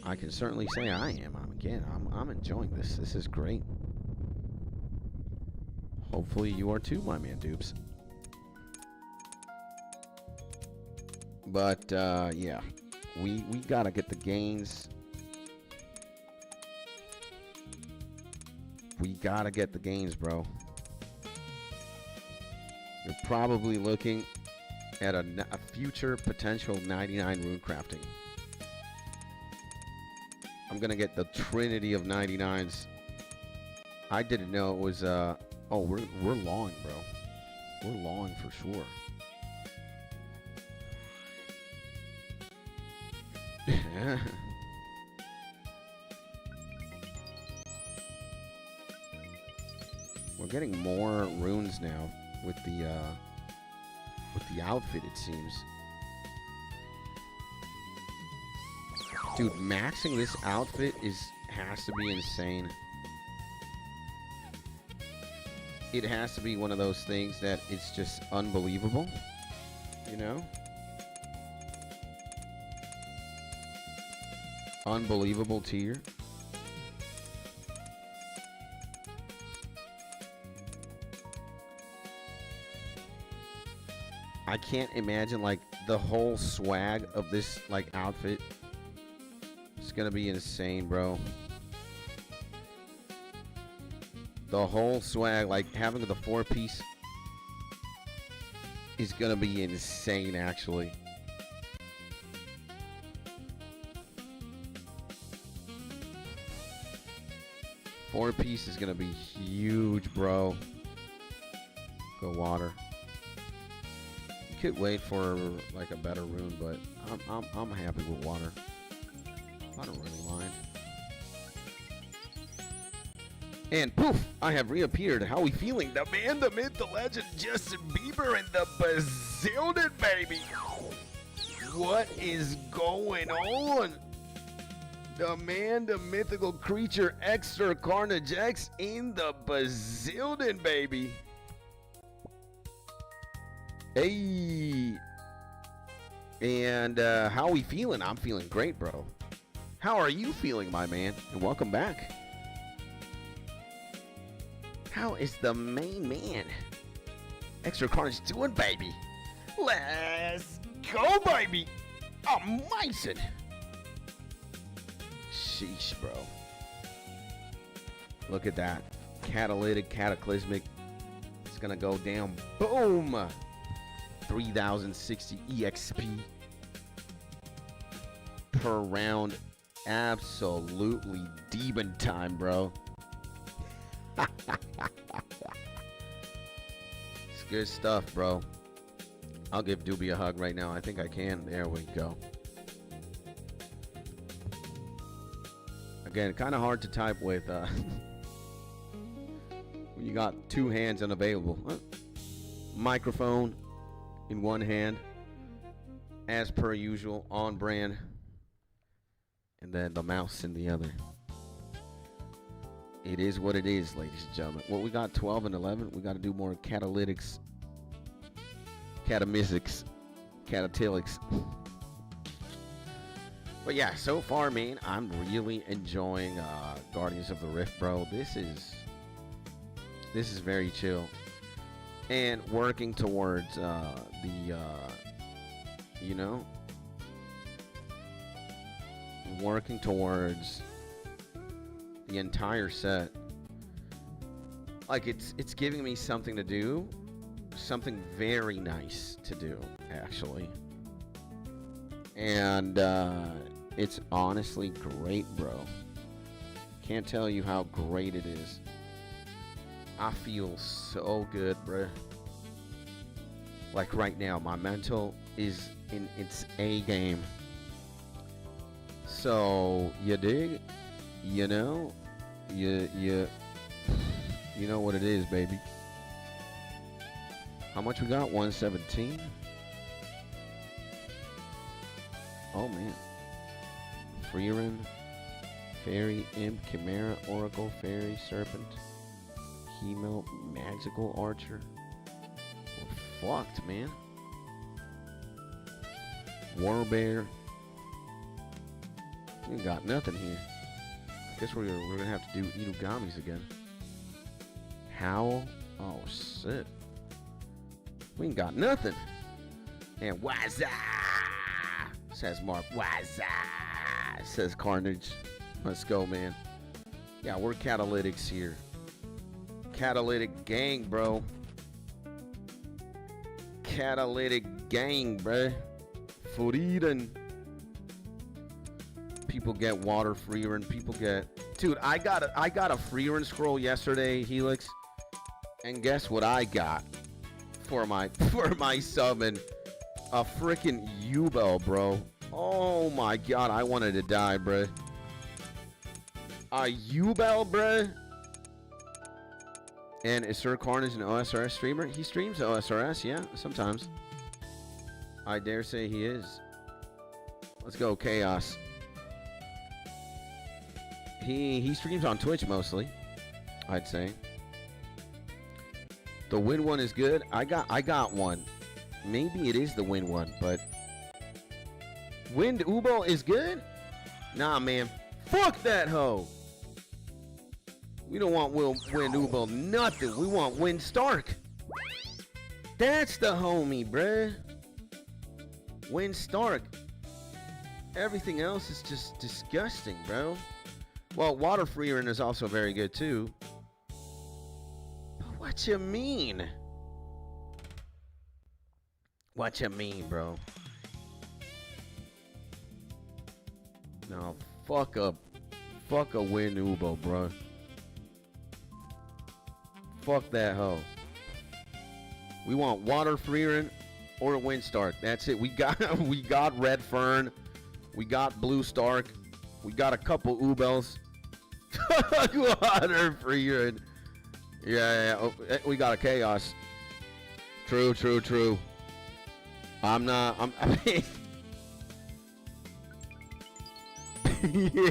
I can certainly say I am. I'm enjoying this. This is great. Hopefully you are too, my man, Dupes. But yeah, we gotta get the gains. We gotta get the gains, bro. You're probably looking at a future potential 99 runecrafting. I'm gonna get the trinity of 99s. I didn't know it was oh, we're long, bro. We're long for sure. We're getting more runes now with the the outfit, it seems. Dude, maxing this outfit has to be insane. It has to be one of those things that it's just unbelievable, you know? Unbelievable tier. I can't imagine, like, the whole swag of this, like, outfit. It's gonna be insane, bro. The whole swag, like, having the 4-piece is gonna be insane, actually. Four-piece is gonna be huge, bro. Go water. You could wait for like a better rune, but I'm happy with water. I don't really mind. And poof, I have reappeared. How we feeling? The man, the myth, the legend, Justin Bieber, and the Bazillion, baby. What is going on? The man, the mythical creature, extra Carnage X in the Bazillion, baby. Hey. And how we feeling? I'm feeling great, bro. How are you feeling, my man? And welcome back. How is the main man, extra Carnage, doing, baby? Let's go, baby. Amazing. Sheesh, bro. Look at that. Catalytic, cataclysmic. It's gonna go down. Boom. 3060 EXP per round. Absolutely demon time, bro. It's good stuff, bro. I'll give Doobie a hug right now. I think I can. There we go. Again, kind of hard to type with when you got two hands unavailable. Microphone in one hand, as per usual, on brand, and then the mouse in the other. It is what it is, ladies and gentlemen. Well, we got 12 and 11. We got to do more catalytics, catamystics, catatylics. But yeah, so far, man, I'm really enjoying Guardians of the Rift, bro. This is very chill, and working towards working towards the entire set. Like it's giving me something to do, something very nice to do, actually, and it's honestly great, bro. Can't tell you how great it is. I feel so good, bro. Like right now, my mental is in its A game. So you dig? You know? You know what it is, baby. How much we got? 117. Oh man. Freerun, Fairy, Imp, Chimera, Oracle, Fairy, Serpent, Chemo, Magical Archer. We're fucked, man. Warbear. We ain't got nothing here. I guess we're gonna have to do Inugamis again. Howl. Oh shit. We ain't got nothing. And Waza, says Mark. Waza, says Carnage. Let's go, man. Yeah, we're catalytics here. Catalytic gang, bro. Catalytic gang, bro. For eating. People get water free run. People get, dude. I got a free run scroll yesterday, Helix, and guess what I got for my summon? A freaking U-Bell, bro. Oh my god, I wanted to die, bro. A U-Bell, bro. And is Sir Carnage an OSRS streamer? He streams OSRS, yeah, sometimes. I dare say he is. Let's go, Chaos. He streams on Twitch mostly, I'd say. The win one is good. I got one. Maybe it is the win one, but Wind Ubo is good? Nah, man. Fuck that hoe. We don't want Wind Ubo nothing. We want Wind Stark. That's the homie, bruh. Wind Stark. Everything else is just disgusting, bro. Well, Water Freerin is also very good too. But what you mean? What you mean, bro? No, fuck a Wind Ubo, bro. Fuck that hoe. We want Water Freerin or a Wind Stark. That's it. We got Red Fern. We got Blue Stark. We got a couple Ubels. Water Freerin. Yeah. Oh, we got a Chaos. True. I mean,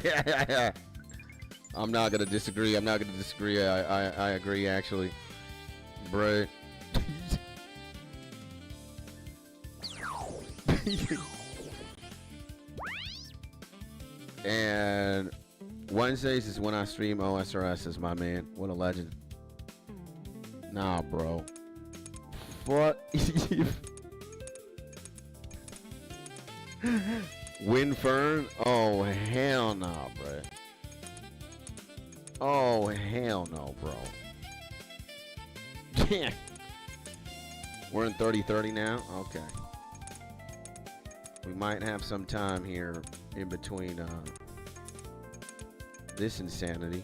yeah. I'm not gonna disagree. I agree, actually. Bruh. And Wednesdays is when I stream. OSRS is my man. What a legend. Nah, bro. Fuck. Wind Fern? Oh, hell no, bro. Oh, hell no, bro. Yeah. We're in 30-30 now? Okay. We might have some time here in between this insanity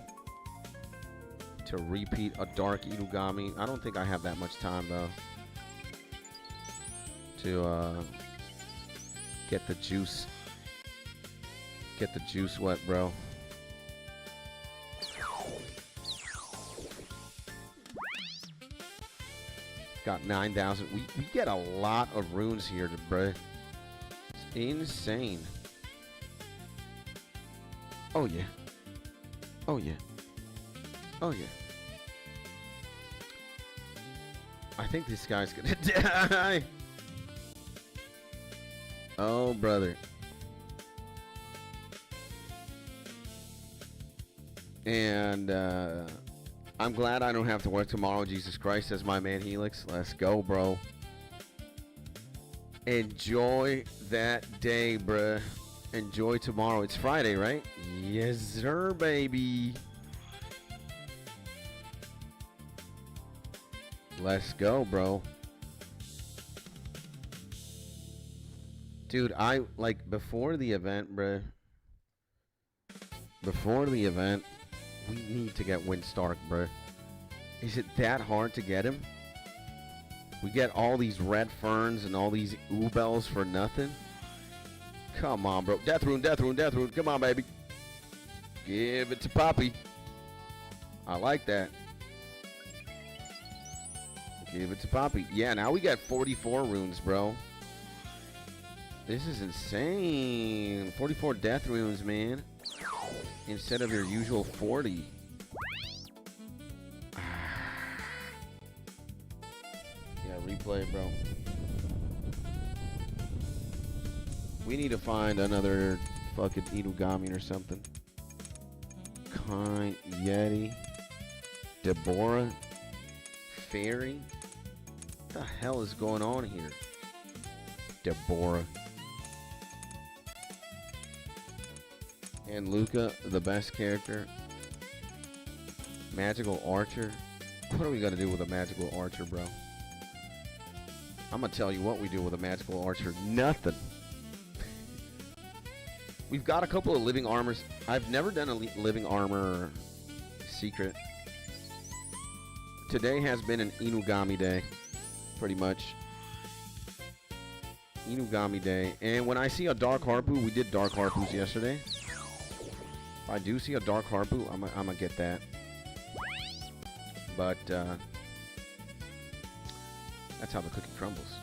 to repeat a Dark Inugami. I don't think I have that much time, though, to get the juice wet, bro. Got 9,000. We get a lot of runes here, bro. It's insane. Oh yeah. Oh yeah. Oh yeah. I think this guy's gonna die. Oh, brother. And I'm glad I don't have to work tomorrow. Jesus Christ, says my man Helix. Let's go, bro. Enjoy that day, bruh. Enjoy tomorrow. It's Friday, right? Yes, sir, baby. Let's go, bro. Dude, I, like, before the event, bruh. Before the event, we need to get Wind Stark, bruh. Is it that hard to get him? We get all these Red Ferns and all these Ubels for nothing? Come on, bro. Death Rune. Come on, baby. Give it to Poppy. I like that. Give it to Poppy. Yeah, now we got 44 runes, bro. This is insane. 44 death runes, man. Instead of your usual 40. Yeah, replay, bro. We need to find another fucking Inugami or something. Kind Yeti. Deborah. Fairy. What the hell is going on here? Deborah. And Luca, the best character. Magical Archer. What are we gonna do with a Magical Archer, bro? I'm gonna tell you what we do with a Magical Archer. Nothing. We've got a couple of living armors. I've never done a living armor secret. Today has been an Inugami day, pretty much. Inugami day. And when I see a Dark Harpu, we did Dark Harpus yesterday. If I do see a Dark Harpu, I'm gonna get that. But that's how the cookie crumbles.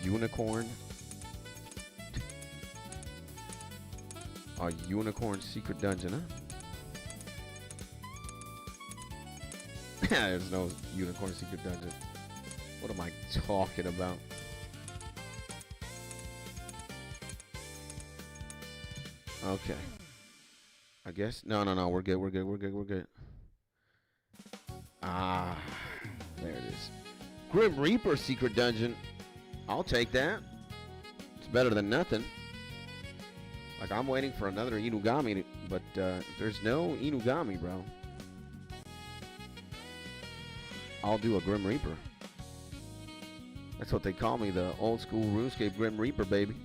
unicorn. A unicorn secret dungeon, huh? There's no unicorn secret dungeon. What am I talking about? Okay. I guess. No. We're good. Ah. There it is. Grim Reaper secret dungeon. I'll take that. It's better than nothing. Like, I'm waiting for another Inugami, but there's no Inugami, bro. I'll do a Grim Reaper. That's what they call me, the old school RuneScape Grim Reaper, baby.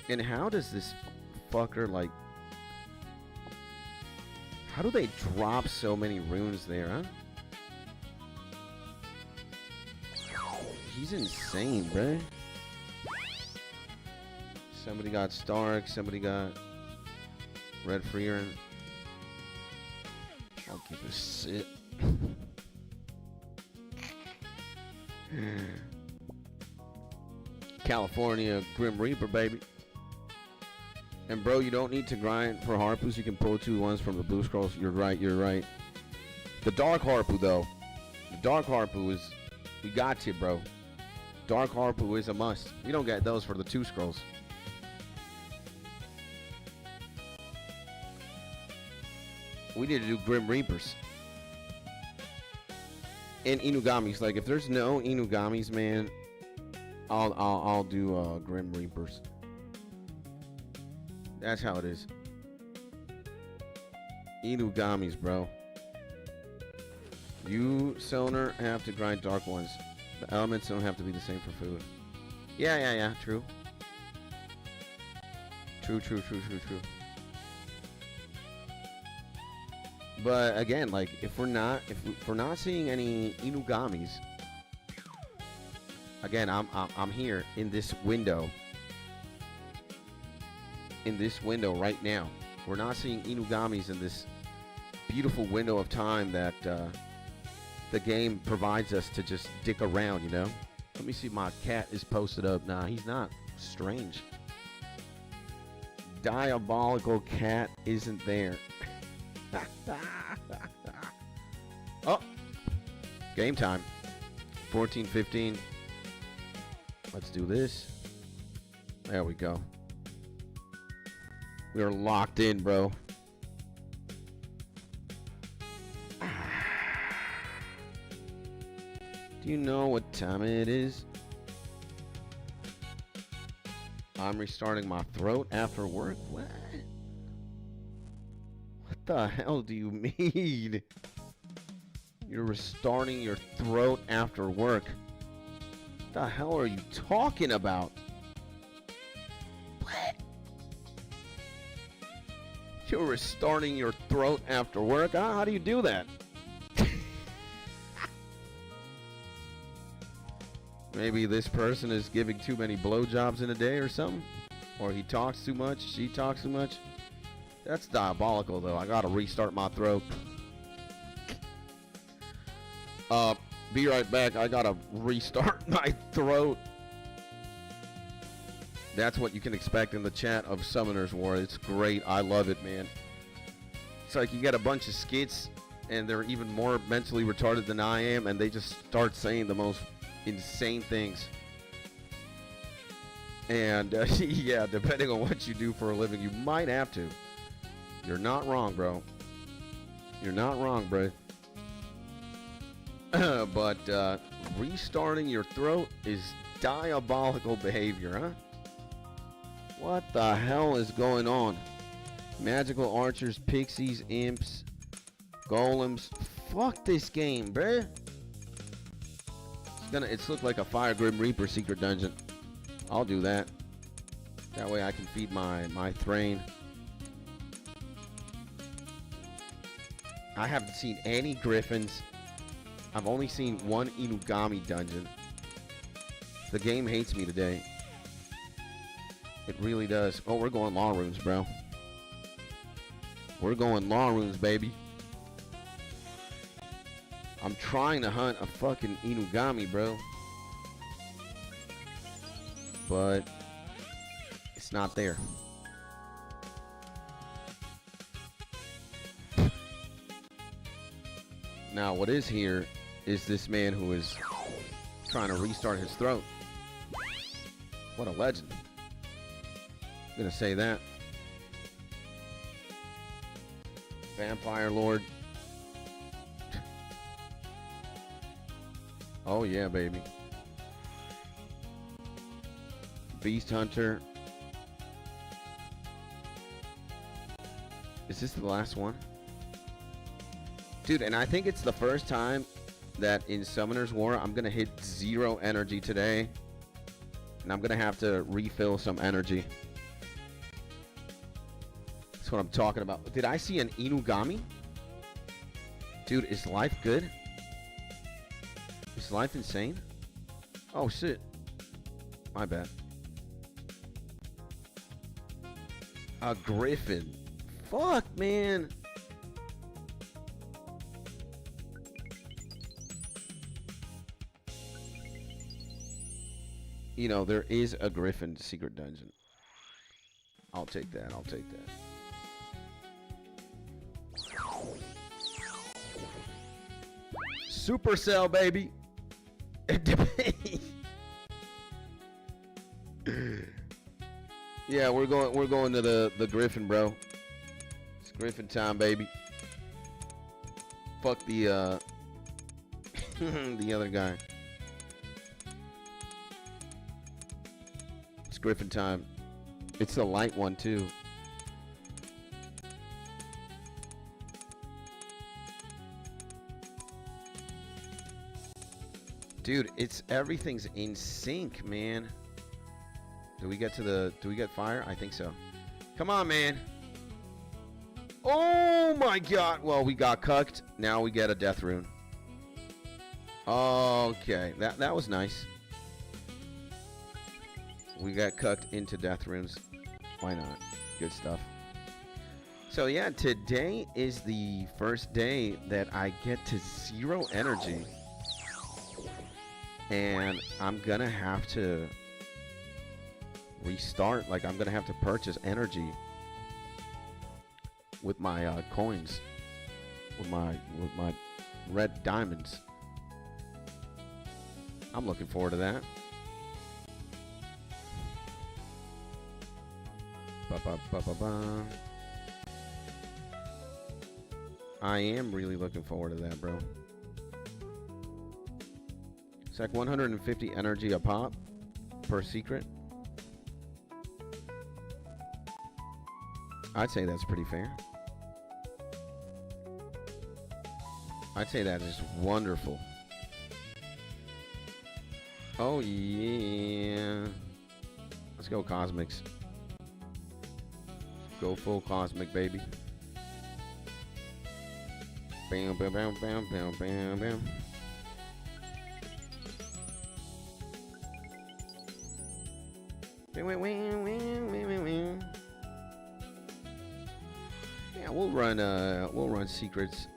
And how does this fucker, like... How do they drop so many runes there, huh? He's insane, bruh. Somebody got Stark, somebody got Red Freer. I'll keep it sit. California Grim Reaper, baby. And bro, you don't need to grind for Harpus. You can pull 2 ones from the blue scrolls. You're right. The Dark Harpu, though. The Dark Harpu is... We got you, bro. Dark Harpu is a must. We don't get those for the 2 scrolls. We need to do Grim Reapers. And Inugamis. Like, if there's no Inugamis, man, I'll do Grim Reapers. That's how it is. Inugamis, bro. You, Sonar, have to grind dark ones. The elements don't have to be the same for food. Yeah. True. True. But again, like, if we're not seeing any Inugamis, again, I'm here in this window. In this window right now, we're not seeing Inugamis in this beautiful window of time that the game provides us to just dick around, you know. Let me see, my cat is posted up. Nah, he's not. Strange. Diabolical cat isn't there. Oh, game time. 14:15. Let's do this. There we go. We are locked in, bro. Do you know what time it is? I'm restarting my throat after work. What? What the hell do you mean? You're restarting your throat after work. What the hell are you talking about? What? You're restarting your throat after work? Huh? How do you do that? Maybe this person is giving too many blowjobs in a day or something? Or he talks too much, she talks too much? That's diabolical, though. I gotta restart my throat. Be right back. I gotta restart my throat. That's what you can expect in the chat of Summoner's War. It's great. I love it, man. It's like you get a bunch of skits, and they're even more mentally retarded than I am, and they just start saying the most insane things. And yeah, depending on what you do for a living, you might have to. You're not wrong, bro. You're not wrong, bro. But restarting your throat is diabolical behavior, huh? What the hell is going on? Magical archers, pixies, imps, golems. Fuck this game, bruh. It's looked like a Fire Grim Reaper secret dungeon. I'll do that. That way I can feed my Thrain. I haven't seen any griffins. I've only seen one Inugami dungeon. The game hates me today. It really does. Oh, we're going law runes, bro. We're going law runes, baby. I'm trying to hunt a fucking Inugami, bro. But it's not there. Now, what is here is this man who is trying to restart his throat. What a legend. I'm gonna say that. Vampire Lord. Oh yeah, baby. Beast Hunter. Is this the last one? Dude, and I think it's the first time that in Summoner's War I'm gonna hit 0 energy today. And I'm gonna have to refill some energy. That's what I'm talking about. Did I see an Inugami? Dude, is life good? Is life insane? Oh shit. My bad. A griffin. Fuck, man. You know, there is a griffin secret dungeon. I'll take that. I'll take that. Supercell, baby. Yeah, we're going to the griffin, bro. It's griffin time, baby. Fuck the the other guy. It's griffin time. It's the light one too. Dude, everything's in sync, man. Do we get fire? I think so. Come on, man. Oh my god. Well, we got cucked. Now we get a death rune. Okay. That was nice. We got cucked into death runes. Why not? Good stuff. So yeah, today is the first day that I get to 0 energy. And I'm gonna have to restart. Like, I'm gonna have to purchase energy with my coins, with my red diamonds. I'm looking forward to that. Ba-ba-ba-ba-ba. I am really looking forward to that, bro. It's like 150 energy a pop per secret. I'd say that's pretty fair. I'd say that is wonderful. Oh yeah. Let's go Cosmics. Go full Cosmic, baby. Bam, bam, bam, bam, bam, bam, bam. Yeah, we'll run secrets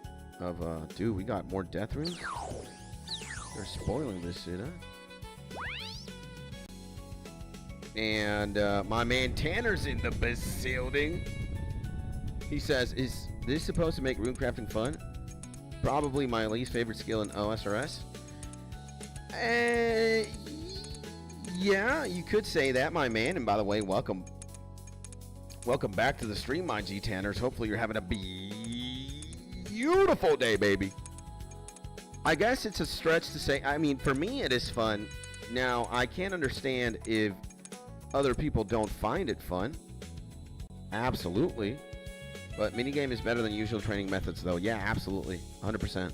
of dude, we got more death runes. They're spoiling this shit, huh? And my man Tanner's in the building. He says, "Is this supposed to make runecrafting fun? Probably my least favorite skill in OSRS." Yeah, you could say that, my man. And by the way, welcome back to the stream, my G Tanners. Hopefully you're having a beautiful day, baby. I guess it's a stretch to say. I mean, for me, it is fun. Now, I can't understand if other people don't find it fun. Absolutely. But minigame is better than usual training methods, though. Yeah, absolutely. 100%.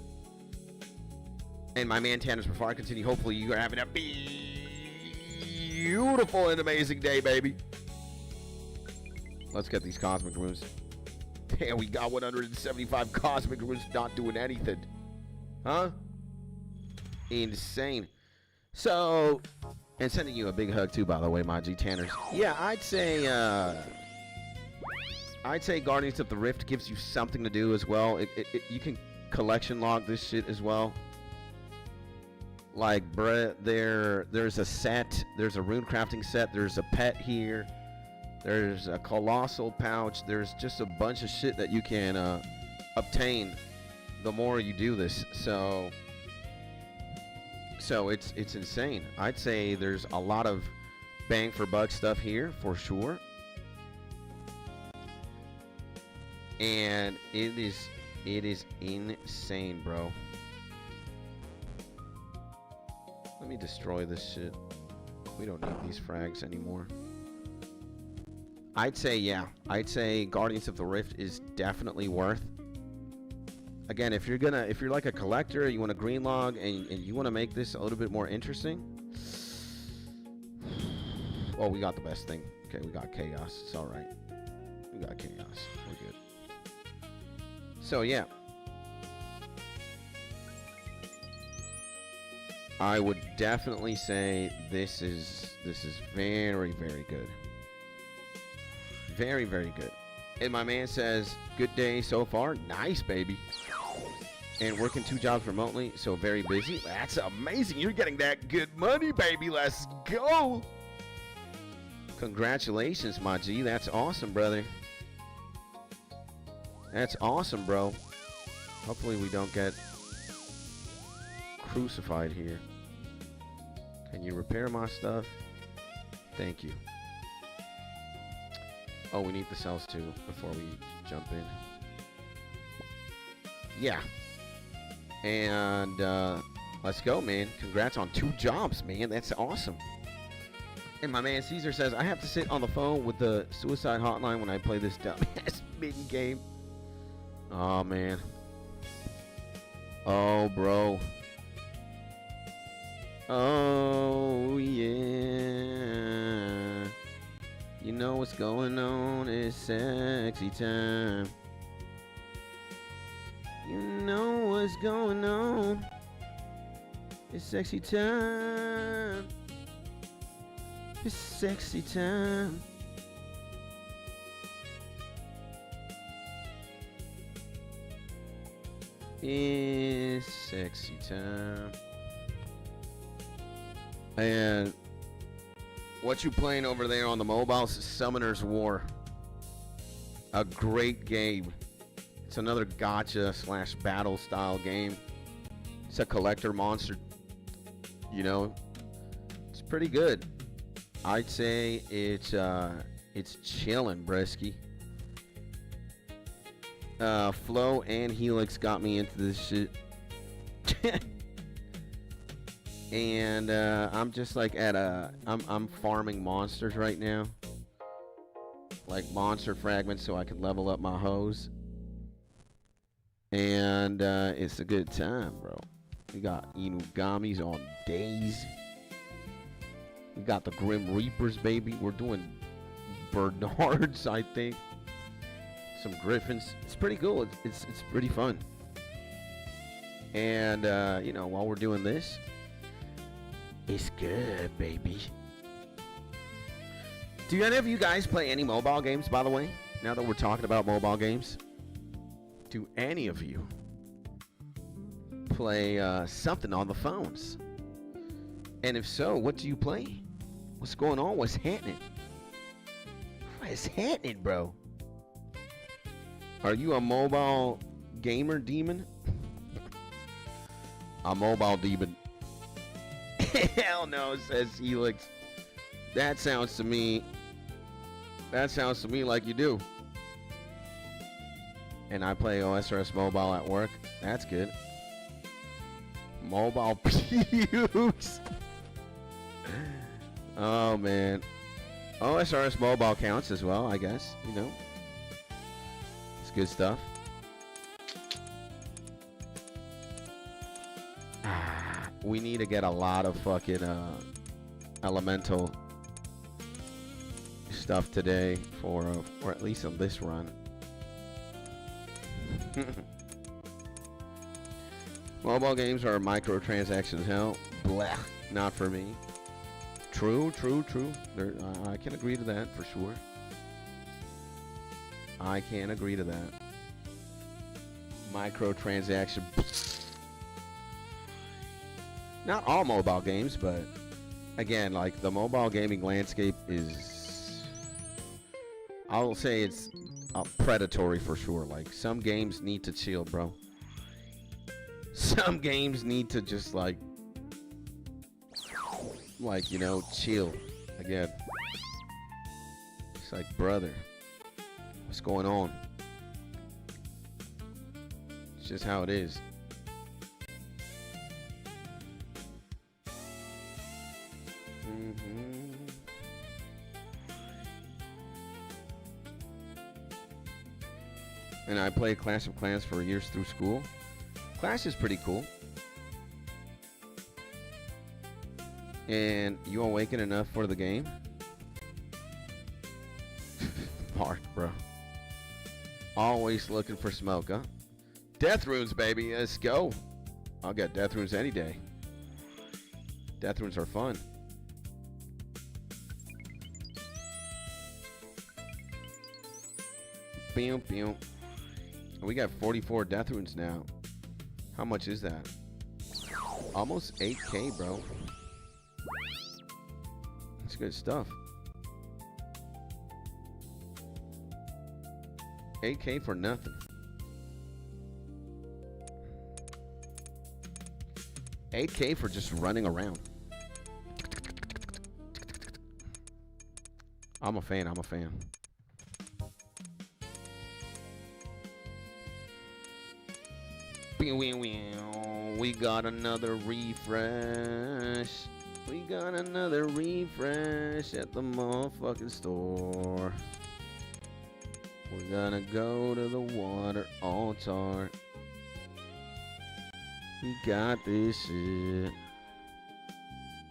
And my man Tanners, before I continue, hopefully you are having a beautiful and amazing day, baby. Let's get these cosmic runes. Damn, we got 175 cosmic runes not doing anything. Huh? Insane. So, and sending you a big hug too, by the way, my G Tanners. Yeah, I'd say Guardians of the Rift gives you something to do as well. You can collection log this shit as well. Like, bruh, there's a set. There's a runecrafting set. There's a pet here. There's a colossal pouch. There's just a bunch of shit that you can obtain the more you do this. So it's insane. I'd say there's a lot of bang for buck stuff here for sure. And it is insane, bro. Let me destroy this shit. We don't need these frags anymore. I'd say, yeah. I'd say Guardians of the Rift is definitely worth. Again, if you're like a collector, you want a green log, and you want to make this a little bit more interesting. Oh, we got the best thing. Okay, we got chaos. It's all right. We got chaos. We're good. So yeah, I would definitely say this is very, very good. Very, very good. And my man says, good day so far. Nice, baby. And working 2 jobs remotely, so very busy. That's amazing. You're getting that good money, baby. Let's go. Congratulations, my G. That's awesome, brother. That's awesome, bro. Hopefully we don't get crucified here. Can you repair my stuff? Thank you. Oh, we need the cells too before we jump in. Yeah. And let's go, man. Congrats on 2 jobs, man. That's awesome. And my man Caesar says, I have to sit on the phone with the suicide hotline when I play this dumbass mini game. Oh, man. Oh, bro. Oh, yeah. You know what's going on, it's sexy time. You know what's going on, it's sexy time. It's sexy time. It's sexy time. And what you playing over there on the mobile? Summoner's War. A great game. It's another gacha / battle style game. It's a collector monster. You know, it's pretty good. I'd say it's chillin', brisky. Flo and Helix got me into this shit. And I'm just like I'm farming monsters right now. Like monster fragments so I can level up my hose. And it's a good time, bro. We got Inugamis on days. We got the Grim Reapers, baby. We're doing Bernards, I think. Some Griffins. It's pretty cool. It's pretty fun. And, you know, while we're doing this, it's good, baby. Do any of you guys play any mobile games, by the way? Now that we're talking about mobile games. Do any of you play something on the phones? And if so, what do you play? What's going on? What's happening? What's happening, bro? Are you a mobile gamer demon? A mobile demon. Hell no, says Helix. That sounds to me like you do. And I play OSRS mobile at work. That's good. Mobile pukes. Oh, man. OSRS mobile counts as well, I guess. You know. It's good stuff. We need to get a lot of fucking elemental stuff today for or at least on this run. Mobile games are microtransactions hell. Blah. Not for me. True. I can agree to that for sure. I can agree to that. Microtransaction. Not all mobile games, but again, like the mobile gaming landscape is, I'll say it's predatory for sure. Like some games need to chill, bro. Some games need to just like you know, chill. Again, it's like, brother, what's going on? It's just how it is. And I played Clash of Clans for years through school. Clash is pretty cool. And you awaken enough for the game? Mark, bro. Always looking for smoke, huh? Death runes, baby. Let's go. I'll get death runes any day. Death runes are fun. Pew, pew. We got 44 death runes now. How much is that? Almost 8K, bro. That's good stuff. 8K for nothing. 8K for just running around. I'm a fan. I'm a fan. We got another refresh. We got another refresh at the motherfucking store. We're gonna go to the water altar. We got this shit.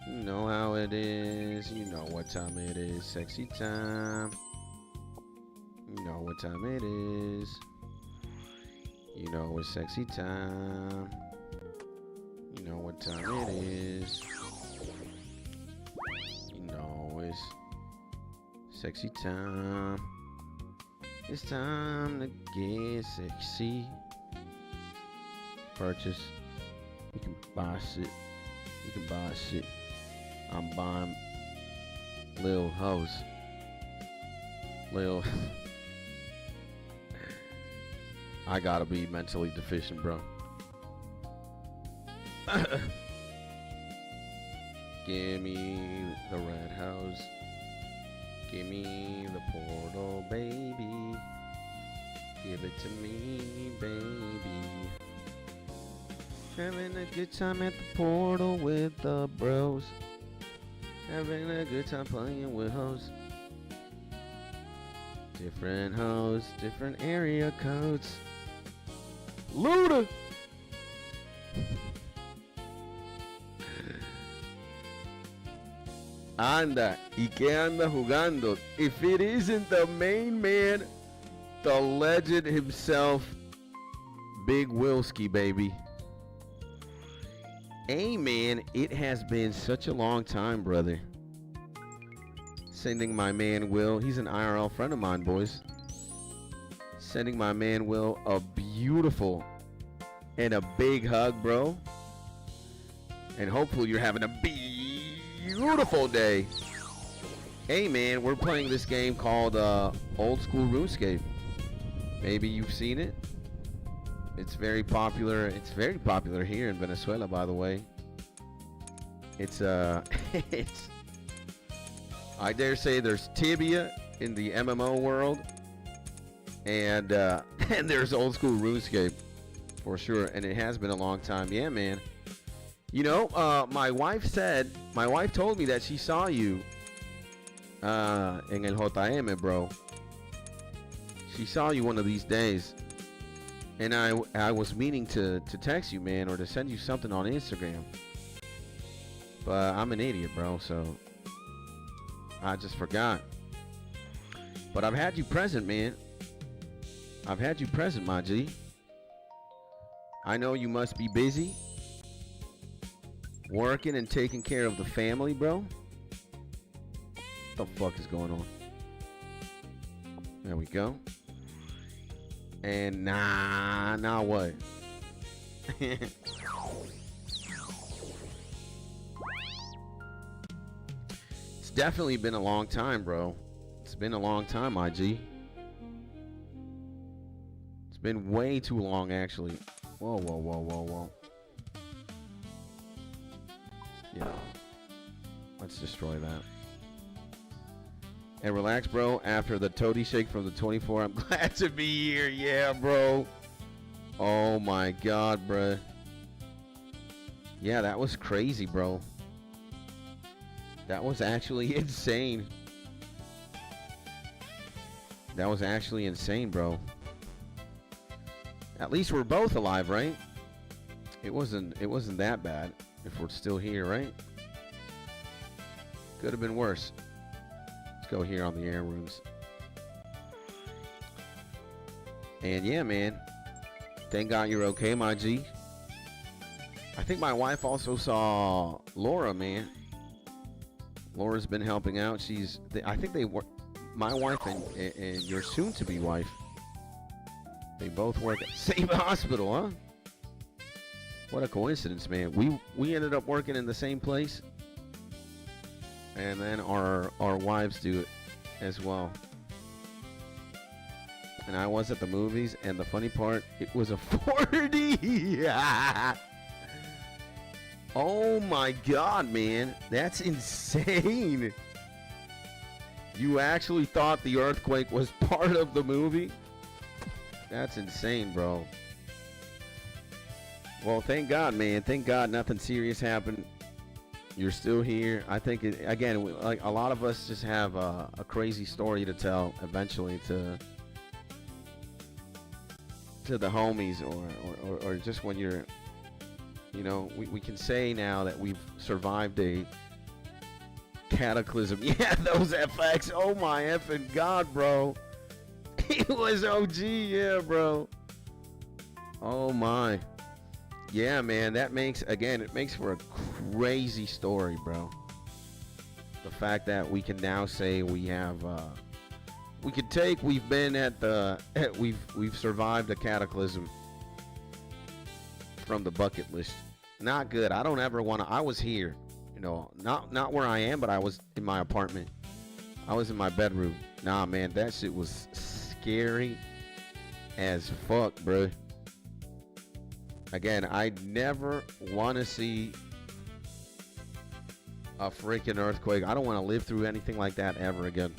You know how it is. You know what time it is. Sexy time. You know what time it is. You know it's sexy time. You know what time it is. You know it's sexy time. It's time to get sexy. Purchase. You can buy shit. You can buy shit. I'm buying Lil Hoes. Lil. I gotta be mentally deficient, bro. Give me the red house. Give me the portal, baby. Give it to me, baby. Having a good time at the portal with the bros. Having a good time playing with hoes. Different hoes, different area codes. Luda! Anda, ¿y qué anda jugando? If it isn't the main man, the legend himself, Big Wilski, baby. Hey, man, it has been such a long time, brother. Sending my man Will, he's an IRL friend of mine, boys. Sending my man Will a beautiful and a big hug, bro. And hopefully you're having a beautiful day. Hey, man, we're playing this game called Old School RuneScape. Maybe you've seen it. It's very popular. It's very popular here in Venezuela, by the way. It's it's, I dare say there's Tibia in the MMO world, and and there's Old School RuneScape for sure. And it has been a long time. Yeah, man. You know, my wife told me that she saw you in El JM, bro. She saw you one of these days. And I was meaning to text you, man, or to send you something on Instagram. But I'm an idiot, bro, so I just forgot. But I've had you present, man. I've had you present, my G. I know you must be busy working and taking care of the family, bro. What the fuck is going on? There we go. And now what? definitely been a long time, bro. It's been a long time, IG. It's been way too long, actually. Whoa, whoa, whoa, whoa, whoa. Yeah. Let's destroy that. And relax, bro. After the toady shake from the 24, I'm glad to be here. Yeah, bro. Oh, my God, bro. Yeah, that was crazy, bro. That was actually insane. That was actually insane, bro. At least we're both alive, right? It wasn't that bad if we're still here, right? Could have been worse. Let's go here on the air runes. And yeah, man. Thank God you're okay, my G. I think my wife also saw Laura, man. Laura's been helping out. I think they work. My wife and your soon-to-be wife. They both work at the same hospital, huh? What a coincidence, man. We ended up working in the same place. And then our wives do it as well. And I was at the movies, and the funny part, it was a 4D. Oh my God, man. That's insane. You actually thought the earthquake was part of the movie? That's insane, bro. Well, thank God, man. Thank God nothing serious happened. You're still here. I think, again, like a lot of us just have a crazy story to tell eventually to the homies or just when you're, you know, we can say now that we've survived a cataclysm. Yeah, those FX. Oh my effing God, bro. He was OG, yeah, bro. Oh my. Yeah, man, that makes, again, it makes for a crazy story, bro. The fact that we can now say we have, we've been at the, we've survived a cataclysm from the bucket list. Not good. I don't ever want to, I was here, you know, not where I am, but I was in my apartment. I was in my bedroom. Nah, man, that shit was scary as fuck, bro. Again, I never want to see a freaking earthquake. I don't want to live through anything like that ever again.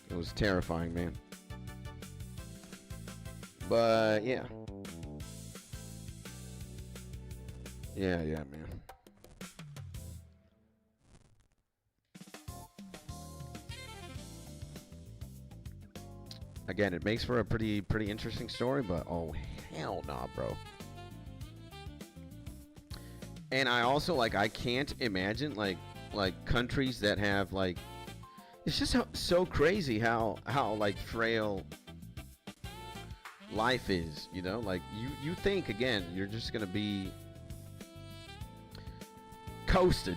It was terrifying, man. But yeah. Yeah, man. Again, it makes for a pretty interesting story, but oh hell nah, bro. And I also, like, I can't imagine like countries that have, like, it's just so crazy how like frail life is, you know? Like you think, again, you're just gonna be coasted,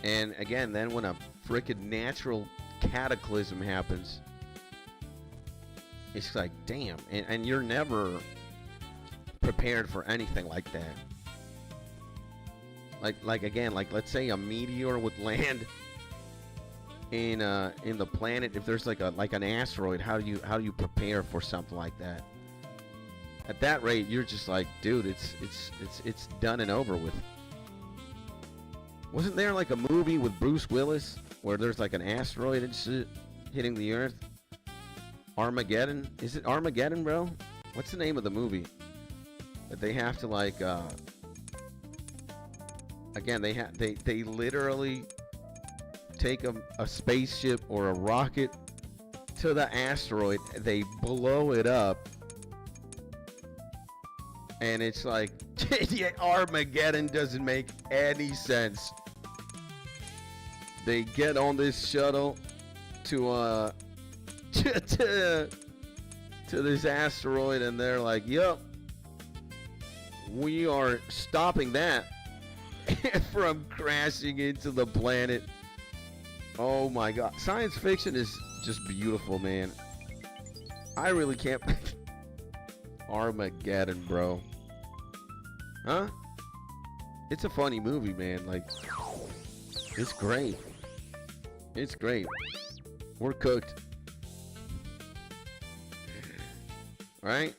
and again, then when a freaking natural cataclysm happens, it's like, damn, and you're never prepared for anything like that. Like again, like let's say a meteor would land in the planet. If there's like an asteroid, how do you prepare for something like that? At that rate, you're just like, dude, it's done and over with. Wasn't there like a movie with Bruce Willis where there's like an asteroid and shit hitting the Earth? Armageddon? Is it Armageddon, bro? What's the name of the movie? That they have to, like, again, they literally take a spaceship or a rocket to the asteroid, they blow it up, and it's like, Armageddon doesn't make any sense. They get on this shuttle to to this asteroid, and they're like, yep, we are stopping that from crashing into the planet. Oh my God, science fiction is just beautiful, man. I really can't. Armageddon, bro. Huh? It's a funny movie, man. Like, It's great. It's great. We're cooked. Right?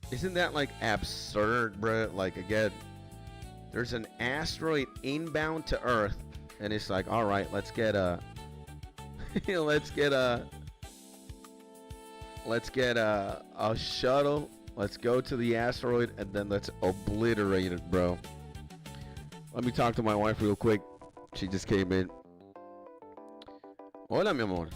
Isn't that like absurd, bro? Like, again, there's an asteroid inbound to Earth, and it's like, all right, let's get a shuttle. Let's go to the asteroid, and then let's obliterate it, bro. Let me talk to my wife real quick. She just came in. Hola, mi amor.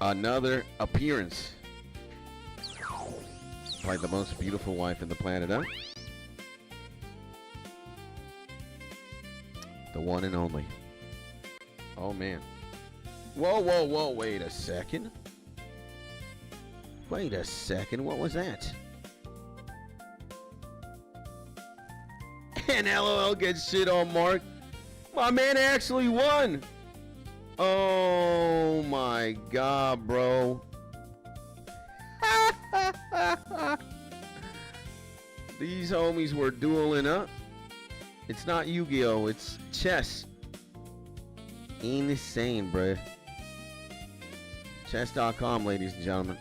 Another appearance by the most beautiful wife in the planet, huh? The one and only. Oh, man. Whoa, whoa, whoa, wait a second. Wait a second, what was that? And LOL gets shit on Mark. My man actually won. Oh my god, bro. These homies were dueling up. It's not Yu-Gi-Oh, it's chess. Insane, bruh. Chess.com, ladies and gentlemen.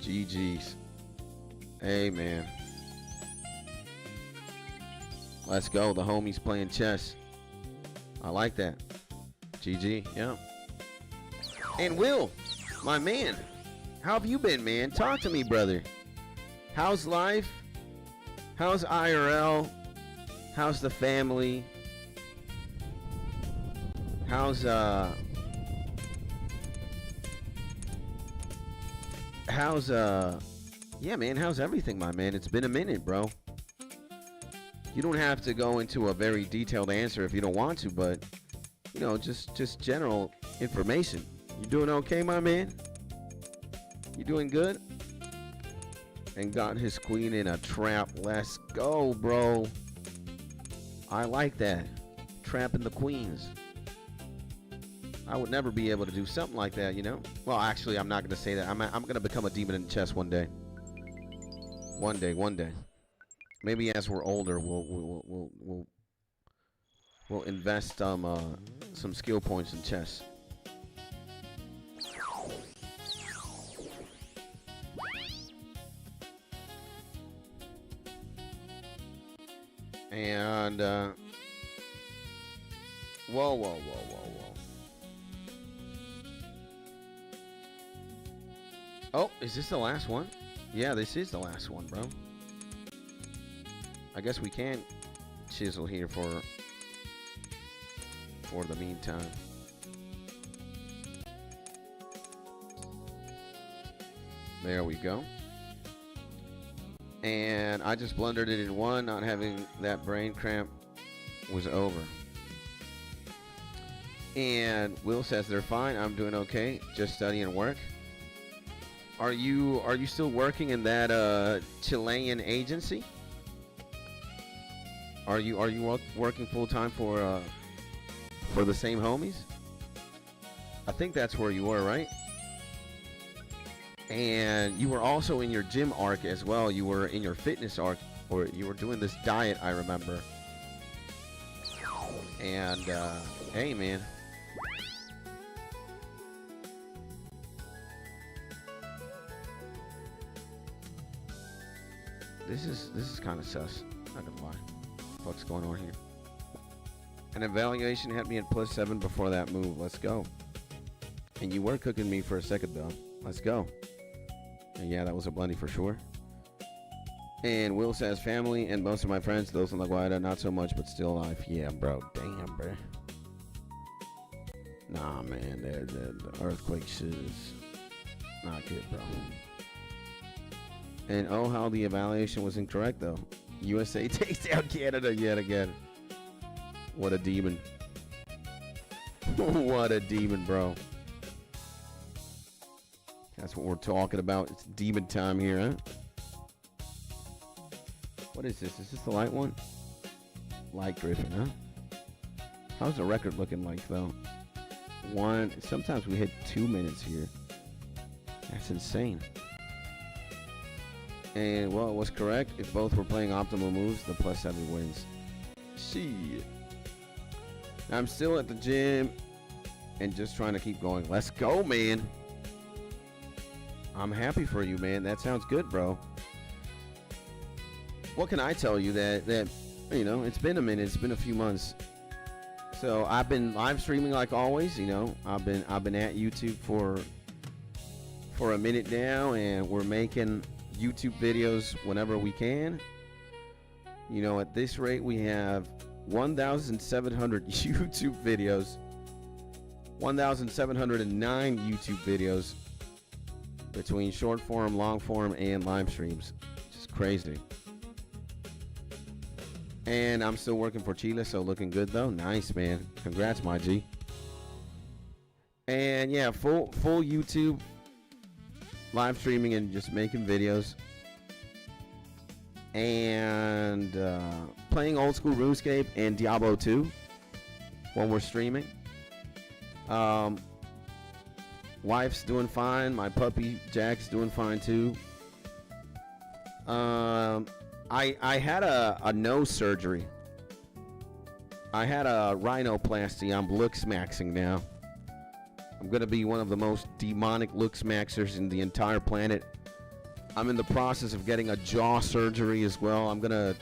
GG's. Hey, man. Let's go. The homies playing chess. I like that. GG, yeah. And Will, my man, how have you been, man? Talk to me, brother. How's life? How's IRL? How's the family? How's yeah, man, how's everything, my man? It's been a minute, bro. You don't have to go into a very detailed answer if you don't want to, but, you know, just general information. You doing okay, my man? You doing good? And got his queen in a trap. Let's go, bro. I like that. Trapping the queens. I would never be able to do something like that, you know? Well, actually, I'm not going to say that. I'm going to become a demon in chess one day. One day. Maybe as we're older, we'll invest some skill points in chess. And whoa. Oh, is this the last one? Yeah, this is the last one, bro. I guess we can chisel here for the meantime. There we go. And I just blundered it in one. Not having that brain cramp was over. And Will says they're fine. I'm doing okay. Just study and work. Are you still working in that Chilean agency? Are you working full time for the same homies? I think that's where you were, right? And you were also in your gym arc as well. You were in your fitness arc, or you were doing this diet, I remember. And hey, man. This is kind of sus. Not gonna lie. What's going on here? An evaluation had me at +7 before that move. Let's go. And you were cooking me for a second though. Let's go. And yeah, that was a blundy for sure. And Will says family and most of my friends, those in La Guaira, not so much, but still alive. Yeah, bro. Damn, bro. Nah, man. The earthquake shit is not good, bro. And oh, how the evaluation was incorrect, though. USA takes down Canada yet again. What a demon. What a demon, bro. That's what we're talking about. It's demon time here, huh? What is this? Is this the light one? Light Griffin, huh? How's the record looking like, though? Sometimes we hit 2 minutes here. That's insane. And, well, it was correct. If both were playing optimal moves, the +7 wins. Shit. I'm still at the gym and just trying to keep going. Let's go, man. I'm happy for you, man. That sounds good, bro. What can I tell you that you know, it's been a minute. It's been a few months. So I've been live streaming like always. You know, I've been at YouTube for a minute now, and we're making YouTube videos whenever we can. You know, at this rate, we have 1,700 YouTube videos, 1,709 YouTube videos between short form, long form, and live streams. Just crazy. And I'm still working for Chile, so looking good though. Nice, man. Congrats, my G. And yeah, full YouTube live streaming and just making videos. And playing old school RuneScape and Diablo 2 when we're streaming. Wife's doing fine. My puppy Jack's doing fine too. I had a nose surgery. I had a rhinoplasty. I'm looks maxing now. I'm gonna be one of the most demonic looks maxers in the entire planet. I'm in the process of getting a jaw surgery as well. I'm gonna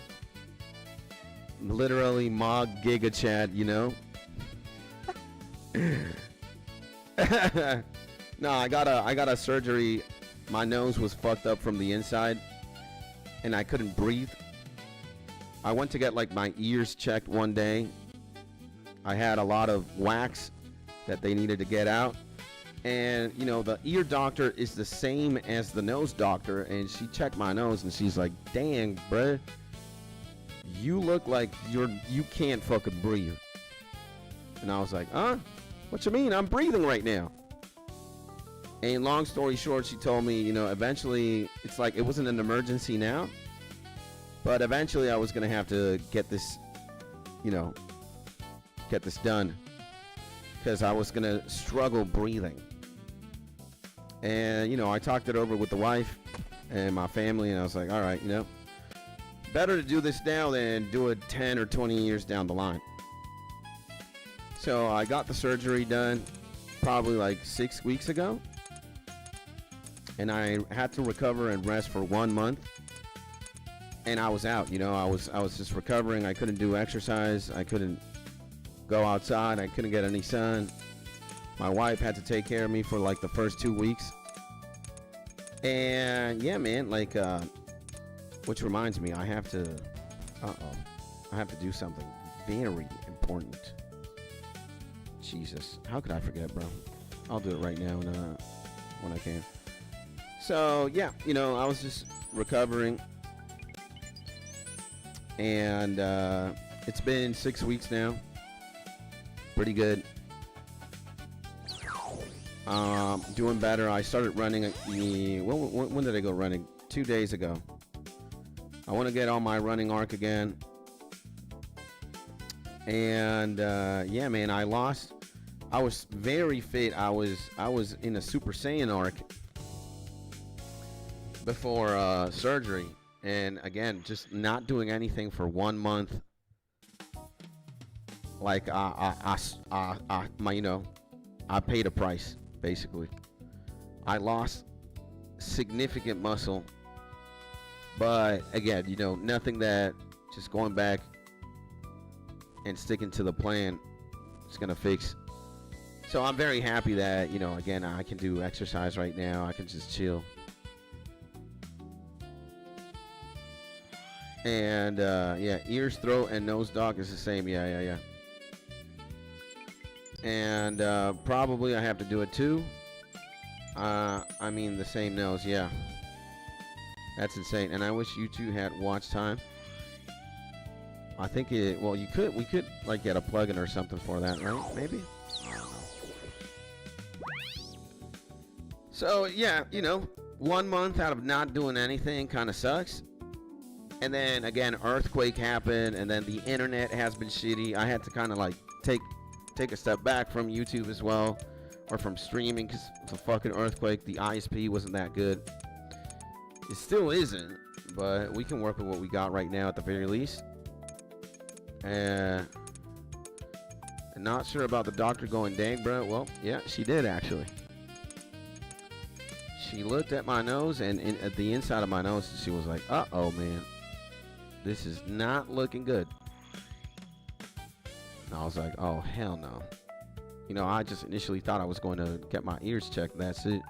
literally mog Giga Chad, you know. No, I got a surgery. My nose was fucked up from the inside, and I couldn't breathe. I went to get like my ears checked one day. I had a lot of wax that they needed to get out, and you know, the ear doctor is the same as the nose doctor, and she checked my nose and she's like, dang, bruh, you look like you can't fucking breathe. And I was like, huh? What you mean? I'm breathing right now. And long story short, she told me, you know, eventually, it's like, it wasn't an emergency now, but eventually I was going to have to get this, you know, get this done, because I was going to struggle breathing. And, you know, I talked it over with the wife and my family, and I was like, all right, you know, better to do this now than do it 10 or 20 years down the line. So I got the surgery done probably like 6 weeks ago. And I had to recover and rest for 1 month. And I was out, you know, I was just recovering. I couldn't do exercise. I couldn't go outside. I couldn't get any sun. My wife had to take care of me for like the first 2 weeks. And yeah, man, like, which reminds me, I have to do something very important. Jesus, how could I forget, bro? I'll do it right now when I can. So yeah, you know, I was just recovering, And it's been 6 weeks now. Pretty good. Doing better. I started running. When did I go running? 2 days ago. I want to get on my running arc again. And yeah, man, I lost. I was very fit. I was in a Super Saiyan arc before surgery, and again, just not doing anything for 1 month. Like I paid a price basically. I lost significant muscle, but again, nothing that just going back and sticking to the plan is gonna fix. So I'm very happy that again, I can do exercise right now. I can just chill. And yeah, ears, throat, and nose dog is the same. Yeah. And probably I have to do it too. I mean the same nose. Yeah, that's insane. And I wish you two had watch time. I think we could like get a plugin or something for that, right? Maybe. I don't know. So yeah, 1 month out of not doing anything kind of sucks. And then again, earthquake happened, and then the internet has been shitty. I had to kind of like take a step back from YouTube as well, or from streaming, because it's a fucking earthquake. The ISP wasn't that good. It still isn't, but we can work with what we got right now at the very least. And not sure about the doctor going, dang, bro. Well, yeah, she did actually. She looked at my nose, and at the inside of my nose, she was like, uh-oh, man. This is not looking good. And I was like, oh, hell no. I just initially thought I was going to get my ears checked. That's it.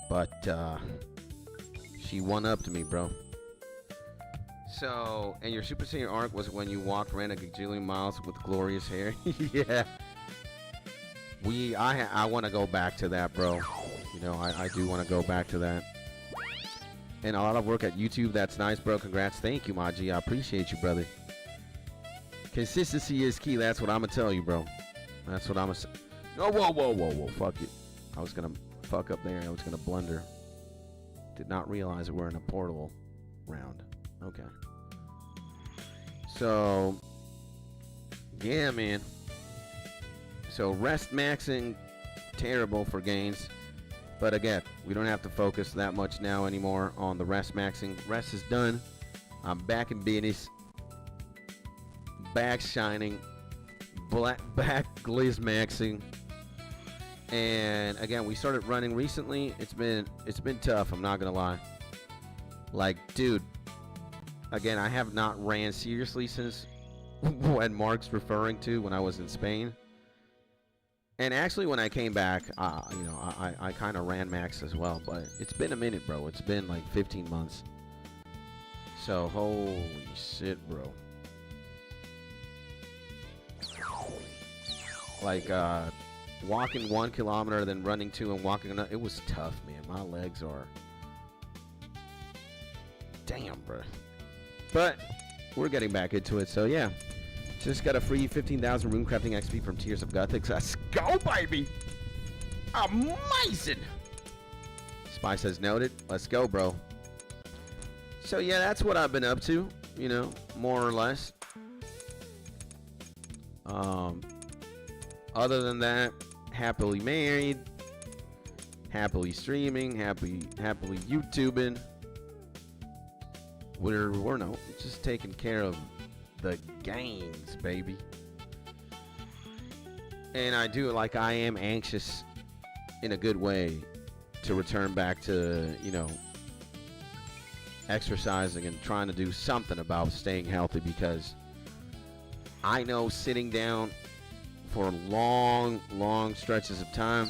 But she won up to me, bro. So, and your Super Saiyan arc was when you ran a gajillion miles with glorious hair. Yeah. I want to go back to that, bro. I do want to go back to that. And a lot of work at YouTube. That's nice, bro. Congrats. Thank you, Maji. I appreciate you, brother. Consistency is key. That's what I'm going to tell you, bro. That's what I'm going to say. Oh, whoa. Fuck it. I was going to fuck up there. I was going to blunder. Did not realize we're in a portable round. Okay. So, yeah, man. So, rest maxing, terrible for gains. But again, we don't have to focus that much now anymore on the rest maxing. Rest is done. I'm back in business. Back shining. Back gliz maxing. And again, we started running recently. It's been tough, I'm not gonna lie. Like, dude, again, I have not ran seriously since when Mark's referring to when I was in Spain. And actually, when I came back, I kind of ran max as well. But it's been a minute, bro. It's been like 15 months. So, holy shit, bro. Like, walking 1 kilometer, then running 2 and walking another. It was tough, man. My legs are... Damn, bro. But we're getting back into it. So, yeah. Just got a free 15,000 Runecrafting XP from Tears of Gothic. Let's go, baby! Amazing! Spy says noted. Let's go, bro. So, yeah, that's what I've been up to, more or less. Other than that, happily married, happily streaming, happily YouTubing. We're just taking care of the games, baby. And I am anxious in a good way to return back to, exercising and trying to do something about staying healthy, because I know sitting down for long stretches of time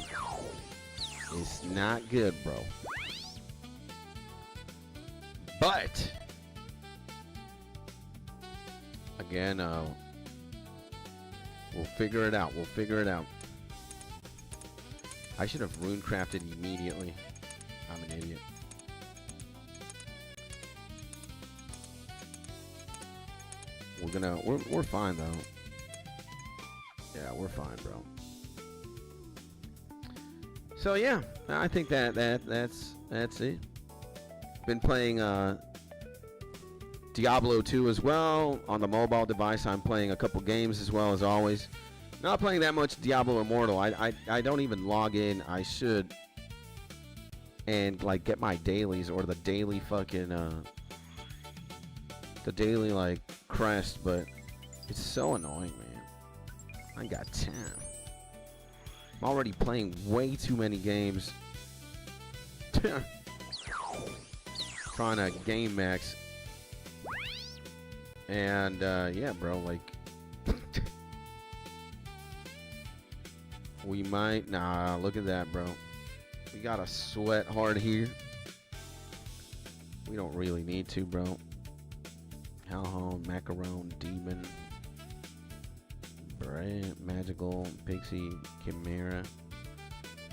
is not good, bro. But again, we'll figure it out. I should have runecrafted immediately. I'm an idiot. We're fine though. Yeah, we're fine, bro. So yeah, I think that's it. Been playing Diablo 2 as well on the mobile device. I'm playing a couple games as well as always. Not playing that much Diablo Immortal. I don't even log in. I should. And like get my dailies or the daily fucking the daily like crest, but it's so annoying, man. I ain't got time. I'm already playing way too many games. Trying to game max. And yeah, bro, like we might look at that, bro. We gotta sweat hard here. We don't really need to, bro. Hellhound, Macaron, Demon, Brand, Magical, Pixie, Chimera.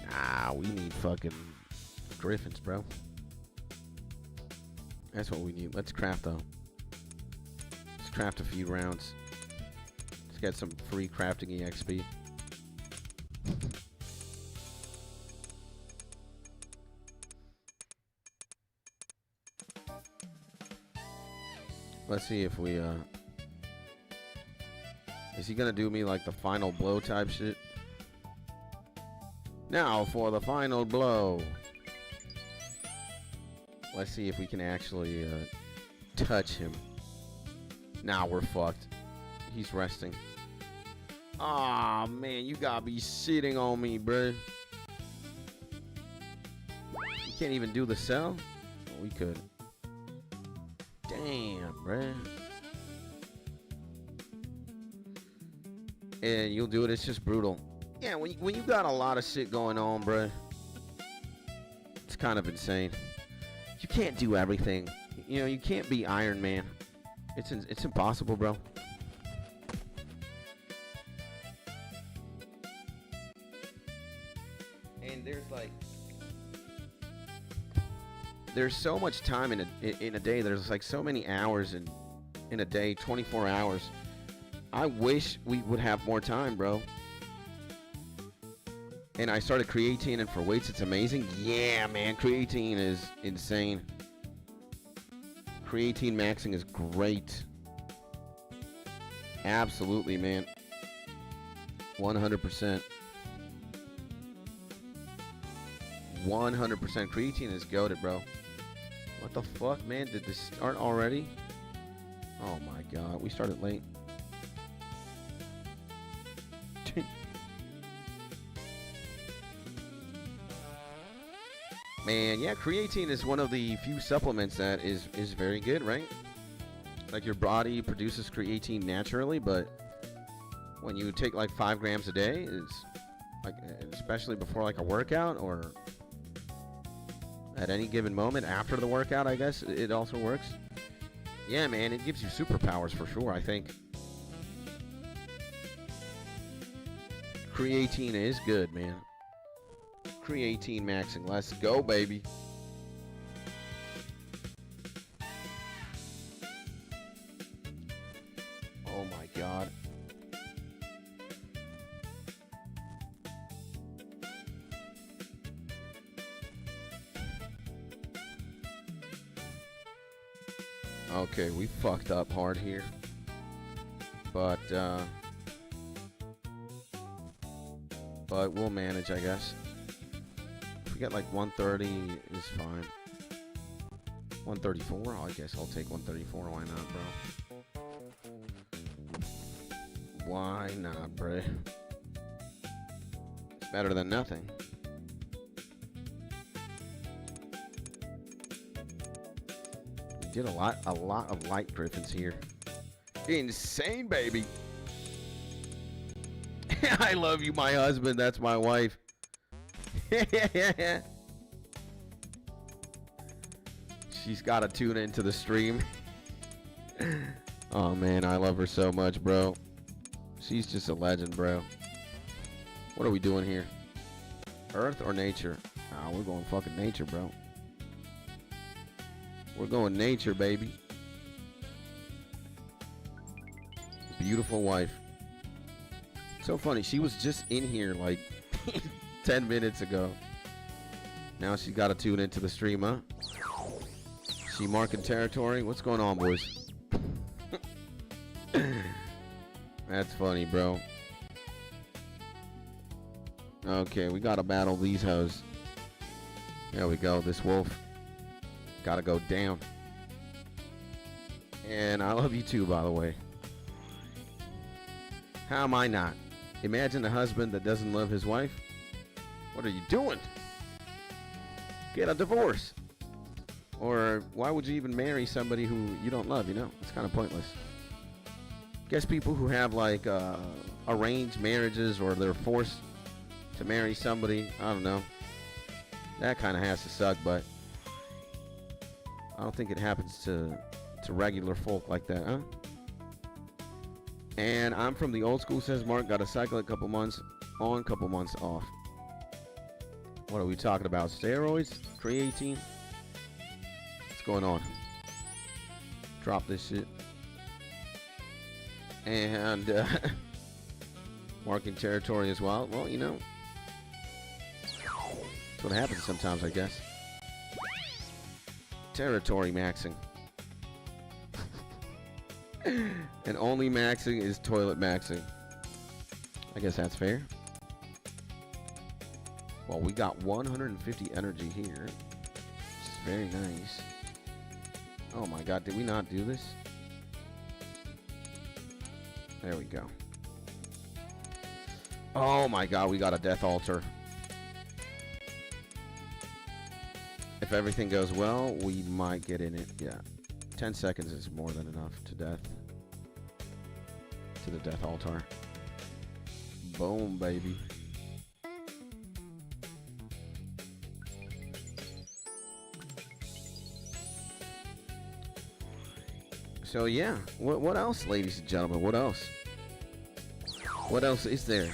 Nah, we need fucking Griffins, bro. That's what we need. Let's craft though. Let's craft a few rounds. Let's get some free crafting EXP. Let's see if we, is he gonna do me like the final blow type shit? Now for the final blow. Let's see if we can actually, touch him. Nah, we're fucked. He's resting. Aw, man, you gotta be shitting on me, bruh. You can't even do the cell? Oh, we could. Damn, bruh. And you'll do it, it's just brutal. Yeah, when you got a lot of shit going on, bruh, it's kind of insane. You can't do everything. You know, you can't be Iron Man. It's impossible, bro. And there's so much time in a day. There's like so many hours in a day, 24 hours. I wish we would have more time, bro. And I started creatine, and for weights, it's amazing. Yeah, man, creatine is insane. Creatine maxing is great. Absolutely, man. 100%. 100%. Creatine is goated, bro. What the fuck, man? Did this start already? Oh my god, we started late. Man, yeah, creatine is one of the few supplements that is very good, right? Like your body produces creatine naturally, but when you take like 5 grams a day, is like, especially before like a workout or at any given moment after the workout, I guess it also works. Yeah, man, it gives you superpowers for sure, I think. Creatine is good, man. Creatine maxing. Let's go, baby. Oh my god. Okay, we fucked up hard here. But we'll manage, I guess. If we get like 130 is fine. 134? Oh, I guess I'll take 134. Why not, bro? Why not, bro? It's better than nothing. We did a lot of light griffins here. Insane, baby. I love you, my husband. That's my wife. She's got to tune into the stream. Oh, man, I love her so much, bro. She's just a legend, bro. What are we doing here? Earth or nature? Nah, we're going fucking nature, bro. We're going nature, baby. Beautiful wife. So funny. She was just in here like 10 minutes ago. Now she's got to tune into the stream, huh? She marking territory. What's going on, boys? That's funny, bro. Okay, we got to battle these hoes. There we go. This wolf. Got to go down. And I love you too, by the way. How am I not? Imagine a husband that doesn't love his wife. What are you doing? Get a divorce. Or why would you even marry somebody who you don't love, you know? It's kind of pointless. Guess people who have like arranged marriages or they're forced to marry somebody, I don't know. That kind of has to suck, but I don't think it happens to regular folk like that, huh? And I'm from the old school, says Mark. Got to cycle a couple months on, couple months off. What are we talking about? Steroids? Creatine? What's going on? Drop this shit. And marking territory as well. Well, you know, that's what happens sometimes, I guess. Territory maxing. And only maxing is toilet maxing. I guess that's fair. Well, we got 150 energy here. Which is very nice. Oh my god, did we not do this? There we go. Oh my god, we got a death altar. If everything goes well, we might get in it. Yeah. 10 seconds is more than enough to death. To the death altar. Boom, baby. So yeah, what else, ladies and gentlemen? What else? What else is there?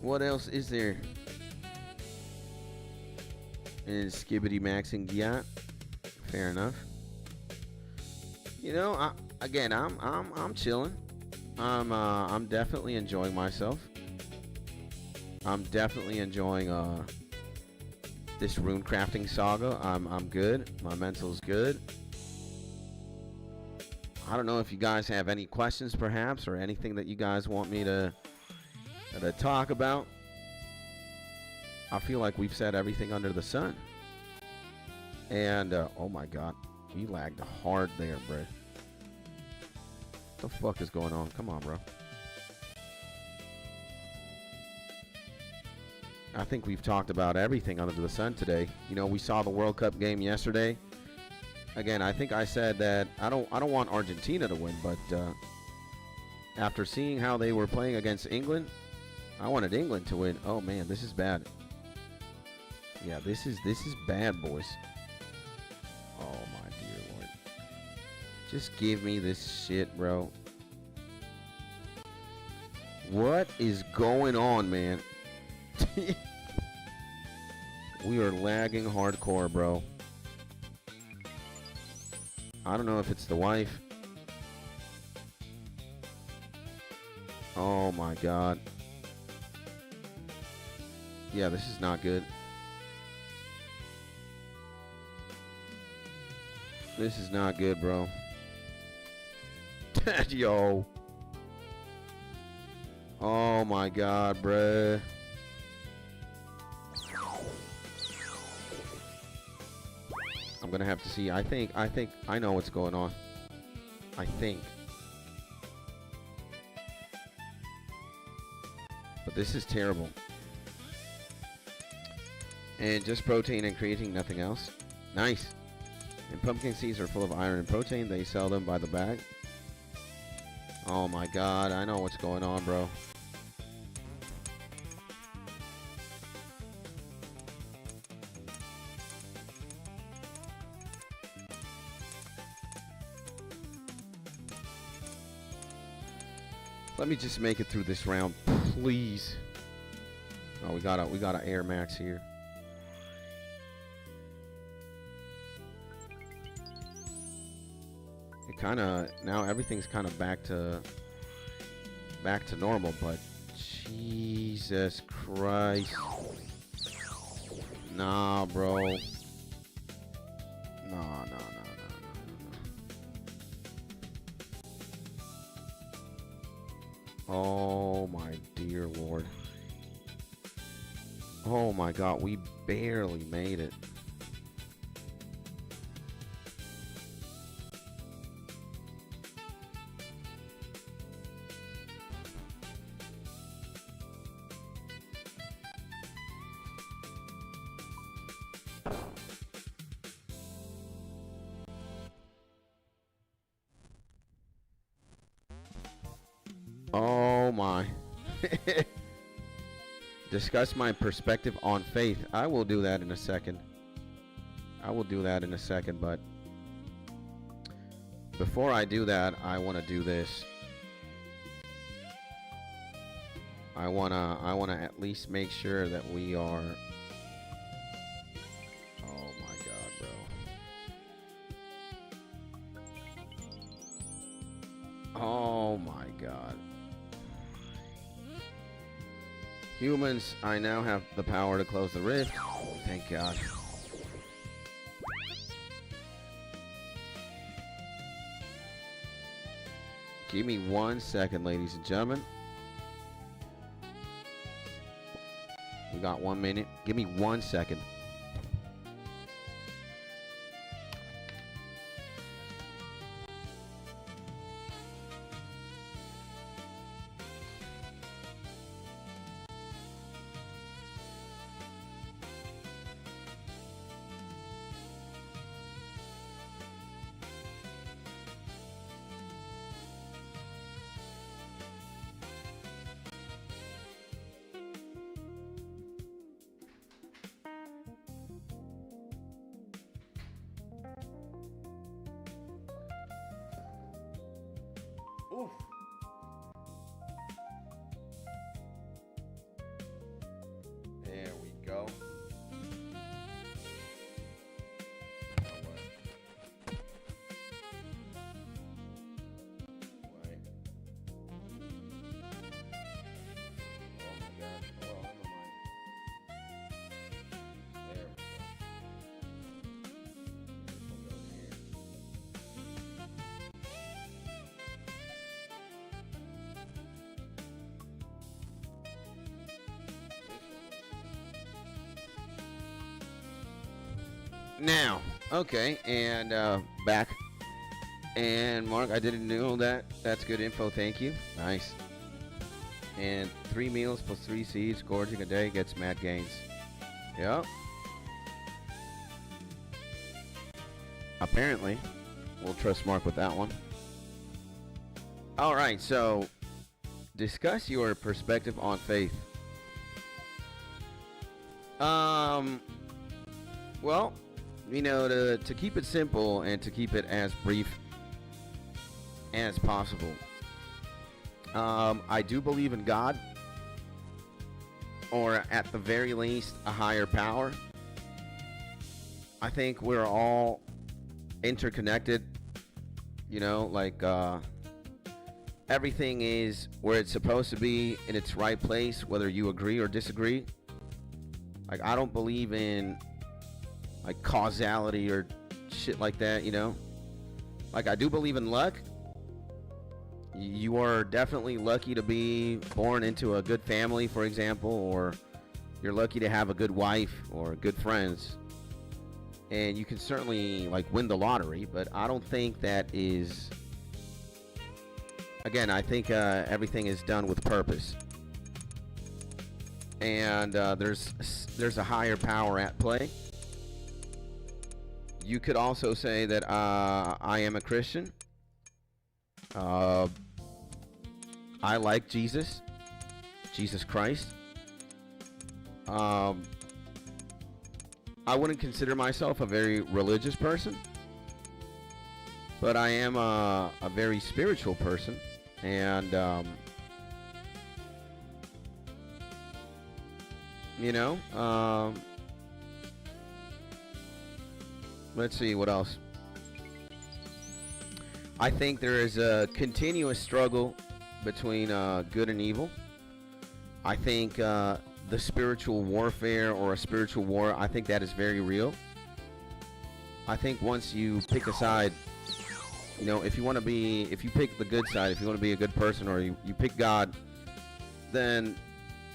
What else is there? And skibbity maxing, yeah, fair enough. You know, I'm chilling. I'm definitely enjoying myself. I'm definitely enjoying this runecrafting saga. I'm good. My mental's good. I don't know if you guys have any questions, perhaps, or anything that you guys want me to talk about. I feel like we've said everything under the sun. And, oh my god. We lagged hard there, bro. What the fuck is going on? Come on, bro. I think we've talked about everything under the sun today. You know, we saw the World Cup game yesterday. Again, I think I said that I don't want Argentina to win, but after seeing how they were playing against England, I wanted England to win. Oh man, this is bad. Yeah, this is bad, boys. Oh my dear lord. Just give me this shit, bro. What is going on, man? We are lagging hardcore, bro. I don't know if it's the wife. Oh my god. Yeah, this is not good. This is not good, bro. Yo. Oh my god, bruh. I'm gonna have to see. I think I know what's going on. I think. But this is terrible. And just protein and creatine, nothing else. Nice. And pumpkin seeds are full of iron and protein. They sell them by the bag. Oh my god, I know what's going on, bro. Let me just make it through this round, please. Oh, we got a air max here. it kind of, now everything's kind of back to normal, but Jesus Christ. Nah, bro. Nah, nah, nah, nah, nah, nah. Oh my dear Lord. Oh my God, we barely made it. Oh my. Discuss my perspective on faith. I will do that in a second. But before I do that, I want to do this. I want to at least make sure that we are. Oh my God, bro. Oh my God. Humans, I now have the power to close the rift. Thank God. Give me 1 second, ladies and gentlemen. We got 1 minute. Give me 1 second. Oof. There we go. Now, okay, and back. And Mark, I didn't know that. That's good info. Thank you. Nice. And 3 meals plus 3 seeds, gorging a day gets mad gains. Yep. Apparently, we'll trust Mark with that one. All right, so discuss your perspective on faith. Well, you know, to keep it simple and to keep it as brief as possible. I do believe in God, or at the very least, a higher power. I think we're all interconnected, you know, like everything is where it's supposed to be in its right place, whether you agree or disagree. Like, I don't believe in like causality or shit like that, you know. Like, I do believe in luck. You are definitely lucky to be born into a good family, for example, or you're lucky to have a good wife or good friends, and you can certainly like win the lottery. But I don't think that is, again, I think everything is done with purpose, and there's a higher power at play. You could also say that I am a Christian. I like Jesus Christ. I wouldn't consider myself a very religious person, but I am a very spiritual person, and you know, let's see what else. I think there is a continuous struggle between good and evil. I think the spiritual warfare or a spiritual war, I think that is very real. I think once you pick a side, you know, if you pick the good side, if you want to be a good person, or you pick God, then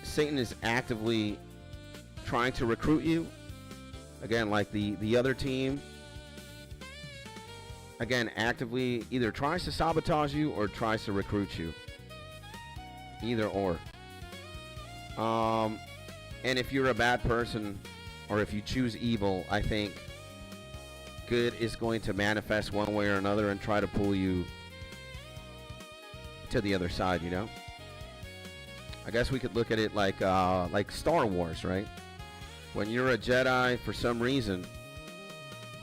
Satan is actively trying to recruit you. Again, like the other team, again, actively either tries to sabotage you or tries to recruit you. Either or. And if you're a bad person, or if you choose evil, I think good is going to manifest one way or another and try to pull you to the other side, you know? I guess we could look at it like Star Wars, right? When you're a Jedi, for some reason,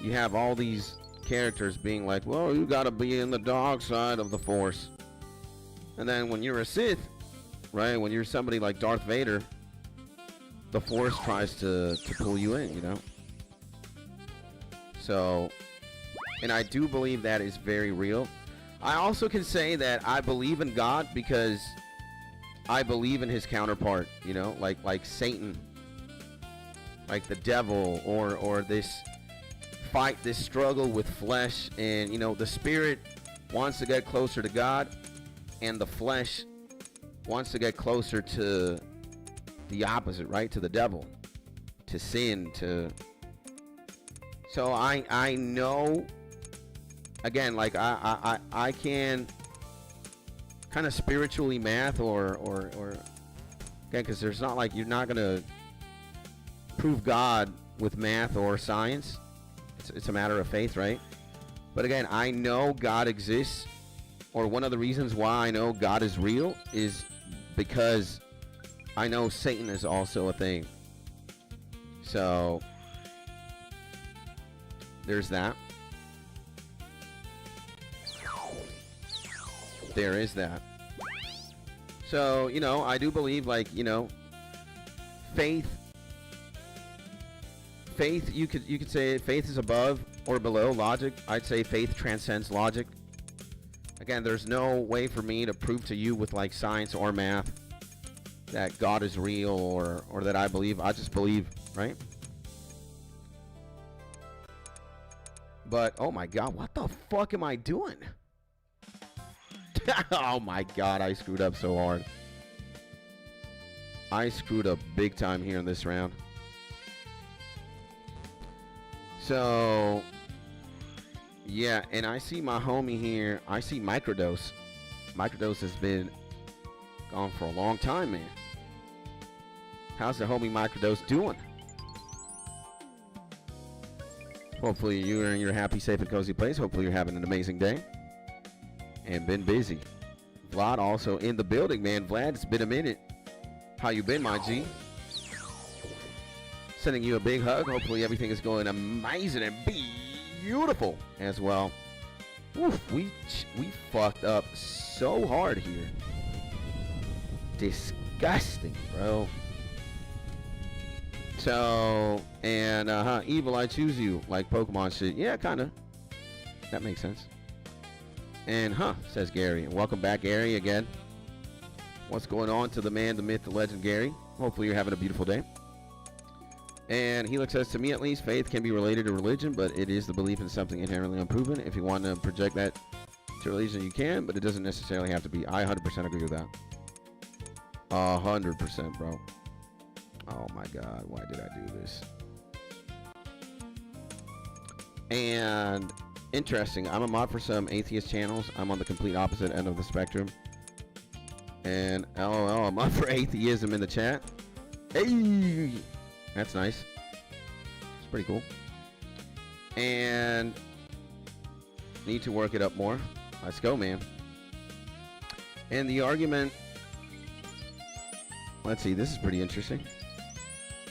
you have all these characters being like, well, you gotta be in the dark side of the Force. And then when you're a Sith, right, when you're somebody like Darth Vader, the Force tries to pull you in, you know? So, and I do believe that is very real. I also can say that I believe in God because I believe in his counterpart, you know, like Satan, like the devil, or this fight, this struggle with flesh. And, you know, the spirit wants to get closer to God, and the flesh wants to get closer to the opposite, right? To the devil, to sin, to... So I know, again, like I can kind of spiritually math or again, because there's not like, you're not gonna prove God with math or science. It's a matter of faith, right? But again, I know God exists, or one of the reasons why I know God is real is because I know Satan is also a thing. So there's that. There is that. So, you know, I do believe, like, you know, faith, you could say faith is above or below logic. I'd say faith transcends logic. Again, there's no way for me to prove to you with like science or math that God is real, or that I believe. I just believe, right? But, oh my God, what the fuck am I doing? Oh my God, I screwed up so hard. I screwed up big time here in this round. So, yeah, and I see my homie here. I see Microdose. Microdose has been gone for a long time, man. How's the homie Microdose doing? Hopefully you are in your happy, safe, and cozy place. Hopefully you're having an amazing day and been busy. Vlad also in the building, man. Vlad, it's been a minute. How you been, my G? Sending you a big hug. Hopefully everything is going amazing and beautiful as well. Oof, we fucked up so hard here. Disgusting, bro. So, and evil, I choose you, like Pokemon shit. Yeah, kind of. That makes sense. And says Gary. And welcome back, Gary, again. What's going on to the man, the myth, the legend, Gary? Hopefully you're having a beautiful day. And Helix says, to me at least, faith can be related to religion, but it is the belief in something inherently unproven. If you want to project that to religion, you can, but it doesn't necessarily have to be. I 100% agree with that. 100%, bro. Oh my God, why did I do this? And interesting, I'm a mod for some atheist channels. I'm on the complete opposite end of the spectrum. And LOL, I'm up for atheism in the chat. Hey, that's nice. It's pretty cool. And need to work it up more. Let's go, man. And the argument, let's see, this is pretty interesting.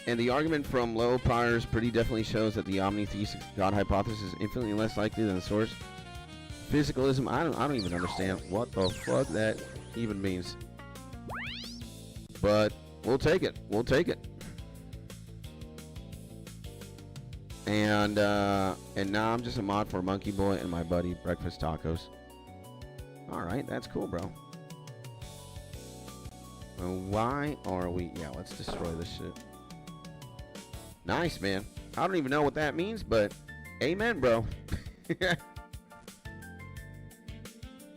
And the argument from Low Priors pretty definitely shows that the omnitheistic God hypothesis is infinitely less likely than the source. Physicalism, I don't even understand what the fuck that even means. But we'll take it. We'll take it. And now I'm just a mod for Monkey Boy and my buddy Breakfast Tacos. Alright, that's cool, bro. Why are we... Yeah, let's destroy this shit. Nice, man. I don't even know what that means, but... Amen, bro.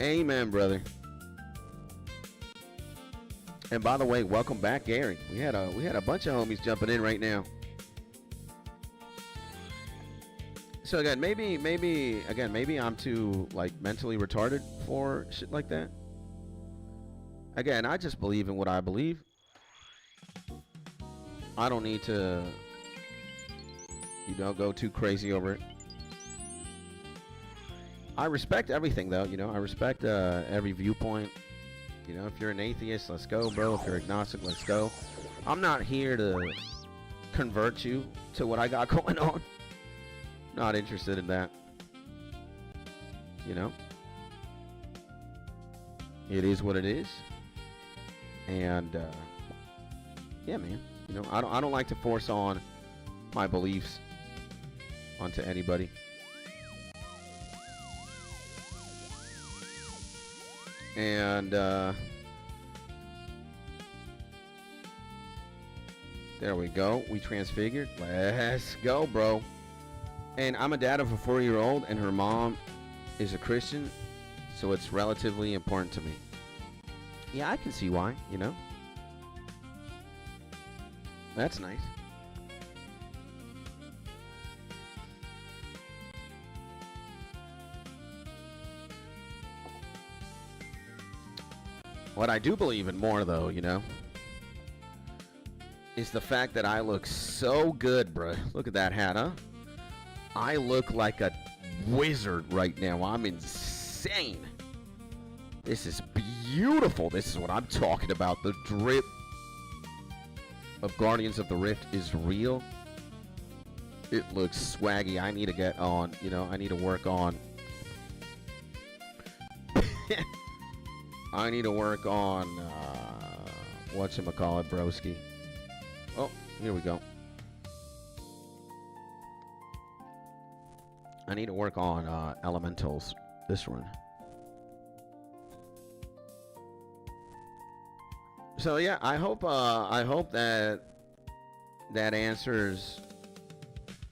Amen, brother. And by the way, welcome back, Gary. We had a bunch of homies jumping in right now. So again, maybe I'm too like mentally retarded for shit like that. Again, I just believe in what I believe. I don't need to, go too crazy over it. I respect everything, though. I respect every viewpoint. If you're an atheist, let's go, bro. If you're agnostic, let's go. I'm not here to convert you to what I got going on. Not interested in that. It is what it is. And yeah, man. I don't like to force on my beliefs onto anybody. And there we go. We transfigured. Let's go, bro. And I'm a dad of a 4-year-old, and her mom is a Christian, so it's relatively important to me. Yeah, I can see why, That's nice. What I do believe in more, though, is the fact that I look so good, bruh. Look at that hat, huh? I look like a wizard right now. I'm insane. This is beautiful. This is what I'm talking about. The drip of Guardians of the Rift is real. It looks swaggy. I need to get on, I need to work on. I need to work on, whatchamacallit, broski. Oh, here we go. I need to work on elementals this run. So yeah, I hope that answers,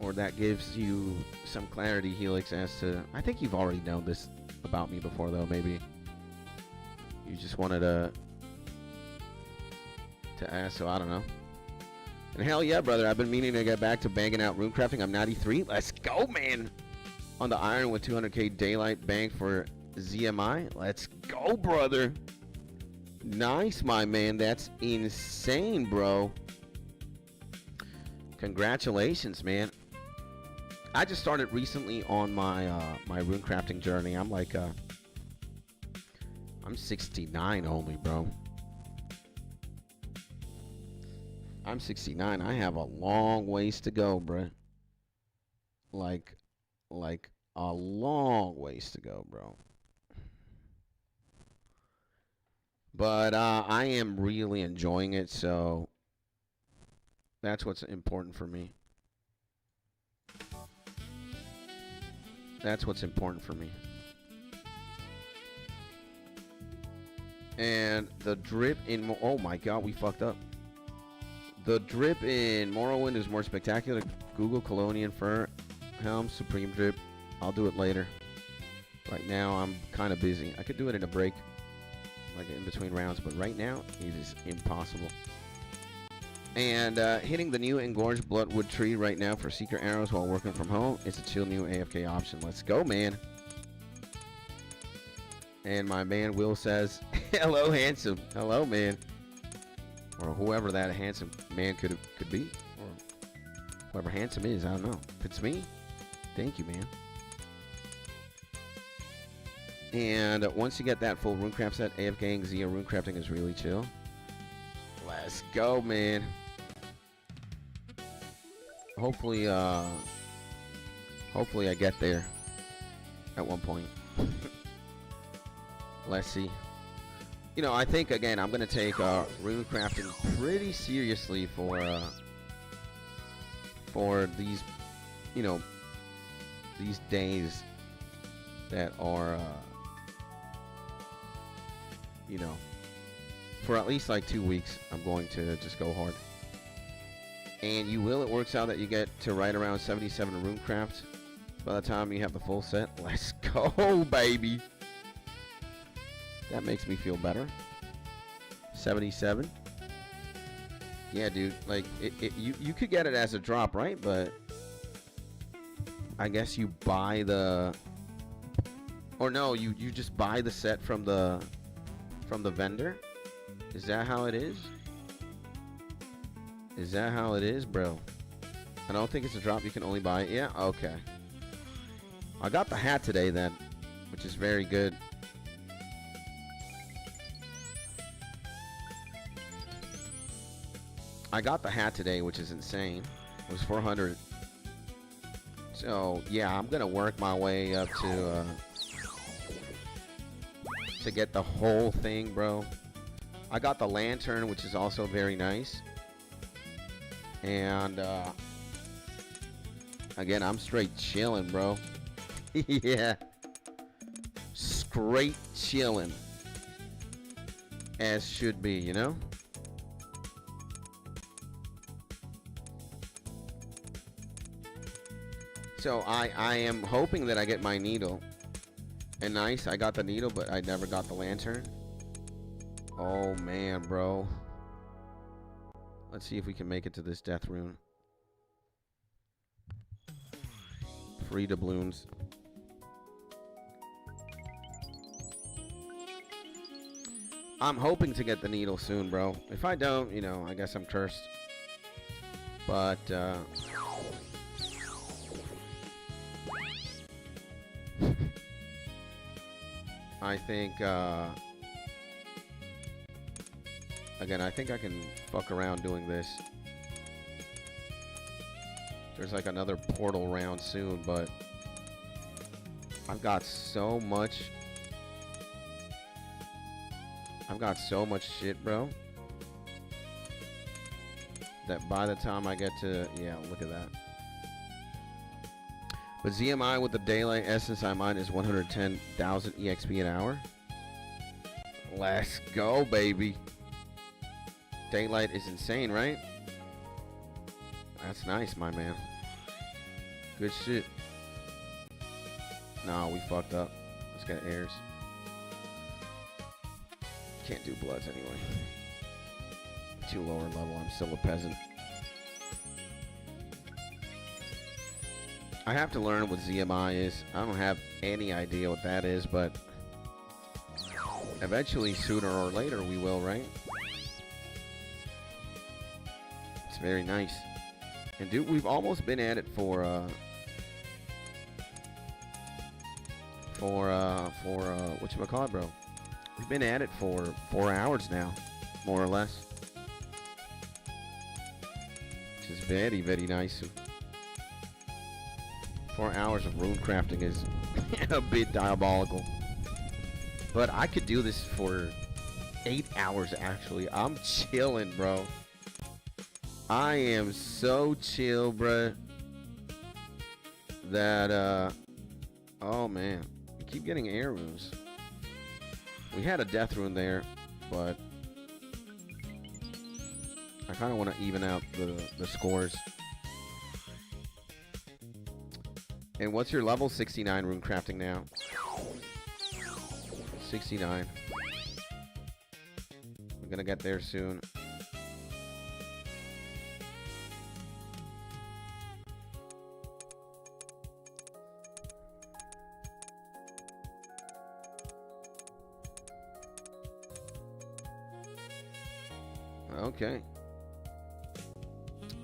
or that gives you some clarity, Helix, as to... I think you've already known this about me before, though. Maybe you just wanted to ask, so I don't know. And hell yeah, brother, I've been meaning to get back to banging out runecrafting. I'm 93. Let's go, man. On the iron with 200k daylight bank for ZMI. Let's go, brother. Nice, my man. That's insane, bro. Congratulations, man. I just started recently on my my runecrafting journey. I'm like I'm 69 only, bro. I'm 69. I have a long ways to go, bro. Like a long ways to go, bro. But I am really enjoying it, so that's what's important for me. That's what's important for me. And the drip in... Oh my god, we fucked up. The drip in Morrowind is more spectacular. Google Colonian Fur Helm Supreme Drip. I'll do it later. Right now, I'm kind of busy. I could do it in a break, like in between rounds, but right now, it is impossible. And hitting the new Engorged Bloodwood tree right now for secret arrows while working from home. It's a chill new AFK option. Let's go, man. And my man Will says, hello, handsome. Hello, man. Or whoever that handsome man could be. Or whoever handsome is, I don't know. If it's me, thank you, man. And once you get that full runecraft set, AFKing Zia runecrafting is really chill. Let's go, man. Hopefully I get there at one point. Let's see. I think, again, I'm going to take runecrafting pretty seriously for these, these days that are you know, for at least like 2 weeks, I'm going to just go hard. And you will, it works out that you get to right around 77 RuneCraft by the time you have the full set. Let's go, baby. That makes me feel better. 77. Yeah, dude. Like, you could get it as a drop, right? But I guess you buy the... Or no, you just buy the set from the vendor? Is that how it is? Is that how it is, bro? I don't think it's a drop. You can only buy it. Yeah? Okay. I got the hat today, then, which is very good. I got the hat today, which is insane. It was 400. So, yeah, I'm going to work my way up to get the whole thing, bro. I got the lantern, which is also very nice. And, again, I'm straight chilling, bro. Yeah. Straight chilling. As should be, you know? So I am hoping that I get my needle. And nice, I got the needle, but I never got the lantern. Oh man, bro. Let's see if we can make it to this death rune. Free doubloons. I'm hoping to get the needle soon, bro. If I don't, you know, I guess I'm cursed. But, I think, again, I think I can fuck around doing this. There's like another portal round soon, but I've got so much shit, bro, that by the time I get to, yeah, look at that. But ZMI with the daylight essence I mine is 110,000 EXP an hour. Let's go, baby. Daylight is insane, right? That's nice, my man. Good shit. Nah, we fucked up. Let's get heirs. Can't do bloods anyway. Too lower level. I'm still a peasant. I have to learn what ZMI is. I don't have any idea what that is, but eventually, sooner or later, we will, right? It's very nice. And dude, we've almost been at it for whatchamacallit, bro? We've been at it for 4 hours now, more or less. Which is very, very nice. 4 hours of rune crafting is a bit diabolical. But I could do this for 8 hours, actually. I'm chilling, bro. I am so chill, bro. That, oh, man. We keep getting air runes. We had a death rune there, but I kind of want to even out the scores. And what's your level? 69 rune crafting now. 69. We're gonna get there soon. Okay.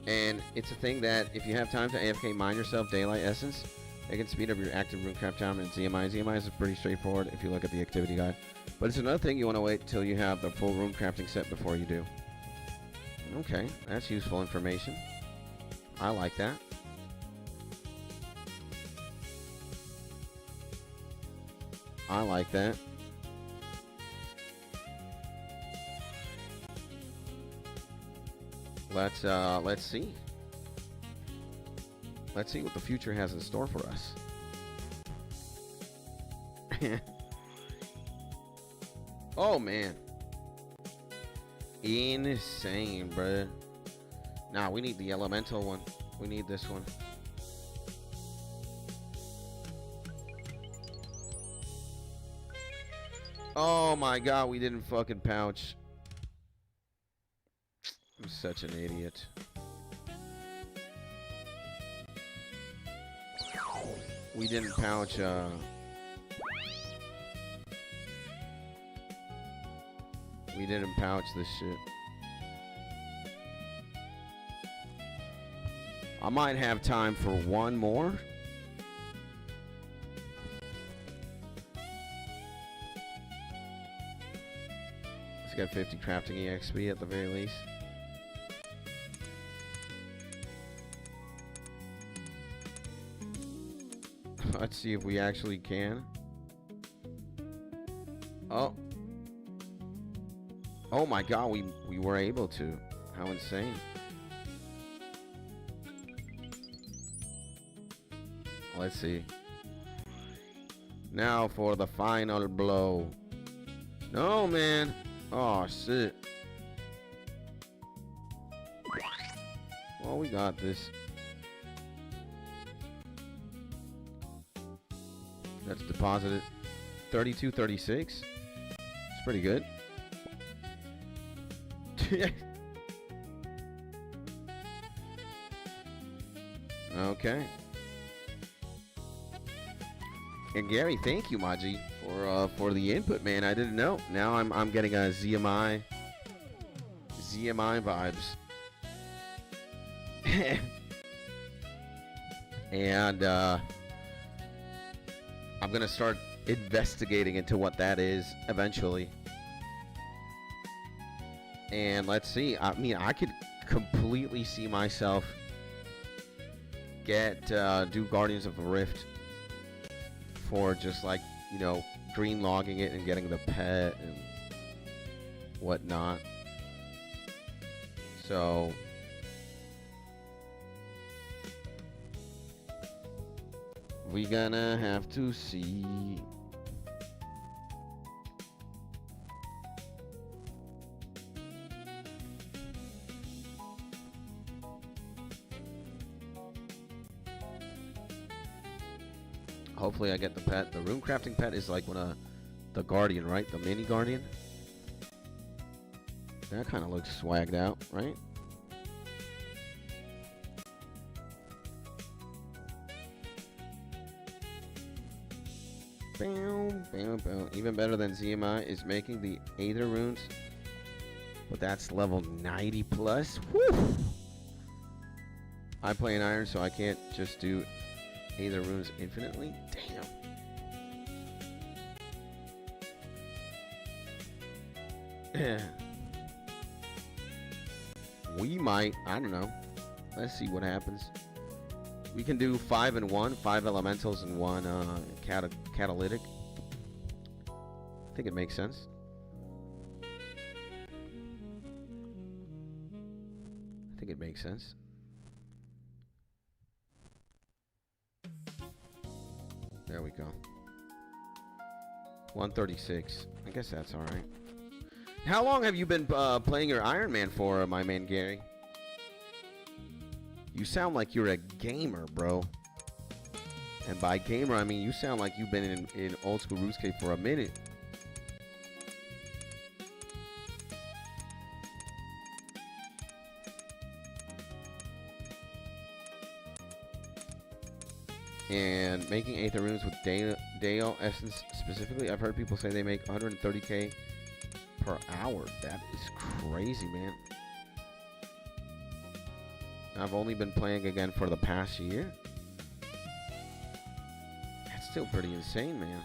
And it's a thing that if you have time to AFK mine yourself daylight essence, it can speed up your active runecraft time in ZMI. ZMI is pretty straightforward if you look at the activity guide. But it's another thing you want to wait till you have the full runecrafting set before you do. Okay, that's useful information. I like that. I like that. Let's see. Let's see what the future has in store for us. Oh, man. Insane, bruh. Nah, we need the elemental one. We need this one. Oh my god, we didn't fucking pouch. I'm such an idiot. We didn't pouch, we didn't pouch this shit. I might have time for one more. Let's get 50 crafting EXP at the very least. Let's see if we actually can. Oh. Oh my god, we were able to. How insane. Let's see. Now for the final blow. No, man. Oh, shit. Well, we got this. That's deposited 32.36. It's pretty good. Okay. And Gary, thank you, Maji, for the input, man. I didn't know. Now I'm getting a ZMI vibes. And I'm gonna start investigating into what that is eventually. And let's see. I mean, I could completely see myself do Guardians of the Rift for just like, you know, green logging it and getting the pet and whatnot. So we gonna have to see. Hopefully I get the pet. The runecrafting pet is like the guardian, right? The mini guardian. That kind of looks swagged out, right? Bam, bam, bam. Even better than ZMI is making the Aether runes, but that's level 90 plus. Woo! I play in Iron, so I can't just do Aether runes infinitely. Damn. We might. I don't know. Let's see what happens. We can do 5 and 1, 5 elementals and 1 catalytic. I think it makes sense. I think it makes sense. There we go. 136. I guess that's all right. How long have you been playing your Iron Man for, my man Gary? You sound like you're a gamer, bro. And by gamer, I mean you sound like you've been in old school RuneScape for a minute. And making Aether runes with Dale Essence specifically, I've heard people say they make 130k per hour. That is crazy, man. I've only been playing again for the past year. That's still pretty insane, man.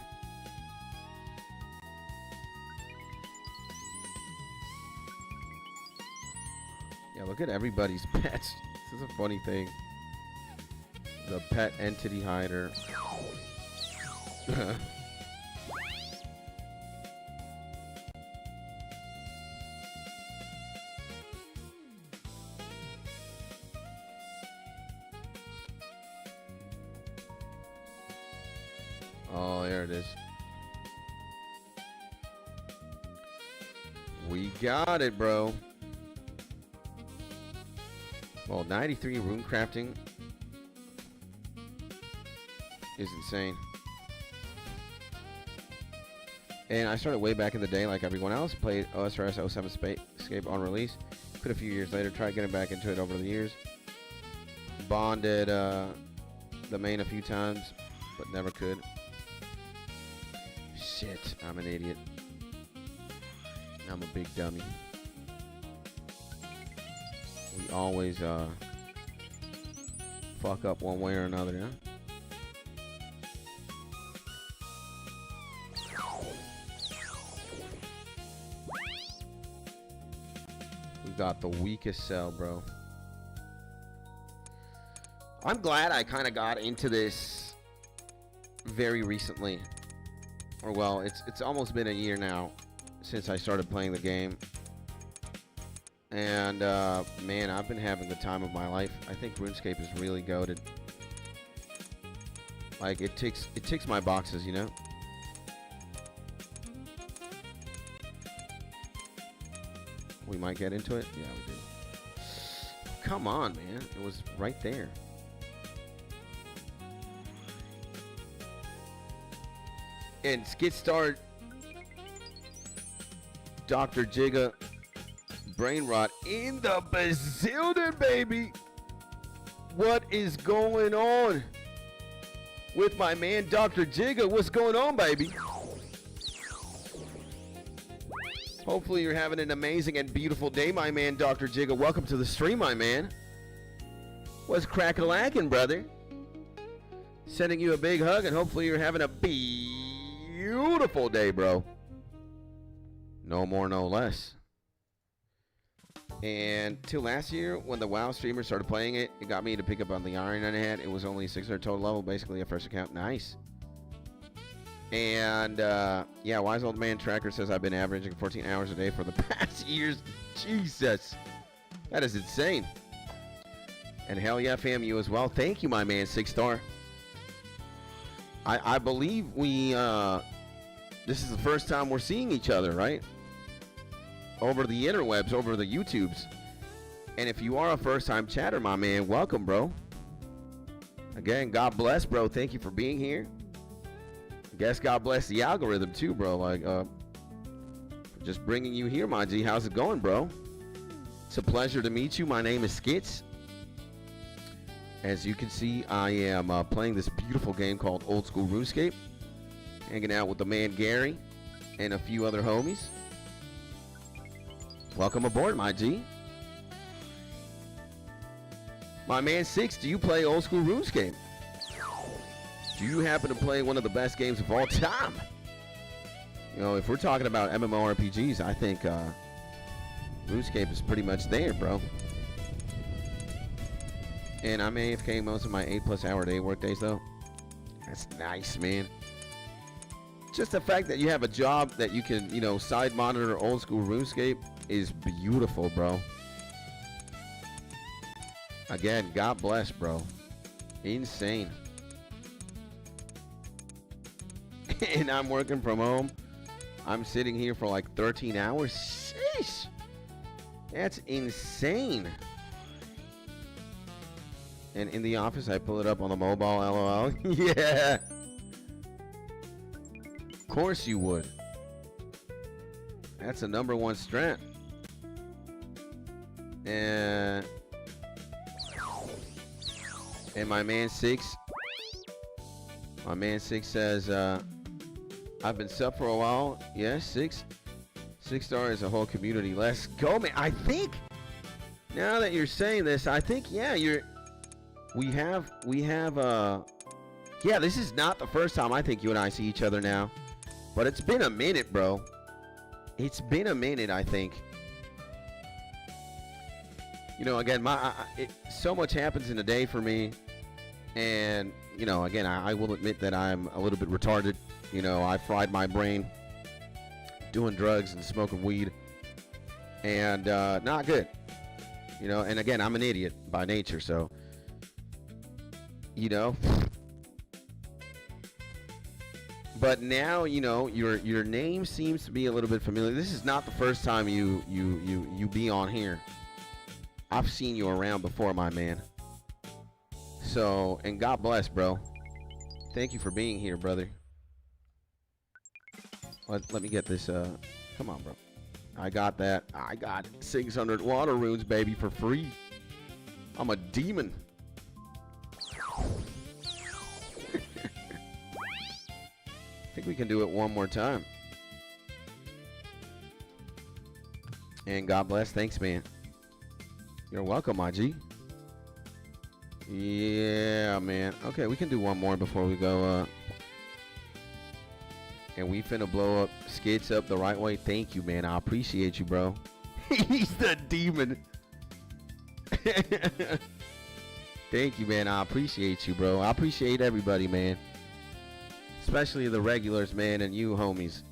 Yeah, look at everybody's pets. This is a funny thing. The pet entity hider. Oh, there it is. We got it, bro. Well, 93 runecrafting is insane. And I started way back in the day like everyone else. Played OSRS 07 Escape on release. Quit a few years later. Tried getting back into it over the years. Bonded the main a few times, but never could. Shit, I'm an idiot. I'm a big dummy. We always fuck up one way or another, huh? We got the weakest cell, bro. I'm glad I kind of got into this very recently. Or well, it's almost been a year now since I started playing the game. And man, I've been having the time of my life. I think RuneScape is really goated. Like it ticks my boxes, you know. We might get into it. Yeah, we do. Come on, man. It was right there. And Skid Star, Dr. Jigga, Brain Rot in the bazillion, baby. What is going on with my man, Dr. Jigga? What's going on, baby? Hopefully you're having an amazing and beautiful day, my man, Dr. Jigga. Welcome to the stream, my man. What's crack-a-lackin', brother? Sending you a big hug, and hopefully you're having a beautiful day, bro. No more, no less. And till last year, when the WoW streamers started playing it, it got me to pick up on the Ocarina I had. It was only 600 total level, basically a first account. Nice. And yeah, Wise Old Man Tracker says I've been averaging 14 hours a day for the past years. Jesus, that is insane. And hell yeah, fam, you as well. Thank you, my man, 6-star. I believe we this is the first time we're seeing each other, right? Over the interwebs, over the YouTubes. And if you are a first-time chatter, my man, welcome, bro. Again, God bless, bro. Thank you for being here. I guess God bless the algorithm too, bro. Like, just bringing you here, my G. How's it going, bro? It's a pleasure to meet you. My name is Skits. As you can see, I am playing this beautiful game called Old School RuneScape. Hanging out with the man Gary and a few other homies. Welcome aboard, my G. My man 6, do you play Old School RuneScape? Do you happen to play one of the best games of all time? You know, if we're talking about MMORPGs, I think RuneScape is pretty much there, bro. And I'm AFK most of my 8+ hour day work days, though. That's nice, man. Just the fact that you have a job that you can, you know, side monitor Old School RuneScape is beautiful, bro. Again, God bless, bro. Insane. And I'm working from home. I'm sitting here for like 13 hours. Sheesh. That's insane. And in the office, I pull it up on the mobile, LOL. Yeah. Of course you would. That's a #1 strat. And my man 6. My man 6 says, I've been sub for a while. Yes, 6-star is a whole community. Let's go, man. I think, now that you're saying this, I think, yeah, we have, yeah, this is not the first time I think you and I see each other now. But it's been a minute, bro. It's been a minute, I think. You know, again, so much happens in a day for me. And, you know, again, I will admit that I'm a little bit retarded. You know, I fried my brain doing drugs and smoking weed. And not good. You know, and again, I'm an idiot by nature, so, you know. But now, you know, your name seems to be a little bit familiar. This is not the first time you be on here. I've seen you around before, my man. So, and God bless, bro. Thank you for being here, brother. Let me get this, come on, bro. I got that. I got 600 water runes, baby, for free. I'm a demon. I think we can do it one more time. And God bless. Thanks, man. You're welcome, my G. Yeah, man. Okay, we can do one more before we go. And we finna blow up skits up the right way. Thank you, man. I appreciate you, bro. He's the demon. Thank you, man. I appreciate you, bro. I appreciate everybody, man. Especially the regulars, man, and you, homies.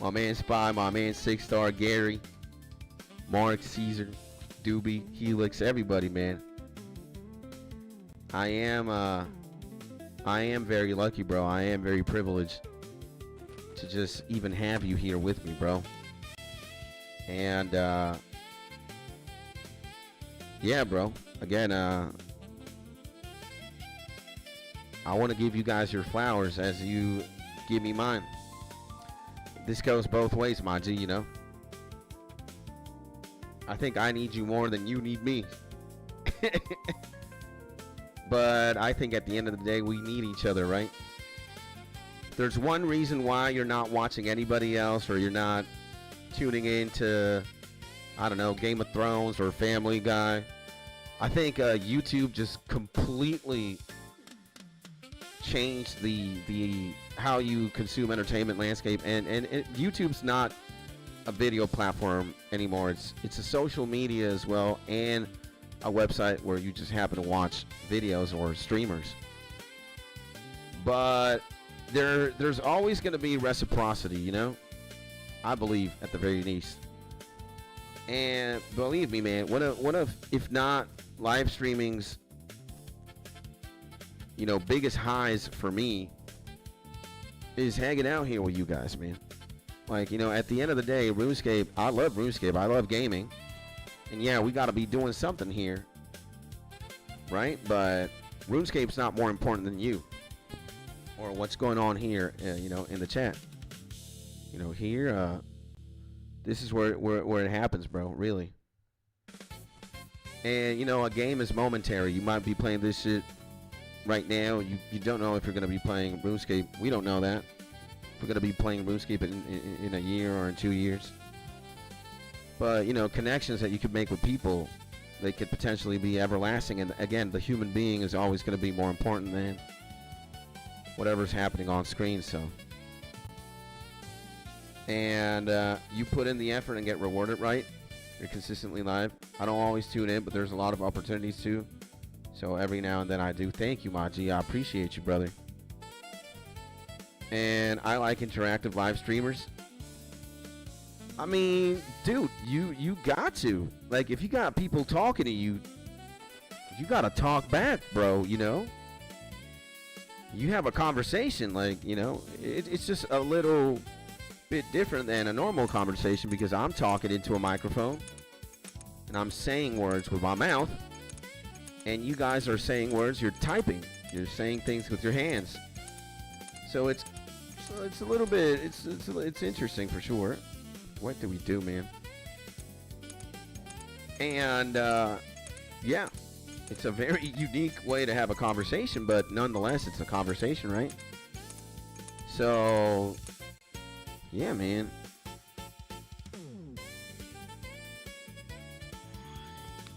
My man Spy, my man 6-Star, Gary, Mark, Caesar, Doobie, Helix, everybody, man. I am very lucky, bro. I am very privileged to just even have you here with me, bro. And yeah, bro. Again, I want to give you guys your flowers as you give me mine. This goes both ways, my G, you know. I think I need you more than you need me. But I think at the end of the day, we need each other, right? There's one reason why you're not watching anybody else, or you're not tuning in to, I don't know, Game of Thrones or Family Guy. I think YouTube just completely changed the how you consume entertainment landscape, and YouTube's not a video platform anymore. It's a social media as well, and a website where you just happen to watch videos or streamers. But there's always going to be reciprocity, you know, I believe, at the very least. And believe me, man, one of if not live streaming's, you know, biggest highs for me is hanging out here with you guys, man. Like, you know, at the end of the day, RuneScape, I love RuneScape, I love gaming. And yeah, we got to be doing something here, right? But RuneScape's not more important than you or what's going on here, you know, in the chat. You know, here, this is where it happens, bro, really. And, you know, a game is momentary. You might be playing this shit right now. You don't know if you're going to be playing RuneScape. We don't know that. If we're going to be playing RuneScape in a year or in 2 years. But, you know, connections that you could make with people, they could potentially be everlasting. And again, the human being is always going to be more important than whatever's happening on screen. So, and you put in the effort and get rewarded, right? You're consistently live. I don't always tune in, but there's a lot of opportunities too. So every now and then I do. Thank you, Maji. I appreciate you, brother. And I like interactive live streamers. I mean, dude, you got to. Like, if you got people talking to you, you got to talk back, bro, you know? You have a conversation, like, you know, it's just a little bit different than a normal conversation because I'm talking into a microphone and I'm saying words with my mouth, and you guys are saying words, you're typing, you're saying things with your hands. So it's a little bit, it's interesting for sure. What do we do, man? And yeah, it's a very unique way to have a conversation, but nonetheless, it's a conversation, right? So yeah, man.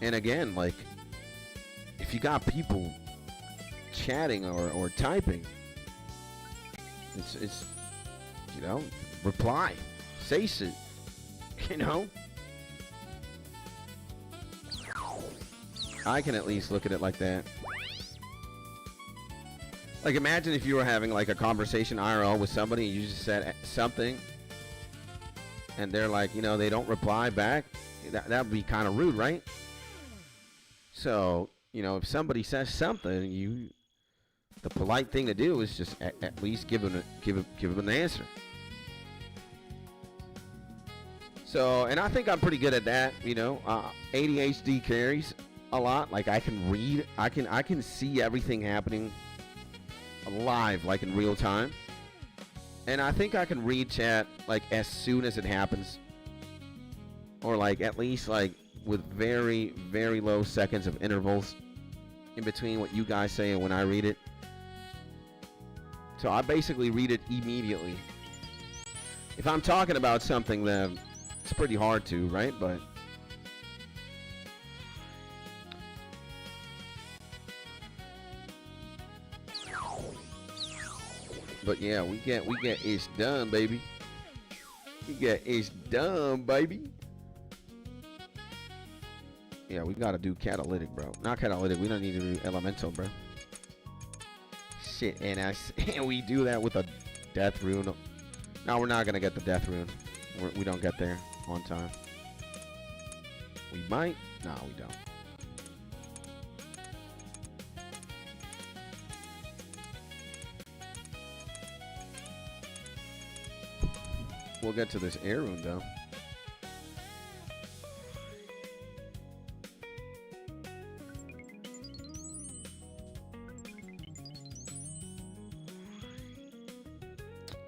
And again, like, if you got people chatting or typing, it's you know, reply, say shit, you know. I can at least look at it like that. Like, imagine if you were having like a conversation IRL with somebody and you just said something and they're like, you know, they don't reply back. That would be kind of rude, right? So, you know, if somebody says something, you the polite thing to do is just at least give him an answer. So, and I think I'm pretty good at that, you know. ADHD carries a lot. Like, I can read, I can see everything happening live, like in real time. And I think I can read chat like as soon as it happens, or like at least like with very, very low seconds of intervals in between what you guys say and when I read it. So I basically read it immediately. If I'm talking about something, then it's pretty hard to, right? But yeah, we get it's done, baby. We get it's done, baby. Yeah, we gotta do catalytic, bro. Not catalytic. We don't need to do elemental, bro. Shit, and we do that with a death rune. No, we're not gonna get the death rune. We don't get there on time. We might. No, we don't. We'll get to this air rune though.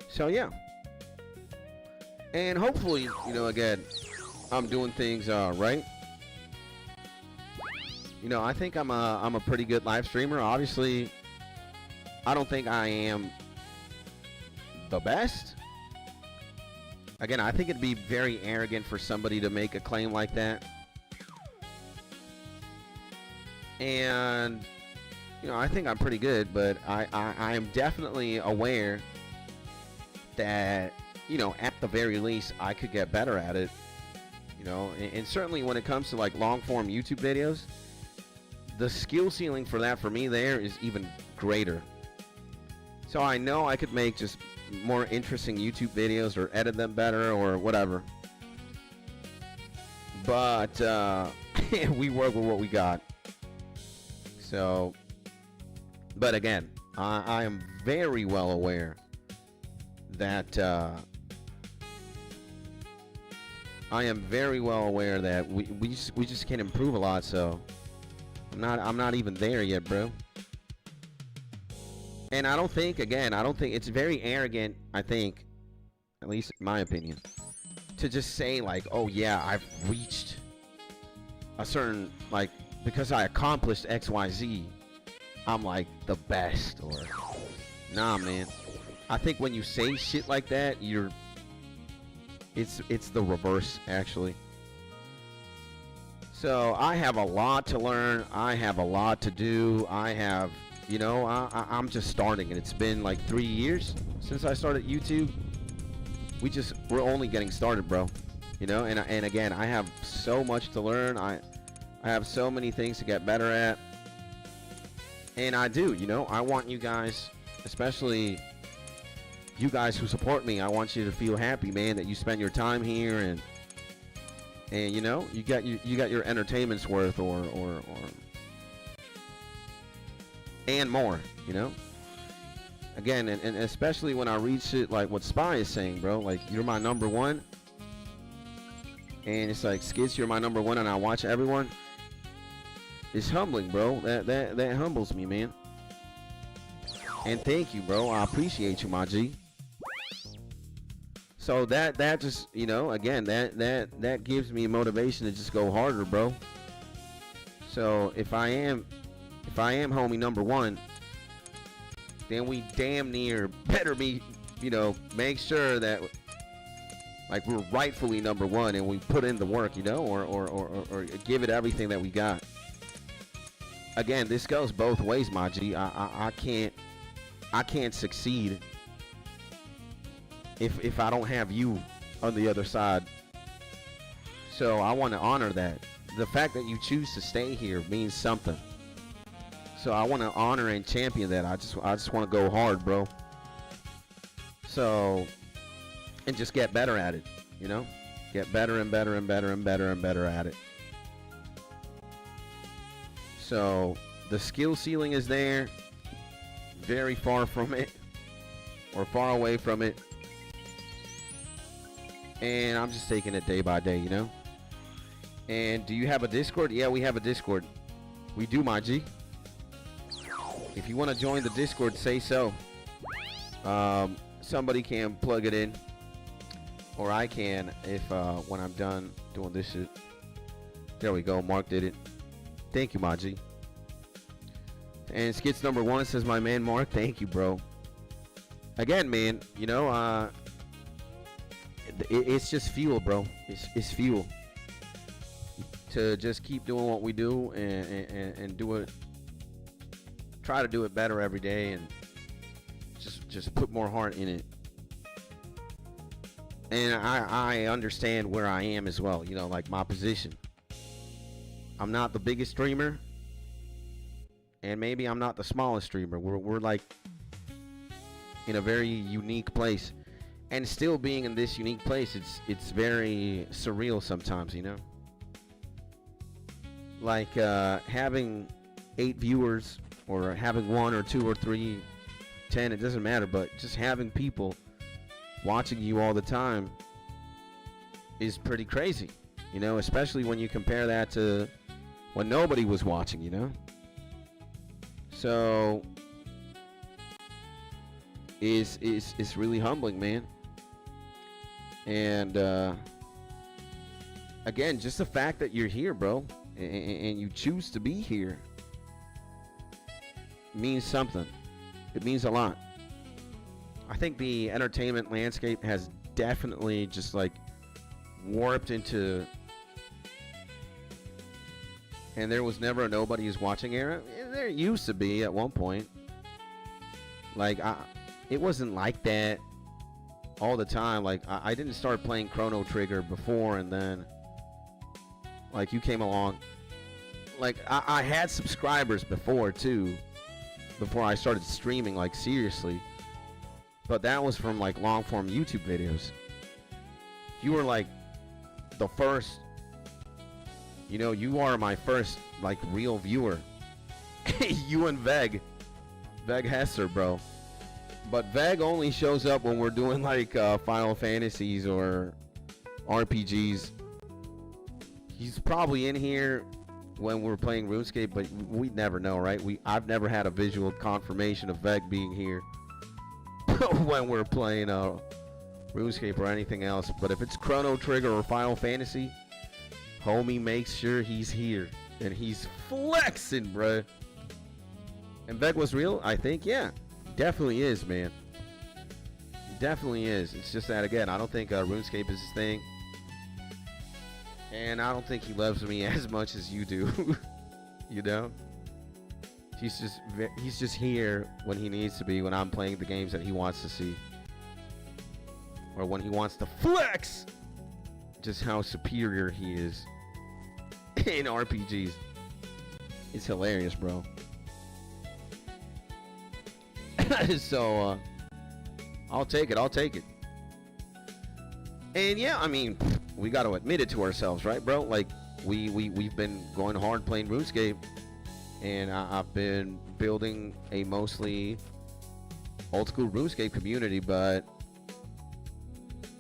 So yeah. And hopefully, you know, again, I'm doing things right. You know, I think I'm a pretty good live streamer. Obviously, I don't think I am the best. Again, I think it'd be very arrogant for somebody to make a claim like that. And, you know, I think I'm pretty good, but I am definitely aware that, you know, at the very least, I could get better at it. You know, and certainly when it comes to like long form YouTube videos, the skill ceiling for that for me there is even greater. So I know I could make just more interesting YouTube videos or edit them better or whatever. But we work with what we got. So, but again, I am very well aware that we just can't improve a lot. So I'm not even there yet, bro. And I don't think it's very arrogant, I think, at least in my opinion, to just say like, oh yeah, I've reached a certain, like, because I accomplished XYZ, I'm like the best. Or nah, man. I think when you say shit like that, it's the reverse, actually. So I have a lot to learn. I have a lot to do. I have, you know, I'm just starting, and it's been like 3 years since I started YouTube. We're only getting started, bro. You know, and again, I have so much to learn. I have so many things to get better at. And I do, you know, I want you guys, especially you guys who support me, I want you to feel happy, man, that you spend your time here, and you know, you got your entertainment's worth, or and more, you know. Again, and especially when I read shit like what Spy is saying, bro, like, you're my number one, and it's like, Skits, you're my number one, and I watch everyone. It's humbling, bro. That humbles me, man. And thank you, bro. I appreciate you, my G. So that just, you know, again, that gives me motivation to just go harder, bro. So if I am homie number one, then we damn near better be, you know, make sure that like we're rightfully number one, and we put in the work, you know, or give it everything that we got. Again, this goes both ways, my G. I can't succeed if I don't have you on the other side. So I want to honor that. The fact that you choose to stay here means something. So I want to honor and champion that. I just want to go hard, bro. So, and just get better at it, you know? Get better and better and better and better and better at it. So the skill ceiling is there. very far from it, or far away from it. And I'm just taking it day by day, you know? And do you have a Discord? Yeah, we have a Discord. We do, my G. If you want to join the Discord, say so. Somebody can plug it in. Or I can if when I'm done doing this shit. There we go. Mark did it. Thank you, Maji. And skits number 1 says, my man Mark. Thank you, bro. Again, man, you know, it's just fuel, bro. It's fuel to just keep doing what we do and do it. Try to do it better every day and just put more heart in it. And I understand where I am as well, you know, like my position. I'm not the biggest streamer, and maybe I'm not the smallest streamer. We're like in a very unique place, and still being in this unique place, it's very surreal sometimes, you know. Like having 8 viewers, or having 1 or 2 or 3, 10, it doesn't matter, but just having people watching you all the time is pretty crazy, you know, especially when you compare that to when nobody was watching, you know. So it's really humbling, man. And again, just the fact that you're here, bro, and you choose to be here means something. It means a lot. I think the entertainment landscape has definitely just like warped into, and there was never a nobody who's watching era. There used to be at one point. Like it wasn't like that all the time. Like I didn't start playing Chrono Trigger before, and then like you came along. Like I had subscribers before too, before I started streaming, like seriously. But that was from like long form YouTube videos. You were like the first, you know, you are my first like real viewer. You and Veg Hesser, bro. But Veg only shows up when we're doing like Final Fantasies or RPGs. He's probably in here when we're playing RuneScape, but we'd never know, right? I've never had a visual confirmation of Veg being here when we're playing RuneScape or anything else. But if it's Chrono Trigger or Final Fantasy, homie makes sure he's here. And he's flexing, bruh. And Veg was real? I think, yeah. Definitely is, man. Definitely is. It's just that, again, I don't think RuneScape is his thing. And I don't think he loves me as much as you do. You know? He's just here when he needs to be, when I'm playing the games that he wants to see. Or when he wants to flex just how superior he is in RPGs. It's hilarious, bro. So, I'll take it. And yeah, I mean, we got to admit it to ourselves, right, bro? Like, we've been going hard playing RuneScape. And I've been building a mostly old school RuneScape community, but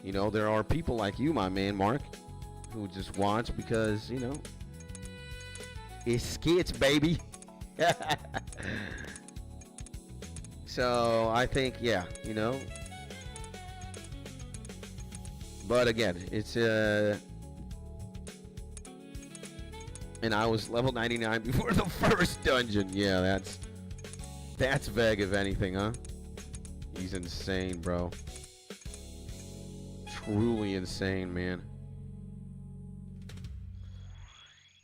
you know, there are people like you, my man Mark, who just watch because, you know, it's skits, baby. So I think, yeah, you know, but again, it's and I was level 99 before the first dungeon. Yeah, that's Veg, if anything, huh? He's insane, bro. Truly insane, man.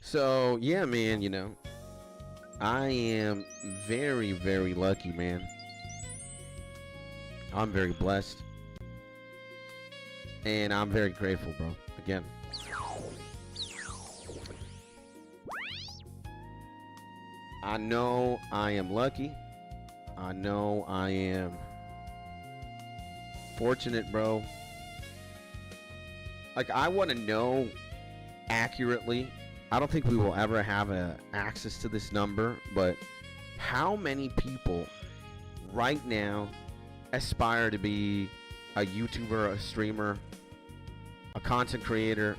So, yeah, man, you know, I am very, very lucky, man. I'm very blessed. And I'm very grateful, bro. Again. I know I am lucky. I know I am fortunate, bro. Like, I want to know accurately. I don't think we will ever have access to this number, but how many people right now aspire to be a YouTuber, a streamer, a content creator,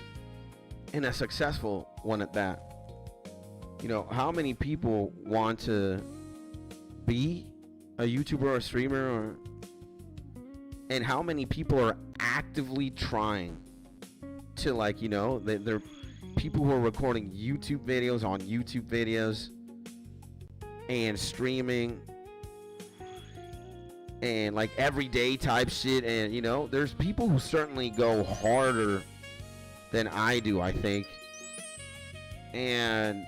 and a successful one at that? You know, how many people want to be a YouTuber or a streamer, and how many people are actively trying to, like, you know, they're people who are recording YouTube videos on YouTube videos and streaming and like everyday type shit. And you know, there's people who certainly go harder than I do, I think. And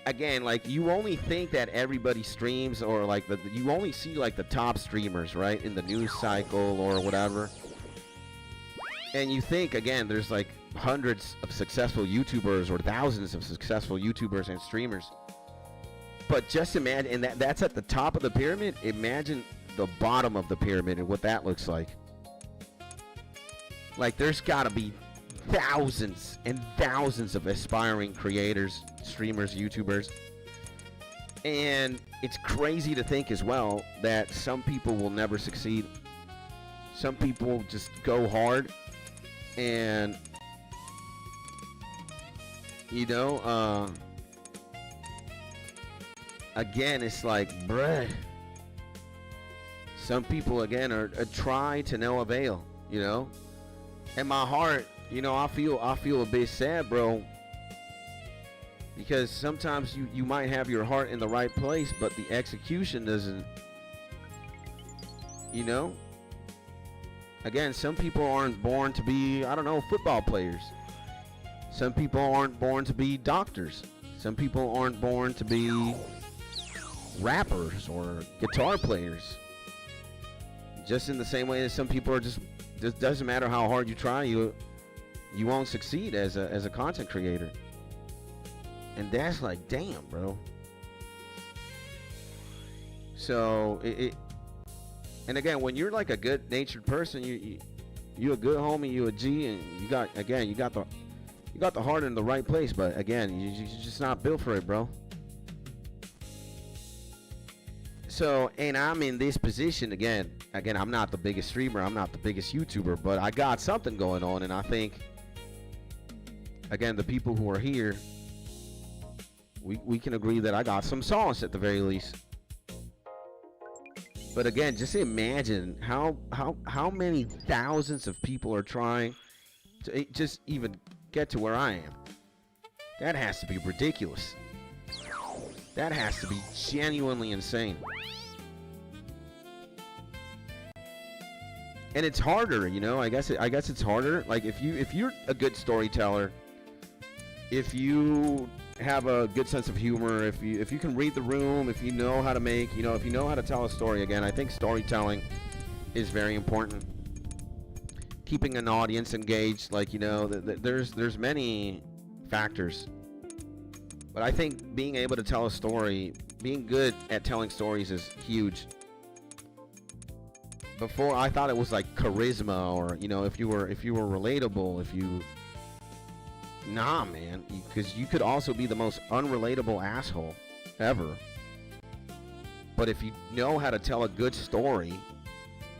again, like, you only think that everybody streams, or like you only see like the top streamers, right, in the news cycle or whatever. And you think, again, there's like hundreds of successful YouTubers or thousands of successful YouTubers and streamers. But just imagine, and that's at the top of the pyramid. Imagine the bottom of the pyramid and what that looks like. Like, there's gotta be thousands and thousands of aspiring creators, streamers, YouTubers. And it's crazy to think as well that some people will never succeed. Some people just go hard, and you know, again, it's like, bruh, some people again are try to no avail, you know. In my heart, you know, I feel a bit sad, bro, because sometimes you might have your heart in the right place, but the execution doesn't, you know. Again, some people aren't born to be, I don't know, football players. Some people aren't born to be doctors. Some people aren't born to be rappers or guitar players. Just in the same way as some people are just doesn't matter how hard you try, you won't succeed as a content creator. And that's like, damn, bro. So and again, when you're like a good-natured person, you a good homie, you a G, and you got the heart in the right place. But again, you're just not built for it, bro. So, and I'm in this position again. I'm not the biggest streamer, I'm not the biggest YouTuber, but I got something going on, and I think, again, the people who are here, we can agree that I got some sauce at the very least. But again, just imagine how many thousands of people are trying to just even get to where I am. That has to be ridiculous. That has to be genuinely insane. And it's harder, you know. I guess it's harder. Like, if you're a good storyteller, if you have a good sense of humor, if you can read the room, if you know how to make, you know, if you know how to tell a story. Again, I think storytelling is very important. Keeping an audience engaged, like, you know, there's many factors. But I think being able to tell a story, being good at telling stories is huge. Before, I thought it was like charisma, or, you know, if you were relatable, nah, man, because you could also be the most unrelatable asshole ever. But if you know how to tell a good story,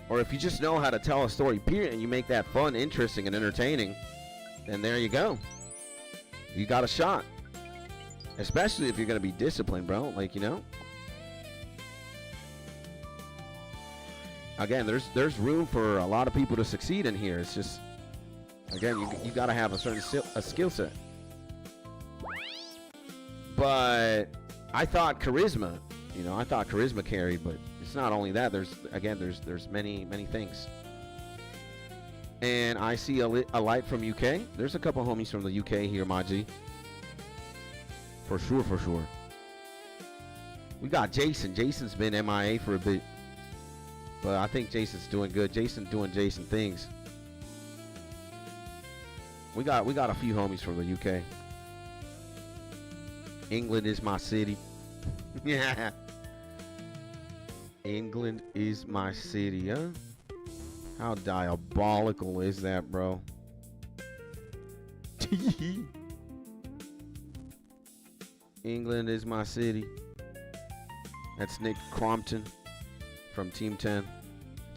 or if you just know how to tell a story, period, and you make that fun, interesting, and entertaining, then there you go. You got a shot. Especially if you're going to be disciplined, bro. Like, you know. Again, there's room for a lot of people to succeed in here. It's just, again, you got to have a certain skill set. But I thought charisma, you know, carried, but it's not only that. There's many things. And I see a light from UK. There's a couple homies from the UK here, Maji. For sure. We got Jason. Jason's been MIA for a bit. But I think Jason's doing good. Jason's doing Jason things. We got a few homies from the UK. England is my city. Yeah. England is my city, huh? How diabolical is that, bro? England is my city. That's Nick Crompton from Team 10.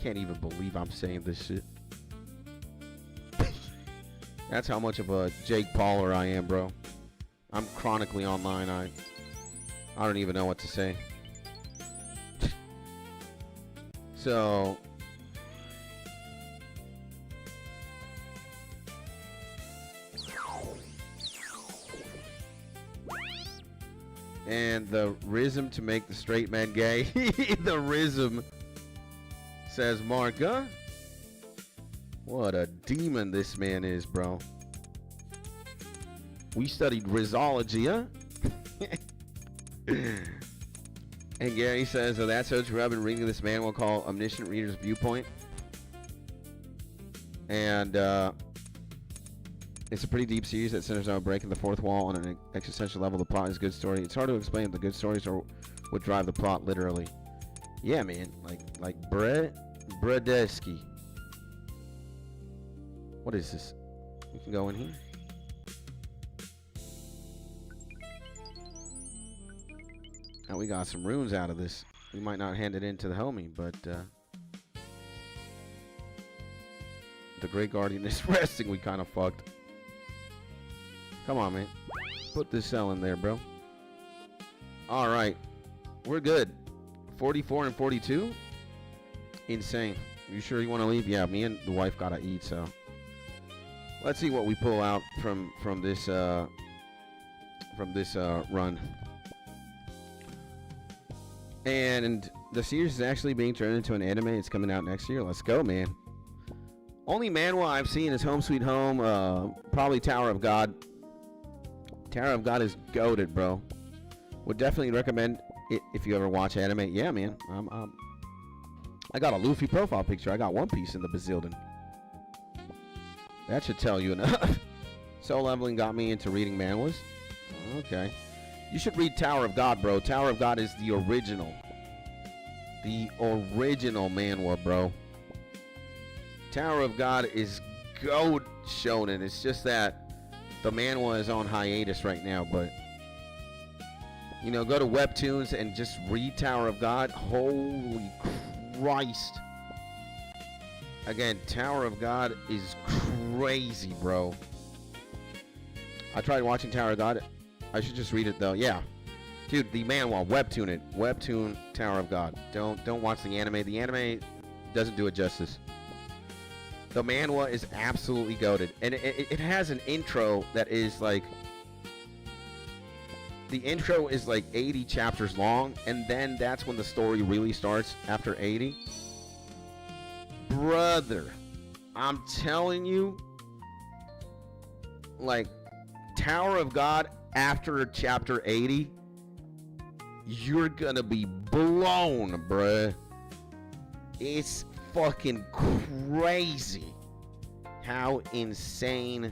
Can't even believe I'm saying this shit. That's how much of a Jake Pauler I am, bro. I'm chronically online. I don't even know what to say. So and the rhythm to make the straight man gay. The rhythm, says Mark, huh? What a demon this man is, bro. We studied rizology, huh? And Gary says, oh, that's so true. I've been reading this manual called Omniscient Reader's Viewpoint. And it's a pretty deep series that centers on breaking the fourth wall on an existential level. The plot is a good story. It's hard to explain. The good stories are what drive the plot, literally. Yeah, man. Like Bredesky. What is this? We can go in here. Now we got some runes out of this. We might not hand it in to the homie, but the Great Guardian is resting. We kind of fucked. Come on, man. Put this cell in there, bro. All right. We're good. 44 and 42. Insane. You sure you want to leave? Yeah, me and the wife gotta eat, so let's see what we pull out from this run. And the series is actually being turned into an anime. It's coming out next year. Let's go, man. Only manhwa I've seen is Home Sweet Home. Probably Tower of God. Tower of God is goated, bro. Would definitely recommend it if you ever watch anime. Yeah, man. I got a Luffy profile picture. I got One Piece in the Bazillion. That should tell you enough. Soul leveling got me into reading manhwas. Okay. You should read Tower of God, bro. Tower of God is the original. The original manhwa, bro. Tower of God is goat shonen. It's just that the manhwa is on hiatus right now, but you know, go to Webtoons and just read Tower of God. Holy Christ. Again, Tower of God is crazy, bro. I tried watching Tower of God. I should just read it though. Yeah, dude, the manhwa, webtoon it. Webtoon Tower of God. Don't watch the anime. The anime doesn't do it justice. The manhwa is absolutely goated, and it has an intro that is like, the intro is like 80 chapters long, and then that's when the story really starts after 80. Brother, I'm telling you, like, Tower of God after chapter 80, you're gonna be blown, bruh. It's fucking crazy how insane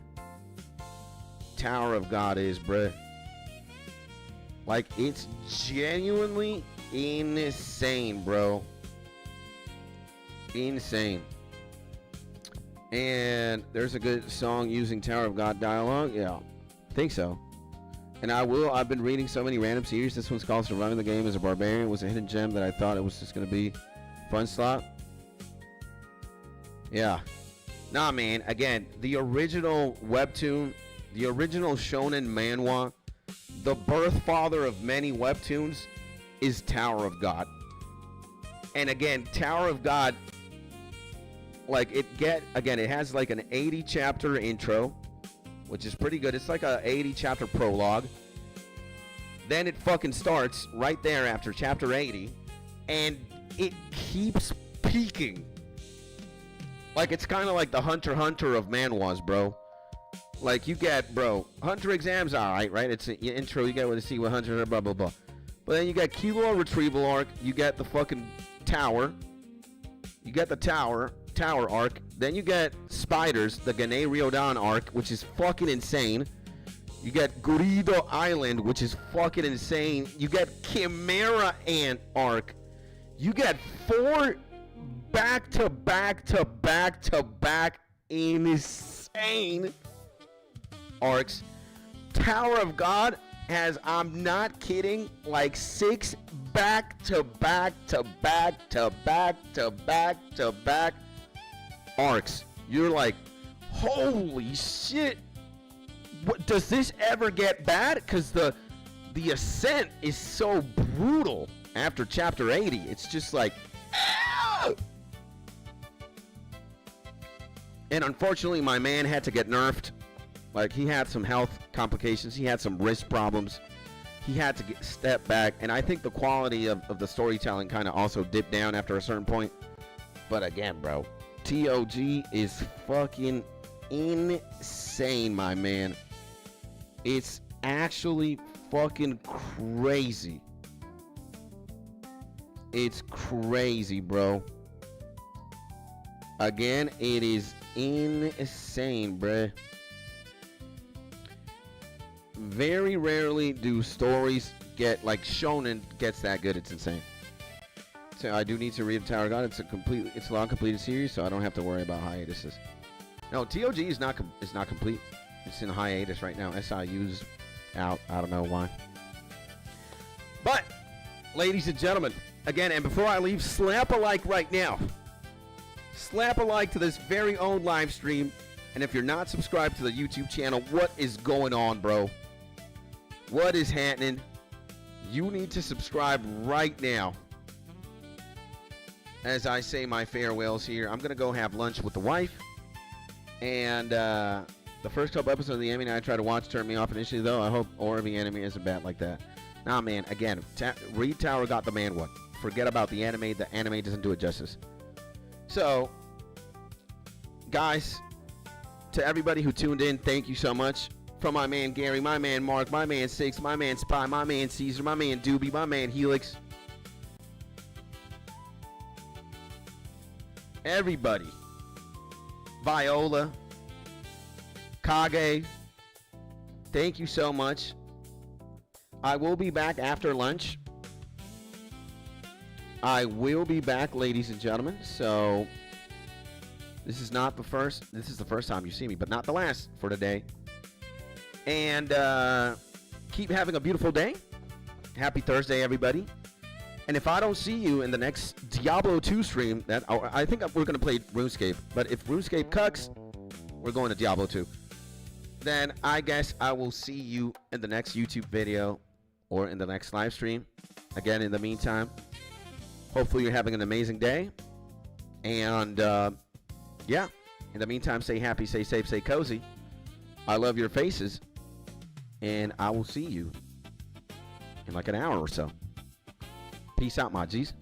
Tower of God is, bruh. Like, it's genuinely insane, bro. Insane. And there's a good song using Tower of God dialogue. Yeah, think so. And I've been reading so many random series. This one's called Surviving the Game as a Barbarian. It was a hidden gem that I thought it was just going to be fun slot. Yeah. Nah, man. Again, the original webtoon, the original shonen manhwa, the birth father of many webtoons is Tower of God. And again, Tower of God, like, it has like an 80 chapter intro, which is pretty good. It's like a 80 chapter prologue. Then it fucking starts right there after chapter 80, and it keeps peaking. Like, it's kind of like the Hunter x Hunter of manhwas, bro. Like, you get, bro, Hunter exams, alright, right? It's an intro, you get to see what Hunter, blah, blah, blah. But then you got Kilo Retrieval Arc, you get the fucking Tower, you get the Tower Arc, then you get Spiders, the Gane Ryodan Arc, which is fucking insane. You get Gurido Island, which is fucking insane. You get Chimera Ant Arc. You get 4 back-to-back insane arcs. Tower of God has, I'm not kidding, like 6 back to back to back to back to back to back arcs. You're like, holy shit. What, does this ever get bad? Because the ascent is so brutal after chapter 80. It's just like, ah! And unfortunately, my man had to get nerfed. Like, he had some health complications. He had some wrist problems. He had to step back. And I think the quality of the storytelling kind of also dipped down after a certain point. But again, bro, TOG is fucking insane, my man. It's actually fucking crazy. It's crazy, bro. Again, it is insane, bruh. Very rarely do stories get, like, shonen gets that good. It's insane. So I do need to read Tower of God. It's a long completed series, so I don't have to worry about hiatuses. No, TOG is not complete. It's in hiatus right now. SIU's out. I don't know why. But, ladies and gentlemen, again, and before I leave, slap a like right now. Slap a like to this very own live stream. And if you're not subscribed to the YouTube channel, what is going on, bro? What is happening? You need to subscribe right now. As I say my farewells here, I'm going to go have lunch with the wife. And the first couple episodes of the anime I try to watch turned me off initially, though. I hope the anime isn't bad like that. Nah, man, again, read Tower got the man one. Forget about the anime. The anime doesn't do it justice. So, guys, to everybody who tuned in, thank you so much. From my man Gary, my man Mark, my man Six, my man Spy, my man Caesar, my man Doobie, my man Helix. Everybody. Viola. Kage. Thank you so much. I will be back after lunch. I will be back, ladies and gentlemen. So, this is the first time you see me, but not the last for today. And keep having a beautiful day. Happy Thursday, everybody. And if I don't see you in the next Diablo 2 stream, I think we're going to play RuneScape. But if RuneScape cucks, we're going to Diablo 2. Then I guess I will see you in the next YouTube video or in the next live stream. Again, in the meantime, hopefully you're having an amazing day. And, yeah, in the meantime, stay happy, stay safe, stay cozy. I love your faces. And I will see you in like an hour or so. Peace out, my G's.